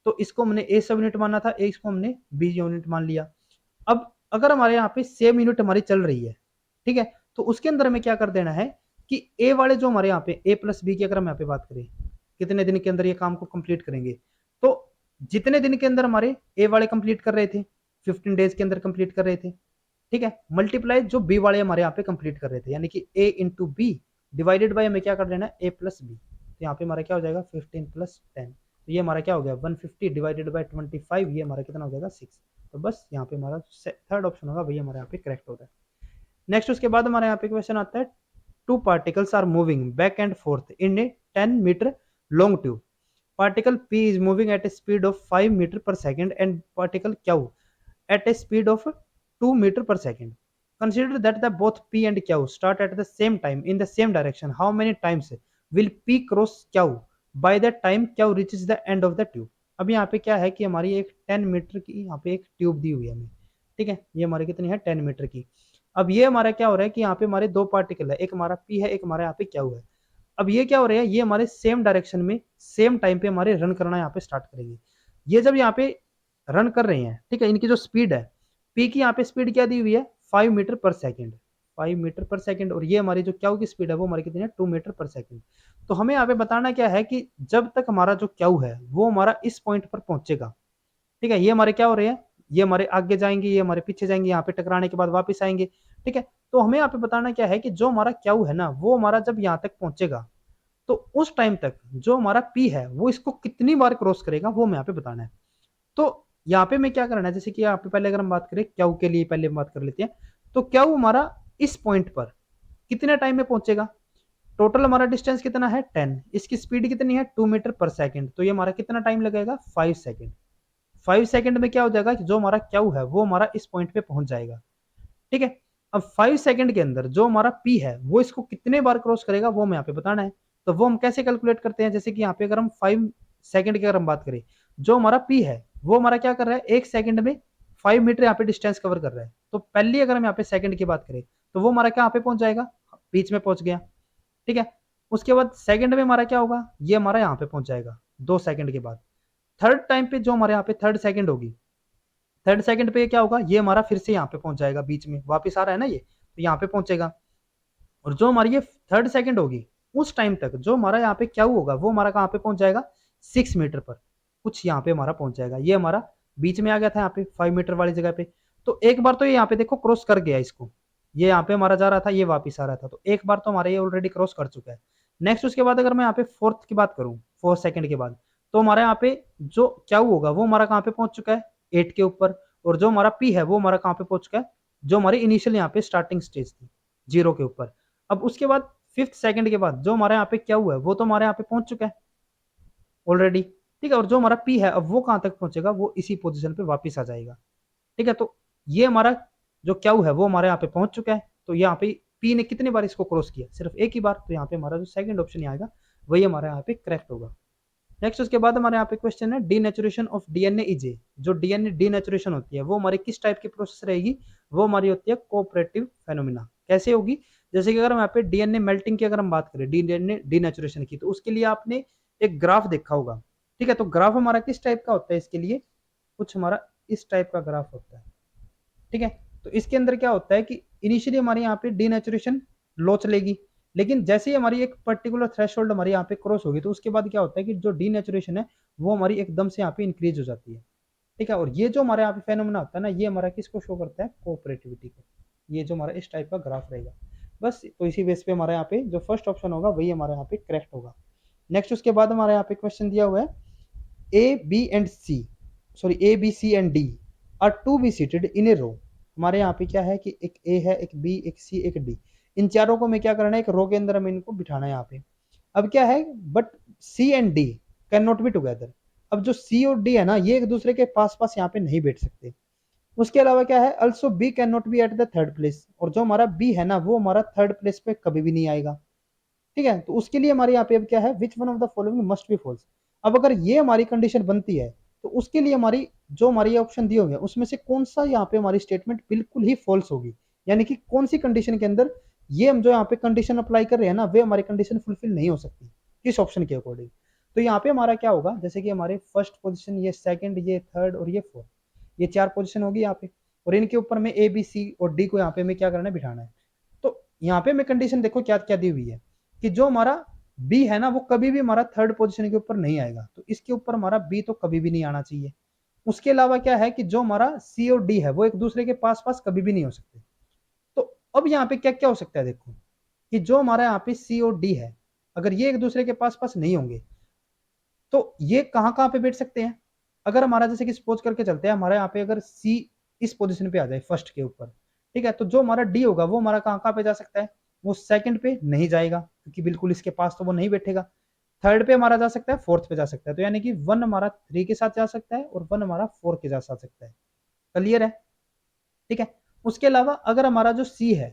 Speaker 1: तो इसको हमने ए सब यूनिट माना था, ए इसको हमने बी यूनिट मान लिया। अब अगर हमारे यहाँ पे सेम यूनिट हमारी चल रही है, ठीक है, तो उसके अंदर हमें क्या कर देना है कि ए वाले जो हमारे यहाँ पे ए प्लस बी की अगर हम यहाँ पे बात करें, कितने दिन के अंदर ये काम को कंप्लीट करेंगे, तो जितने दिन के अंदर हमारे ए वाले कंप्लीट कर रहे थे, 15 डेज के अंदर कंप्लीट कर रहे थे, ठीक है, मल्टीप्लाई जो बी वाले हमारे यहाँ पे कंप्लीट कर रहे थे, यानी कि ए इंटू बी डिवाइडेड बाई हमें क्या कर देना है ए प्लस बी। तो यहाँ पे हमारा क्या हो जाएगा 15 + 10, तो ये हमारा क्या हो गया 150 डिवाइडेड बाई 25, ये हमारा कितना हो जाएगा 6। तो बस यहाँ पे हमारा थर्ड ऑप्शन होगा भैया हमारे यहाँ पे करेक्ट होता है। नेक्स्ट उसके बाद हमारे यहाँ पे क्वेश्चन आता है, two particles are moving back and forth in a 10 metre long tube. Particle P is moving at a speed of 5 meter per second and particle Q at a speed of 2 meter per second. Consider that the both P and Q start at the same time in the same direction. How many times will P cross Q by the time Q reaches the end of the tube? अब यहाँ पे क्या है कि हमारी एक 10 मीटर की यहाँ पे एक ट्यूब दी हुई है हमें, ठीक है, ये हमारी कितनी है 10 मीटर की। अब ये हमारा क्या हो रहा है कि यहाँ पे हमारे दो पार्टिकल है, एक हमारा P है, एक हमारा यहाँ पे Q है। अब ये क्या हो रहा है, ये हमारे सेम डायरेक्शन में सेम टाइम पे हमारे रन करना यहाँ पे स्टार्ट करेंगे। ये जब यहाँ पे रन कर रहे हैं, ठीक है, इनकी जो स्पीड है, पी की यहाँ पे स्पीड क्या दी हुई है 5 मीटर पर सेकेंड, 5 मीटर पर सेकेंड, और ये हमारी जो क्यू की स्पीड है वो हमारी कितनी है 2 मीटर पर सेकेंड। तो हमें यहाँ पे बताना क्या है कि जब तक हमारा जो क्यू है वो हमारा इस पॉइंट पर पहुंचेगा, ठीक है, ये हमारे क्या हो रहे हैं, ये हमारे आगे जाएंगे, ये हमारे पीछे जाएंगे, यहाँ पे टकराने के बाद वापस आएंगे। ठीक है, तो हमें यहाँ पे बताना क्या है कि जो हमारा क्यू है ना वो हमारा जब यहाँ तक पहुंचेगा तो उस टाइम तक जो हमारा पी है वो इसको कितनी बार क्रॉस करेगा वो हमें यहाँ पे बताना है। तो यहाँ पे मैं क्या करना है, जैसे कि यहाँ पे पहले अगर हम बात करें क्यू के लिए, पहले हम बात कर लेते हैं, तो क्यू हमारा इस पॉइंट पर कितने टाइम में पहुंचेगा, टोटल हमारा डिस्टेंस कितना है 10, इसकी स्पीड कितनी है 2 मीटर पर सेकेंड, तो ये हमारा कितना टाइम लगेगा 5 सेकेंड। 5 सेकेंड में क्या हो जाएगा कि जो हमारा क्यू है वो हमारा इस पॉइंट पे पहुंच जाएगा। ठीक है, अब 5 सेकंड के अंदर जो हमारा पी है वो इसको कितने बार क्रॉस करेगा वो हमें यहाँ पे बताना है। तो वो हम कैसे कैलकुलेट करते हैं, जैसे कि यहाँ पे अगर हम 5 सेकंड की अगर हम बात करें, जो हमारा पी है वो हमारा क्या कर रहा है एक सेकंड में 5 मीटर यहाँ पे डिस्टेंस कवर कर रहा है। तो पहली अगर हम यहाँ पे सेकंड की बात करें तो वो हमारा क्या यहाँ पे पहुंच जाएगा, बीच में पहुंच गया। ठीक है, उसके बाद सेकंड में हमारा क्या होगा, ये हमारा यहाँ पे पहुंच जाएगा 2 सेकंड के बाद। थर्ड टाइम पे जो हमारे यहाँ पे थर्ड सेकंड होगी, थर्ड सेकंड पे क्या होगा, ये हमारा फिर से यहाँ पे पहुंच जाएगा, बीच में वापस आ रहा है ना ये, तो यहाँ पे पहुंचेगा। और जो हमारी ये थर्ड सेकंड होगी उस टाइम तक जो हमारा यहाँ पे क्या होगा वो हमारा कहाँ पे पहुंच जाएगा 6 मीटर पर, कुछ यहाँ पे हमारा पहुंच जाएगा। ये हमारा बीच में आ गया था यहाँ पे 5 मीटर वाली जगह पे। तो एक बार तो ये यहाँ पे देखो क्रॉस कर गया इसको, ये यहाँ पे हमारा जा रहा था, ये वापिस आ रहा था, तो एक बार तो हमारा ये ऑलरेडी क्रॉस कर चुका है। नेक्स्ट उसके बाद अगर मैं यहाँ पे फोर्थ की बात करूँ, 4 सेकंड के बाद, तो हमारे यहाँ पे जो क्या होगा वो हमारा कहाँ पे पहुंच चुका है 8 के ऊपर, और जो हमारा पी है वो हमारा कहाँ पे पहुंच चुका है, जो हमारी इनिशियल यहाँ पे स्टार्टिंग स्टेज थी 0 के ऊपर। अब उसके बाद 5th सेकंड के बाद जो हमारे यहाँ पे क्या हुआ है वो तो हमारे यहाँ पे पहुंच चुका है ऑलरेडी। ठीक है, और जो हमारा पी है अब वो कहाँ तक पहुंचेगा, वो इसी पोजीशन पे वापस आ जाएगा। ठीक है, तो ये हमारा जो क्यू है वो हमारे यहाँ पे पहुंच चुका है। तो यहाँ पे पी ने कितनी बार इसको क्रॉस किया, सिर्फ एक ही बार। तो यहाँ पे हमारा जो सेकंड ऑप्शन आएगा वही हमारे यहाँ पे करेक्ट होगा। नेक्स्ट उसके बाद हमारे यहाँ पे क्वेश्चन है denaturation of DNA is a. जो डीएनए डीनेचुरेशन होती है वो हमारी किस टाइप की प्रोसेस रहेगी, वो हमारी होती है कोऑपरेटिव फेनोमिना। कैसे होगी, जैसे कि अगर हम यहाँ पे डीएनए मेल्टिंग की अगर हम बात करें, डीएनए डीनेचुरेशन की, तो उसके लिए आपने एक ग्राफ देखा होगा। ठीक है, तो ग्राफ हमारा किस टाइप का होता है, इसके लिए कुछ हमारा इस टाइप का ग्राफ होता है। ठीक है, तो इसके अंदर क्या होता है कि इनिशियली हमारे यहाँ पे डीनेचुरेशन लो चलेगी, लेकिन जैसे ही हमारी एक पर्टिकुलर थ्रेशोल्ड हमारे यहाँ पे क्रॉस होगी तो उसके बाद क्या होता है कि जो डीनेचुरेशन है वो हमारी एकदम से यहाँ पे इंक्रीज हो जाती है। ठीक है, और ये जो हमारे यहाँ पे फेनोमेना होता है ना, ये हमारा किसको शो करता है, कोऑपरेटिविटी को। ये जो हमारा इस टाइप का ग्राफ रहेगा बस, तो इसी बेस पे हमारे यहाँ पे जो फर्स्ट ऑप्शन होगा वही हमारे यहाँ पे करेक्ट होगा। नेक्स्ट उसके बाद हमारे यहाँ पे क्वेश्चन दिया हुआ है A B and C, sorry A B C and D are to be seated in a row. हमारे यहाँ पे क्या है कि एक ए है, एक बी, एक सी, एक डी। इन चारों को मैं क्या करना है, एक रो के अंदर हमें इनको बिठाना है यहाँ पे। अब क्या है, but C and D can not be together. अब जो सी और डी है ना, ये एक दूसरे के पास पास यहाँ पे नहीं बैठ सकते। उसके अलावा क्या है, also be can not B at the third place. और जो हमारा बी है ना, वो हमारा थर्ड प्लेस पे कभी भी नहीं आएगा। ठीक है, तो उसके लिए हमारे यहाँ पे अब क्या है, which one of the following must be false. अब अगर ये हमारी कंडीशन बनती है तो उसके लिए हमारी जो हमारी ऑप्शन दिए हुए हैं उसमें से कौन सा यहाँ पे हमारी स्टेटमेंट बिल्कुल ही फॉल्स होगी, यानी कि कौन सी कंडीशन के अंदर ये हम जो यहाँ पे कंडीशन अप्लाई कर रहे हैं ना, वे हमारी कंडीशन फुलफिल नहीं हो सकती किस ऑप्शन के अकॉर्डिंग। तो यहाँ पे हमारा क्या होगा, जैसे कि हमारे फर्स्ट पोजिशन, ये सेकंड, ये थर्ड और ये फोर्थ, ये चार पोजिशन होगी यहाँ पे, और इनके ऊपर में ए बी सी और डी को यहाँ पे हमें क्या करना है, बिठाना है। तो यहाँ पे मैं कंडीशन देखो क्या क्या दी हुई है कि जो हमारा बी है ना, वो कभी भी हमारा थर्ड पोजीशन के ऊपर नहीं आएगा, तो इसके ऊपर हमारा बी तो कभी भी नहीं आना चाहिए। उसके अलावा क्या है कि जो हमारा सी और डी है वो एक दूसरे के पास पास कभी भी नहीं हो सकते। तो अब यहाँ पे क्या क्या हो सकता है, देखो कि जो हमारा यहाँ पे सी और डी है, अगर ये एक दूसरे के पास पास नहीं होंगे तो ये कहाँ कहाँ पे बैठ सकते हैं। अगर हमारा जैसे कि सपोज करके चलते हैं, हमारे यहाँ पे अगर सी इस पोजीशन पे आ जाए फर्स्ट के ऊपर, ठीक है, तो जो हमारा डी होगा वो हमारा कहाँ कहाँ पे जा सकता है, वो सेकंड पे नहीं जाएगा क्योंकि बिल्कुल इसके पास तो वो नहीं बैठेगा। थर्ड पे हमारा जा सकता है, फोर्थ पे जा सकता है, तो यानी कि वन हमारा थ्री के साथ जा सकता है और वन हमारा फोर के साथ जा सकता है। क्लियर है, ठीक है। उसके अलावा अगर हमारा जो सी है,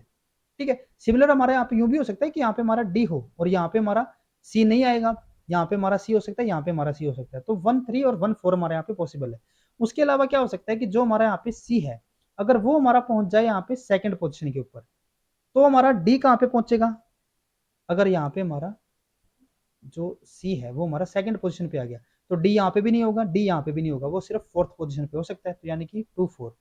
Speaker 1: ठीक है, सिमिलर हमारे यहाँ पे यूं भी हो सकता है कि यहाँ पे हमारा डी हो और यहाँ पे हमारा सी नहीं आएगा, यहाँ पे हमारा सी हो सकता है, यहाँ पे हमारा सी हो सकता है, तो 1 3 और 1 4 हमारे यहाँ पे पॉसिबल है। उसके अलावा क्या हो सकता है कि जो हमारा यहाँ पे सी है, अगर वो हमारा पहुंच जाए यहाँ पे सेकंड पोजीशन के ऊपर, तो हमारा डी कहाँ पे पहुंचेगा। अगर यहाँ पे हमारा जो सी है वो हमारा सेकंड पोजीशन पे आ गया, तो डी यहाँ पे भी नहीं होगा, डी यहाँ पे भी नहीं होगा, वो सिर्फ फोर्थ पोजीशन पे हो सकता है, तो यानी कि 2 4।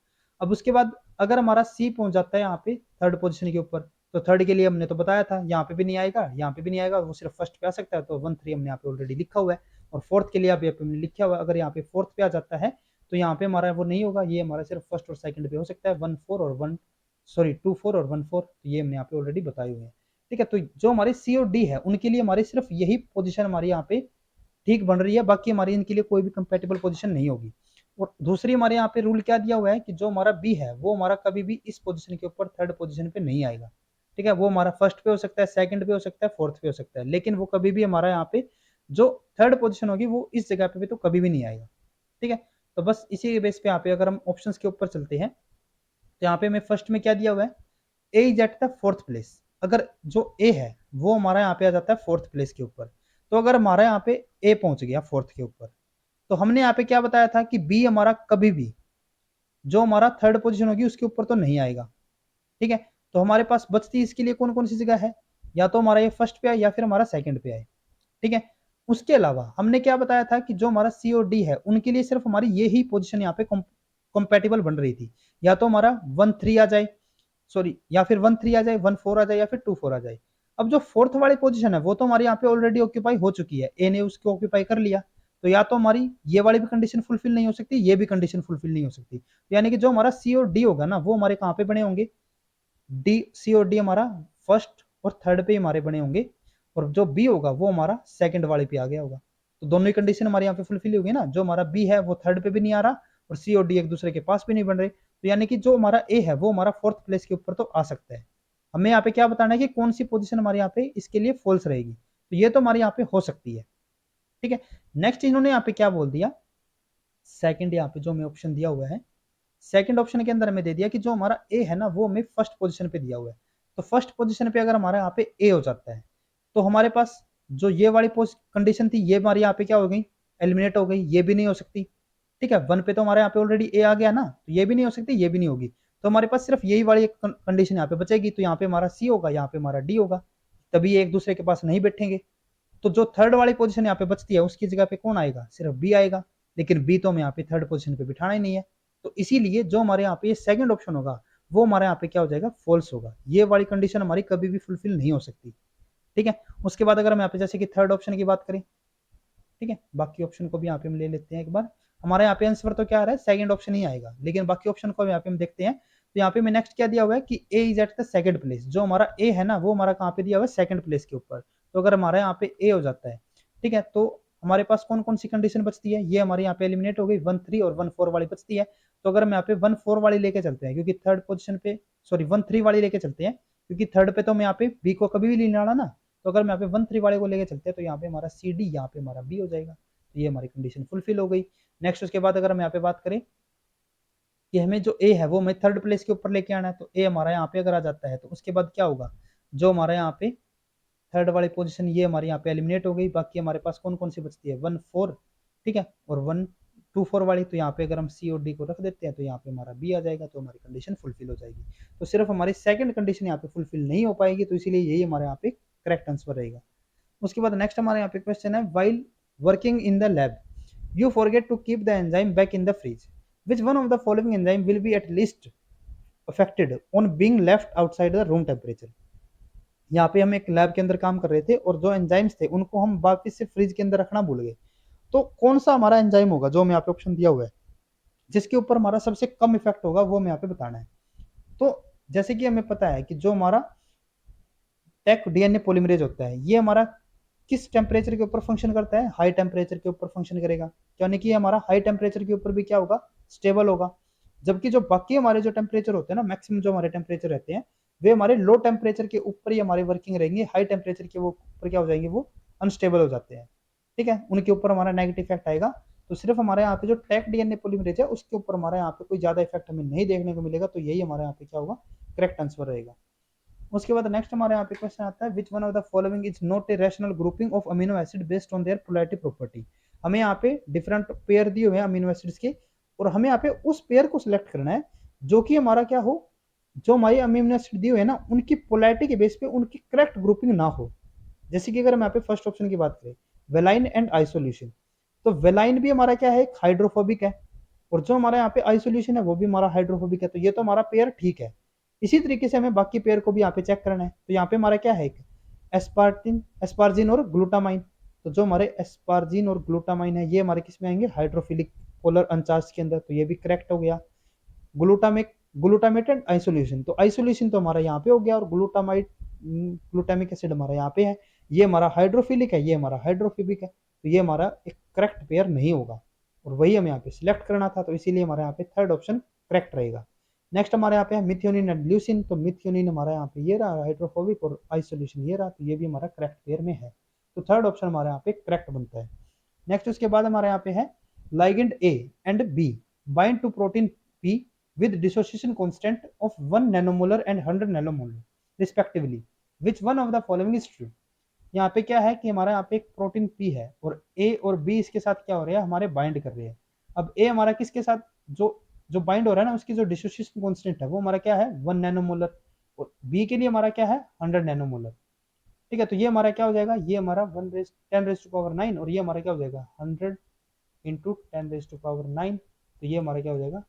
Speaker 1: अब उसके बाद अगर हमारा सी पहुंच जाता है यहाँ पे थर्ड पोजीशन के ऊपर, तो थर्ड के लिए हमने तो बताया था यहाँ पे भी नहीं आएगा, यहाँ पे भी नहीं आएगा, वो सिर्फ फर्स्ट पे आ सकता है, तो 1 3 हमने यहाँ पे ऑलरेडी लिखा हुआ है। और फोर्थ के लिए अभी हमने लिखा हुआ है, अगर यहाँ पे फोर्थ पे आ जाता है तो यहाँ पे हमारा वो नहीं होगा, ये हमारा सिर्फ फर्स्ट और सेकंड पे हो सकता है, 1 4 और 1 सॉरी 2 4 और 1 4, तो ये हमने यहाँ पे ऑलरेडी बताए हुए हैं। ठीक है, तो जो हमारे सी और डी है उनके लिए हमारी सिर्फ यही पोजीशन हमारी यहाँ पे ठीक बन रही है, बाकी हमारी इनके लिए कोई भी कंपेटेबल पोजीशन नहीं होगी। और दूसरी हमारे यहाँ पे रूल क्या दिया हुआ है कि जो हमारा बी है वो हमारा कभी भी इस पोजीशन के ऊपर थर्ड पोजीशन पे नहीं आएगा। ठीक है, वो हमारा फर्स्ट पे हो सकता है, सेकंड पे हो सकता है, फोर्थ पे हो सकता है, लेकिन वो कभी भी हमारा यहाँ पे जो थर्ड पोजीशन होगी वो इस जगह पे भी तो कभी भी नहीं आएगा। ठीक है, तो बस इसी बेस पे यहाँ पे अगर हम ऑप्शन के ऊपर चलते हैं, तो यहाँ पे मैं फर्स्ट में क्या दिया हुआ है, A is at the fourth place. अगर जो ए है वो हमारा यहाँ पे आ जाता है फोर्थ प्लेस के ऊपर, तो अगर हमारा यहाँ पे ए पहुंच गया फोर्थ के ऊपर, तो हमने यहाँ पे क्या बताया था कि बी हमारा कभी भी जो हमारा थर्ड पोजीशन होगी उसके ऊपर तो नहीं आएगा। ठीक है, तो हमारे पास बचती इसके लिए कौन कौन सी जगह है, या तो हमारा ये फर्स्ट पे आए या फिर हमारा सेकंड पे आए। ठीक है, उसके अलावा हमने क्या बताया था कि जो हमारा सी और डी है उनके लिए सिर्फ हमारी ये ही पोजीशन यहाँ पे कंपेटेबल बन रही थी, या तो हमारा 1 3 आ जाए, सॉरी या फिर 1 3 आ जाए, 1 4 आ जाए या फिर 2 4 आ जाए। अब जो फोर्थ वाली पोजीशन है वो तो हमारे यहाँ पे ऑलरेडी ऑक्यूपाई हो चुकी है, ए ने उसको ऑक्यूपाई कर लिया, तो या तो हमारी ये वाली भी कंडीशन फुलफिल नहीं हो सकती, ये भी कंडीशन फुलफिल नहीं हो सकती, तो यानी कि जो हमारा सी और डी होगा ना वो हमारे कहाँ पे बने होंगे, डी सी और डी हमारा फर्स्ट और थर्ड पे हमारे बने होंगे, और जो बी होगा वो हमारा सेकंड वाले पे आ गया होगा। तो दोनों ही कंडीशन हमारे यहाँ पे फुलफिल होगी ना, जो हमारा बी है वो थर्ड पे भी नहीं आ रहा और सी और डी एक दूसरे के पास भी नहीं बन रहे, तो यानी कि जो हमारा ए है वो हमारा फोर्थ प्लेस के ऊपर तो आ सकता है। हमें यहाँ पे क्या बताना है कि कौन सी पोजीशन हमारे यहाँ पे इसके लिए फॉल्स रहेगी, तो ये तो हमारे यहाँ पे हो सकती है। ठीक है। नेक्स्ट इन्होंने यहाँ पे क्या बोल दिया, सेकंड यहाँ पे जो हमें ऑप्शन दिया हुआ है, सेकंड ऑप्शन के अंदर हमें दे दिया कि जो हमारा ए है ना वो हमें फर्स्ट पोजीशन पे दिया हुआ है। तो फर्स्ट पोजीशन पे अगर हमारा यहाँ पे ए हो जाता है तो हमारे पास जो ये वाली कंडीशन थी ये हमारी यहाँ पे क्या हो गई, एलिमिनेट हो गई, ये भी नहीं हो सकती। ठीक है, वन पे तो हमारे यहाँ पे ऑलरेडी ए आ गया ना, तो ये भी नहीं हो सकती, ये भी नहीं होगी। तो हमारे पास सिर्फ यही वाली एक कंडीशन यहाँ पे बचेगी, तो यहाँ पे हमारा सी होगा, यहाँ पे हमारा डी होगा, तभी एक दूसरे के पास नहीं बैठेंगे। तो जो थर्ड वाली पोजीशन यहाँ पे बचती है उसकी जगह पे कौन आएगा, सिर्फ बी आएगा, लेकिन बी तो हमें यहाँ पे थर्ड पोजीशन पे बिठाना ही नहीं है। तो इसीलिए जो हमारे यहाँ पे ये सेकंड ऑप्शन होगा वो हमारे यहाँ पे क्या हो जाएगा, फॉल्स होगा। ये वाली कंडीशन हमारी कभी भी फुलफिल नहीं हो सकती। ठीक है, उसके बाद अगर हम यहाँ पे जैसे कि थर्ड ऑप्शन की बात करें, ठीक है, बाकी ऑप्शन को भी यहाँ पे हम ले लेते हैं एक बार। हमारे यहाँ पे आंसर तो क्या आ रहा है, सेकंड ऑप्शन ही आएगा, लेकिन बाकी ऑप्शन को यहाँ पे हम देखते हैं। तो यहाँ पे मैं नेक्स्ट क्या दिया हुआ है कि A is at the second place, जो हमारा ए है ना वो हमारा कहाँ पे दिया हुआ है, सेकंड प्लेस के ऊपर। तो अगर हमारा यहाँ पे ए हो जाता है, ठीक है, तो हमारे पास कौन कौन सी कंडीशन बचती है, ये हमारे यहाँ पे एलिमिनेट हो गई, 1-3 और 1-4 वाली बचती है। तो अगर हम यहाँ पे 1-4 वाली लेके चलते हैं, क्योंकि थर्ड पोजिशन पे, सॉरी 1-3 वाली लेके चलते हैं, क्योंकि थर्ड पे तो हम यहाँ पे बी को कभी भी नहीं लाना ना। तो अगर हम यहाँ पे 1-3 वाले को लेके चलते हैं तो यहाँ पे हमारा सी डी, यहाँ पे हमारा बी हो जाएगा। तो ये हमारी कंडीशन फुलफिल हो गई। नेक्स्ट उसके बाद अगर हम यहाँ पे बात करें कि हमें जो ए है वो हमें थर्ड प्लेस के ऊपर लेके आना है, तो ए हमारा यहाँ पे अगर आ जाता है तो उसके बाद क्या होगा, जो हमारा यहाँ पे थर्ड वाली पोजीशन ये हमारे यहाँ पे एलिमिनेट हो गई। बाकी हमारे पास कौन कौन सी बचती है, 1-4, ठीक है, और 1-2-4 वाली। तो यहाँ पे अगर हम सी और डी को रख देते हैं तो यहाँ पे हमारा बी आ जाएगा, तो हमारी कंडीशन फुलफिल हो जाएगी। तो सिर्फ हमारी सेकंड कंडीशन यहाँ पे फुलफिल नहीं हो पाएगी, तो इसीलिए यही हमारे यहाँ पे करेक्ट आंसर रहेगा। उसके बाद नेक्स्ट हमारे यहाँ पे क्वेश्चन है, while working in the lab you forget to keep the enzyme back in the fridge, which one of the following enzyme will be at least affected on being left outside the room temperature। यहाँ पे हम एक लैब के अंदर काम कर रहे थे और जो एंजाइम्स थे उनको हम वापस से फ्रिज के अंदर रखना भूल गए। तो कौन सा हमारा एंजाइम होगा, जो हमें यहाँ पे ऑप्शन दिया हुआ है, जिसके ऊपर हमारा सबसे कम इफेक्ट होगा, वो हमें यहाँ पे बताना है। तो जैसे कि हमें पता है कि जो हमारा टेक डीएनए पॉलीमरेज होता है ये हमारा किस टेम्परेचर के ऊपर फंक्शन करता है, हाई टेम्परेचर के ऊपर फंक्शन करेगा, यानी कि हमारा हाई टेम्परेचर के ऊपर भी क्या होगा, स्टेबल होगा। जबकि जो बाकी हमारे जो टेम्परेचर होते हैं ना, मैक्सिमम जो हमारे टेम्परेचर रहते हैं वे हमारे लो टेम्परेचर के ऊपर ही हमारे वर्किंग रहेंगे, हाई टेम्परेचर के वो ऊपर क्या हो जाएंगे, वो अनस्टेबल हो जाते हैं। ठीक है, उनके ऊपर हमारा नेगेटिव इफेक्ट आएगा। तो सिर्फ हमारे यहाँ पे जो टेक डीएनए पॉलीमरेज है उसके ऊपर हमारे यहाँ पे कोई ज्यादा इफेक्ट हमें नहीं देखने को मिलेगा। तो यही हमारे यहाँ पे क्या होगा, करेक्ट आंसर रहेगा। उसके बाद नेक्स्ट हमारे यहाँ पे क्वेश्चन आता है, which one of the following is not a rational grouping of amino acid based on their polarity property. हमें यहाँ पे डिफरेंट पेयर दिए हुए हैं अमीनो एसिड्स के, और हमें यहाँ पे उस पेयर को सिलेक्ट करना है जो कि हमारा क्या हो, जो हमारी अमीनो एसिड दिए हुए है ना उनकी पोलैरिटी के बेस पे उनकी करेक्ट ग्रुपिंग ना हो। जैसे कि अगर हम यहाँ पे फर्स्ट ऑप्शन की बात करें, वेलाइन एंड आइसोल्यूशन, तो वेलाइन भी हमारा क्या है, हाइड्रोफोबिक है, और जो हमारा यहाँ पे आइसोल्यूशन है वो भी हमारा हाइड्रोफोबिक है। तो ये तो हमारा पेयर ठीक है। इसी तरीके से हमें बाकी पेयर को भी यहाँ पे चेक करना है। तो यहाँ पे हमारा क्या है, एस्पार्जिन और ग्लूटामाइन। तो जो हमारे एस्पार्जिन और ग्लूटामाइन है ये हमारे किस में आएंगे, हाइड्रोफिलिक पोलर अनचार्ज के अंदर। तो ये भी करेक्ट हो गया। ग्लूटामेट एंड आइसोल्यूशन, तो आइसोल्यूशन तो हमारा यहाँ पे हो गया, और ग्लूटामिक एसिड हमारा यहाँ पे है, ये हमारा हाइड्रोफिलिक है, ये हमारा हाइड्रोफिबिक है। तो ये हमारा एक करेक्ट पेयर नहीं होगा, और वही हमें यहाँ पे सिलेक्ट करना था। तो इसीलिए हमारे यहाँ पे थर्ड ऑप्शन करेक्ट रहेगा। नेक्स्ट हमारे यहाँ पे है मिथियोनिन एंड ल्यूसिन। तो मिथियोनिन हमारा यहाँ पे ये रहा हाइड्रोफोबिक, और आइसोल्यूशन ये रहा, तो ये भी हमारा करेक्ट पेयर में है। तो थर्ड ऑप्शन हमारे यहाँ पे करेक्ट बनता है। नेक्स्ट उसके बाद हमारे यहाँ पे है, ligand A and B bind to protein P with dissociation constant of 1 nanomolar and 100 nanomolar respectively, which one of the following is true। यहाँ पे क्या है कि हमारा यहाँ पे एक प्रोटीन पी है और ए और बी इसके साथ क्या हो रहा है, हमारे बाइंड कर रहे हैं। अब ए हमारा किसके साथ जो जो बाइंड हो रहा है ना उसकी जो डिसोसिएशन कांस्टेंट है वो हमारा क्या है, 1 नैनोमोलर, और बी के लिए हमारा क्या है, 100 नैनोमोलर। ठीक है, तो ये हमारा क्या हो जाएगा, ये हमारा 10⁻⁹ और ये हमारा क्या हो जाएगा 100 इंटू 10⁻⁹। तो ये हमारा क्या हो जाएगा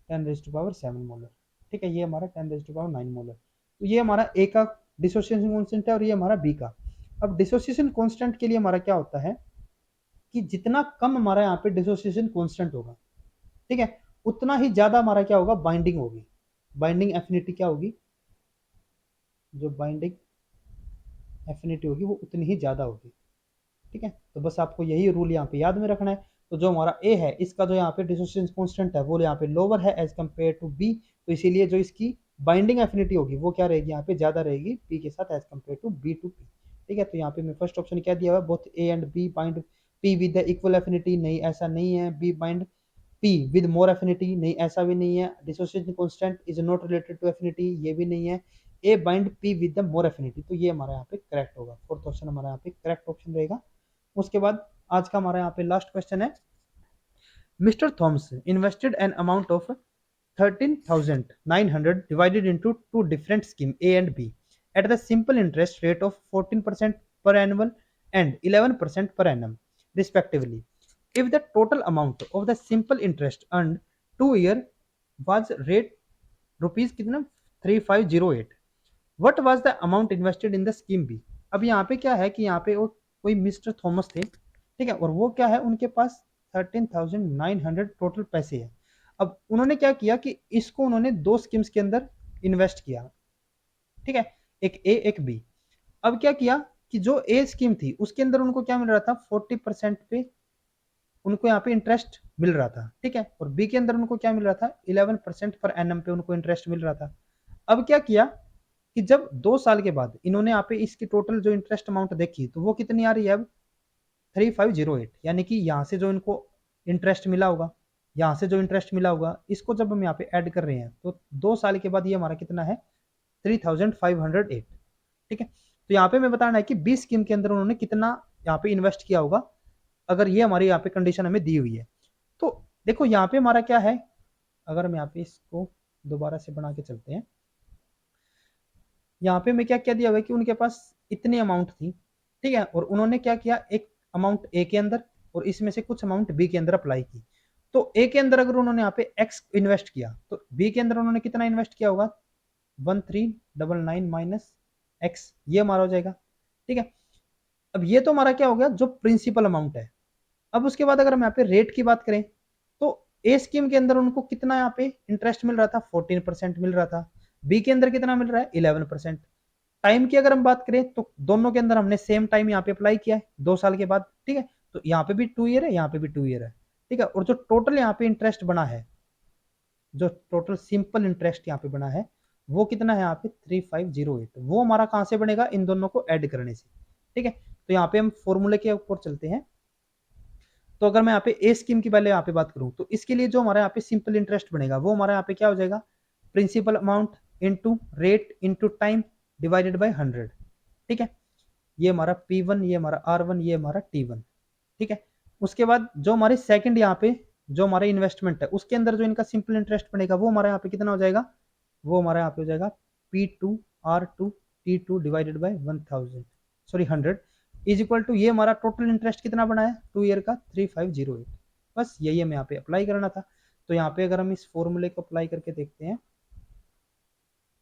Speaker 1: 10⁻7 मोलर। ठीक है, ये हमारा 10⁻9 मोलर। तो ये हमारा ए का डिसोसिएशन कांस्टेंट है और ये हमारा बी का। अब डिसोसिएशन कांस्टेंट के लिए हमारा क्या होता है कि जितना कम हमारा यहाँ पे डिसोसिएशन कांस्टेंट होगा, ठीक है, उतना ही ज्यादा हमारा क्या होगा, बाइंडिंग होगी। बाइंडिंग एफिनिटी क्या होगी, जो बाइंडिंग एफिनिटी होगी वो उतनी ही ज्यादा होगी। ठीक है, तो बस आपको यही रूल यहाँ पे याद में रखना है। तो जो हमारा ए है इसका जो यहाँ पे डिसोसिएशन कांस्टेंट है वो यहाँ पे लोअर है एज कम्पेयर टू बी, तो इसीलिए जो इसकी बाइंडिंग एफिनिटी होगी वो क्या रहेगी, यहाँ पे ज्यादा रहेगी बी के साथ as compare to B to P. ठीक है, तो यहाँ पे मैं फर्स्ट ऑप्शन क्या दिया हुआ है, both A and B bind P with the equal affinity, नहीं ऐसा नहीं है. B bind P with more affinity, नहीं ऐसा भी नहीं है. Dissociation constant is not related to affinity, ये भी नहीं है. A bind P with the more affinity, तो ये हमारा यहाँ पे करेक्ट होगा. फोर्थ ऑप्शन हमारा यहाँ पे करेक्ट ऑप्शन रहेगा. उसके बाद आज का हमारा यहाँ पे लास्ट क्वेश्चन है. Mr. Thomas invested an amount of 13,900 divided into two different schemes A and B at the simple interest rate of 14% per annual and 11% per annum respectively. If the total amount of the simple interest earned 2 year was rate rupees कितना 3508, what was the amount invested in the scheme B? अब यहाँ पे क्या है कि यहाँ पे वो कोई मिस्टर थॉमस थे, ठीक है, और वो क्या है उनके पास 13,900 टोटल पैसे है. अब उन्होंने क्या किया कि इसको उन्होंने दो स्कीम्स के अंदर इन्वेस्ट किया, ठीक है, एक ए एक बी. अब क्या किया कि जो ए स्कीम थी उसके अंदर उनको क्या मिल रहा था 40% पे उनको यहाँ पे इंटरेस्ट मिल रहा था, ठीक है, और बी के अंदर उनको क्या मिल रहा था 11% पर एनएम पे उनको इंटरेस्ट मिल रहा था. अब क्या किया कि जब 2 साल के बाद इन्होंने यहाँ पे इसकी टोटल जो इंटरेस्ट अमाउंट देखी तो वो कितनी आ रही है अब 3508, यानी कि यहाँ से जो इनको इंटरेस्ट मिला होगा, यहाँ से जो इंटरेस्ट मिला होगा, इसको जब हम यहाँ पे ऐड कर रहे हैं तो 2 साल के बाद ये हमारा कितना है 3508, ठीक है. तो यहाँ पे मैं बताना है कि 20 स्कीम के अंदर उन्होंने कितना यहाँ पे इन्वेस्ट किया होगा, अगर ये हमारी यहाँ पे कंडीशन हमें दी हुई है. तो देखो यहाँ पे हमारा क्या है, अगर हम यहाँ पे इसको दोबारा से बना के चलते हैं, यहाँ पे मैं क्या क्या दिया हुआ है कि उनके पास इतनी अमाउंट थी, ठीक है, और उन्होंने क्या किया एक अमाउंट ए के अंदर और इसमें से कुछ अमाउंट बी के अंदर अप्लाई की. तो ए के अंदर अगर उन्होंने यहाँ पे एक्स इन्वेस्ट किया तो बी के अंदर उन्होंने कितना इन्वेस्ट किया होगा 1399 माइनस एक्स, ये हमारा हो जाएगा, ठीक है. अब ये तो हमारा क्या हो गया जो प्रिंसिपल अमाउंट है. अब उसके बाद अगर हम यहाँ पे रेट की बात करें तो ए स्कीम के अंदर उनको कितना यहाँ पे इंटरेस्ट मिल रहा था 14% मिल रहा था, बी के अंदर कितना मिल रहा है 11%. टाइम की अगर हम बात करें तो दोनों के अंदर हमने सेम टाइम यहाँ पे अप्लाई किया है 2 साल के बाद, ठीक है, तो यहाँ पे भी 2 ईयर है, यहाँ पे भी 2 ईयर है, ठीक है. और जो टोटल यहाँ पे इंटरेस्ट बना है, जो टोटल सिंपल इंटरेस्ट यहाँ पे बना है वो कितना है यहाँ पे 3508, वो हमारा कहाँ से बनेगा इन दोनों को ऐड करने से, ठीक है. तो यहाँ पे हम फॉर्मूले के ऊपर चलते हैं. तो अगर मैं यहाँ पे ए स्कीम की पहले यहाँ पे बात करूँ तो इसके लिए जो हमारा यहाँ पे सिंपल इंटरेस्ट बनेगा वो हमारा यहाँ पे क्या हो जाएगा principal amount into rate into time divided by 100, ठीक है. ये हमारा P1, ये हमारा R1, ये हमारा T1, ठीक है. उसके बाद जो हमारे सेकंड यहाँ पे जो हमारा इन्वेस्टमेंट है उसके अंदर जो इनका सिंपल इंटरेस्ट बनेगा वो हमारा यहाँ पे कितना हो जाएगा, वो हमारा यहाँ पे हो जाएगा P2R2T2 divided by 100 is equal to ये हमारा टोटल इंटरेस्ट कितना बना है 2 ईयर का 3508. बस यही हमें यहाँ पे अप्लाई करना था. तो यहाँ पे अगर हम इस फॉर्मूले को अप्लाई करके देखते हैं,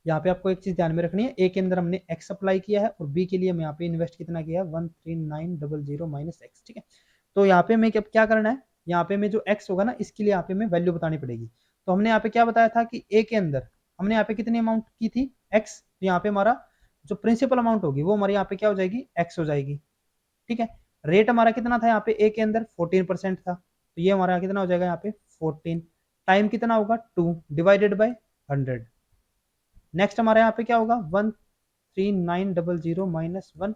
Speaker 1: यहाँ पे आपको एक चीज ध्यान में रखनी है, ए के अंदर हमने एक्स अप्लाई किया है और बी के लिए हम यहाँ पे इन्वेस्ट कितना किया है 13900 माइनस एक्स, ठीक है. तो यहाँ पे मैं क्या करना है, यहाँ पे मैं जो एक्स होगा ना इसके लिए यहाँ पे मैं वैल्यू बतानी पड़ेगी. तो हमने यहाँ पे क्या बताया था कि ए के अंदर हमने यहाँ पे कितनी अमाउंट की थी एक्स, तो यहाँ पे हमारा जो प्रिंसिपल अमाउंट होगी वो हमारे यहाँ पे क्या हो जाएगी एक्स हो जाएगी, ठीक है. रेट हमारा कितना था यहाँ पे ए के अंदर 14% था, तो ये हमारा कितना हो जाएगा यहाँ पे 14. टाइम कितना होगा 2 डिवाइडेड बाय 100. नेक्स्ट हमारे यहाँ पे क्या होगा 13900 माइनस 1,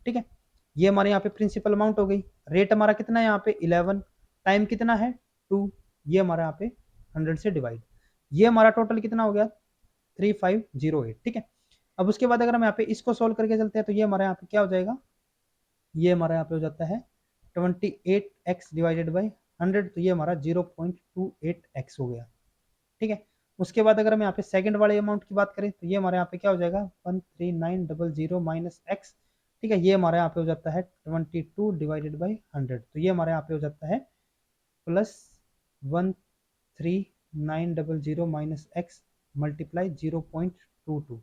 Speaker 1: ठीक है. ये हमारे यहाँ पे प्रिंसिपल अमाउंट हो गई. रेट हमारा कितना है यहाँ पे 11, टाइम कितना है 2, ये हमारा यहाँ पे 100 से डिवाइड, ये हमारा टोटल कितना हो गया 3508, ठीक है. अब उसके बाद अगर हम यहाँ पे इसको सोल्व करके चलते हैं तो ये हमारे यहाँ पे क्या हो जाएगा, ये हमारा यहाँ पे हो जाता है 28x डिवाइडेड बाई 100, तो ये हमारा 0.28x हो गया, ठीक है. उसके बाद अगर हम यहाँ पे सेकंड वाले अमाउंट की बात करें तो ये हमारे यहाँ पे क्या हो जाएगा 13900 माइनस एक्स, ठीक है, ये हमारे यहाँ पे हो जाता है 22 डिवाइडेड बाई 100, तो ये हमारे यहाँ पे हो जाता है प्लस 13900 माइनस एक्स मल्टीप्लाई 0.22,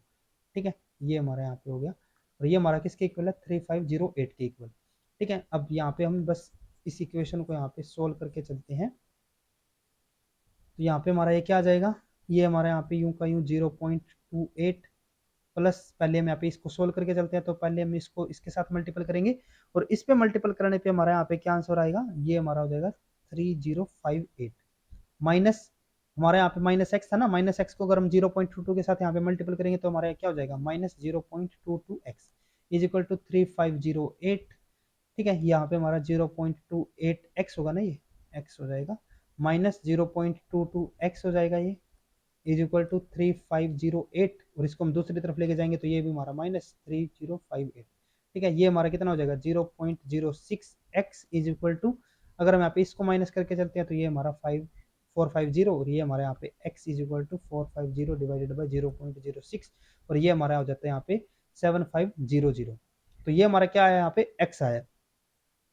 Speaker 1: ठीक है, ये हमारे यहाँ पे हो गया. और ये हमारा किसके इक्वल है 3508 के इक्वल, ठीक है. अब यहाँ पे हम बस इस इक्वेशन को यहाँ पे सोल्व करके चलते हैं. तो यहाँ पे हमारा ये क्या आ जाएगा, ये हमारे यहाँ पे यूं का यूं 0.28 प्लस, पहले हम यहाँ पे इसको सोल्व करके चलते हैं तो पहले हम इसको इसके साथ मल्टीपल करेंगे और इस पे मल्टीपल करने पे हमारा यहाँ पे क्या आंसर आएगा, ये हमारा हो जाएगा 3058 माइनस हमारे यहाँ पे माइनस एक्स था ना, माइनस एक्स को अगर हम 0.22 के साथ यहाँ पे मल्टीपल करेंगे तो हमारा क्या हो जाएगा minus 0.22x is equal to 3508 ठीक है, यहाँ पे हमारा 0.28x होगा ना, ये x हो जाएगा, माइनस 0.22x हो जाएगा, ये इज इक्वल टू 3508, और इसको हम दूसरी तरफ लेके जाएंगे तो ये भी हमारा माइनस 3058। ठीक है, ये हमारा कितना हो जाएगा 0.06x इज इक्वल टू, अगर हम यहाँ पे इसको माइनस करके चलते हैं तो ये हमारा 5450, और ये हमारे यहाँ पे x is equal to 450 divided by 0.06, और ये हमारा हो जाता है यहाँ पे 7500। तो ये हमारा क्या आया, यहाँ पे x आया।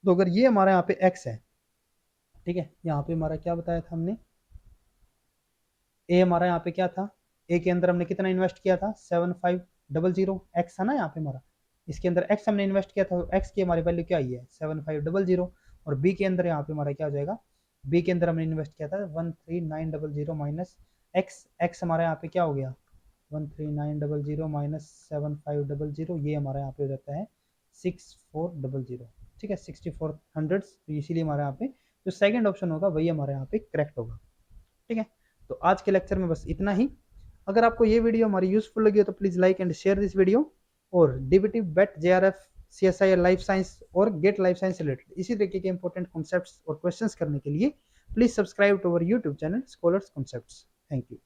Speaker 1: तो अगर ये हमारा यहाँ पे x है, ठीक है, यहाँ पे हमारा क्या बताया था हमने, ए हमारा यहाँ पे क्या था, ए के अंदर हमने कितना इन्वेस्ट किया था 7500, एक्स था ना यहाँ पे हमारा, इसके अंदर एक्स हमने इन्वेस्ट किया था, एक्स की हमारी वैल्यू क्या आई है 7500, और बी के अंदर यहाँ पे हमारा क्या हो जाएगा, बी के अंदर हमने इन्वेस्ट किया था 13900 माइनस एक्स, एक्स हमारा यहाँ पे क्या हो गया 13900 माइनस 7500, ये हमारा यहाँ पे हो जाता है 6400। ठीक है, 6400, तो इसीलिए हमारे यहाँ पे जो सेकंड ऑप्शन होगा वही हमारे यहाँ पे करेक्ट होगा। ठीक है, तो आज के लेक्चर में बस इतना ही। अगर आपको ये वीडियो हमारी यूजफुल लगी हो तो please like and share this video, और डीबीटी बेट जेआरएफ सीएसआई लाइफ साइंस और गेट लाइफ साइंस रिलेटेड इसी तरीके के इंपॉर्टेंट कॉन्सेप्ट्स और क्वेश्चंस करने के लिए please subscribe to our YouTube channel Scholars Concepts. Thank you.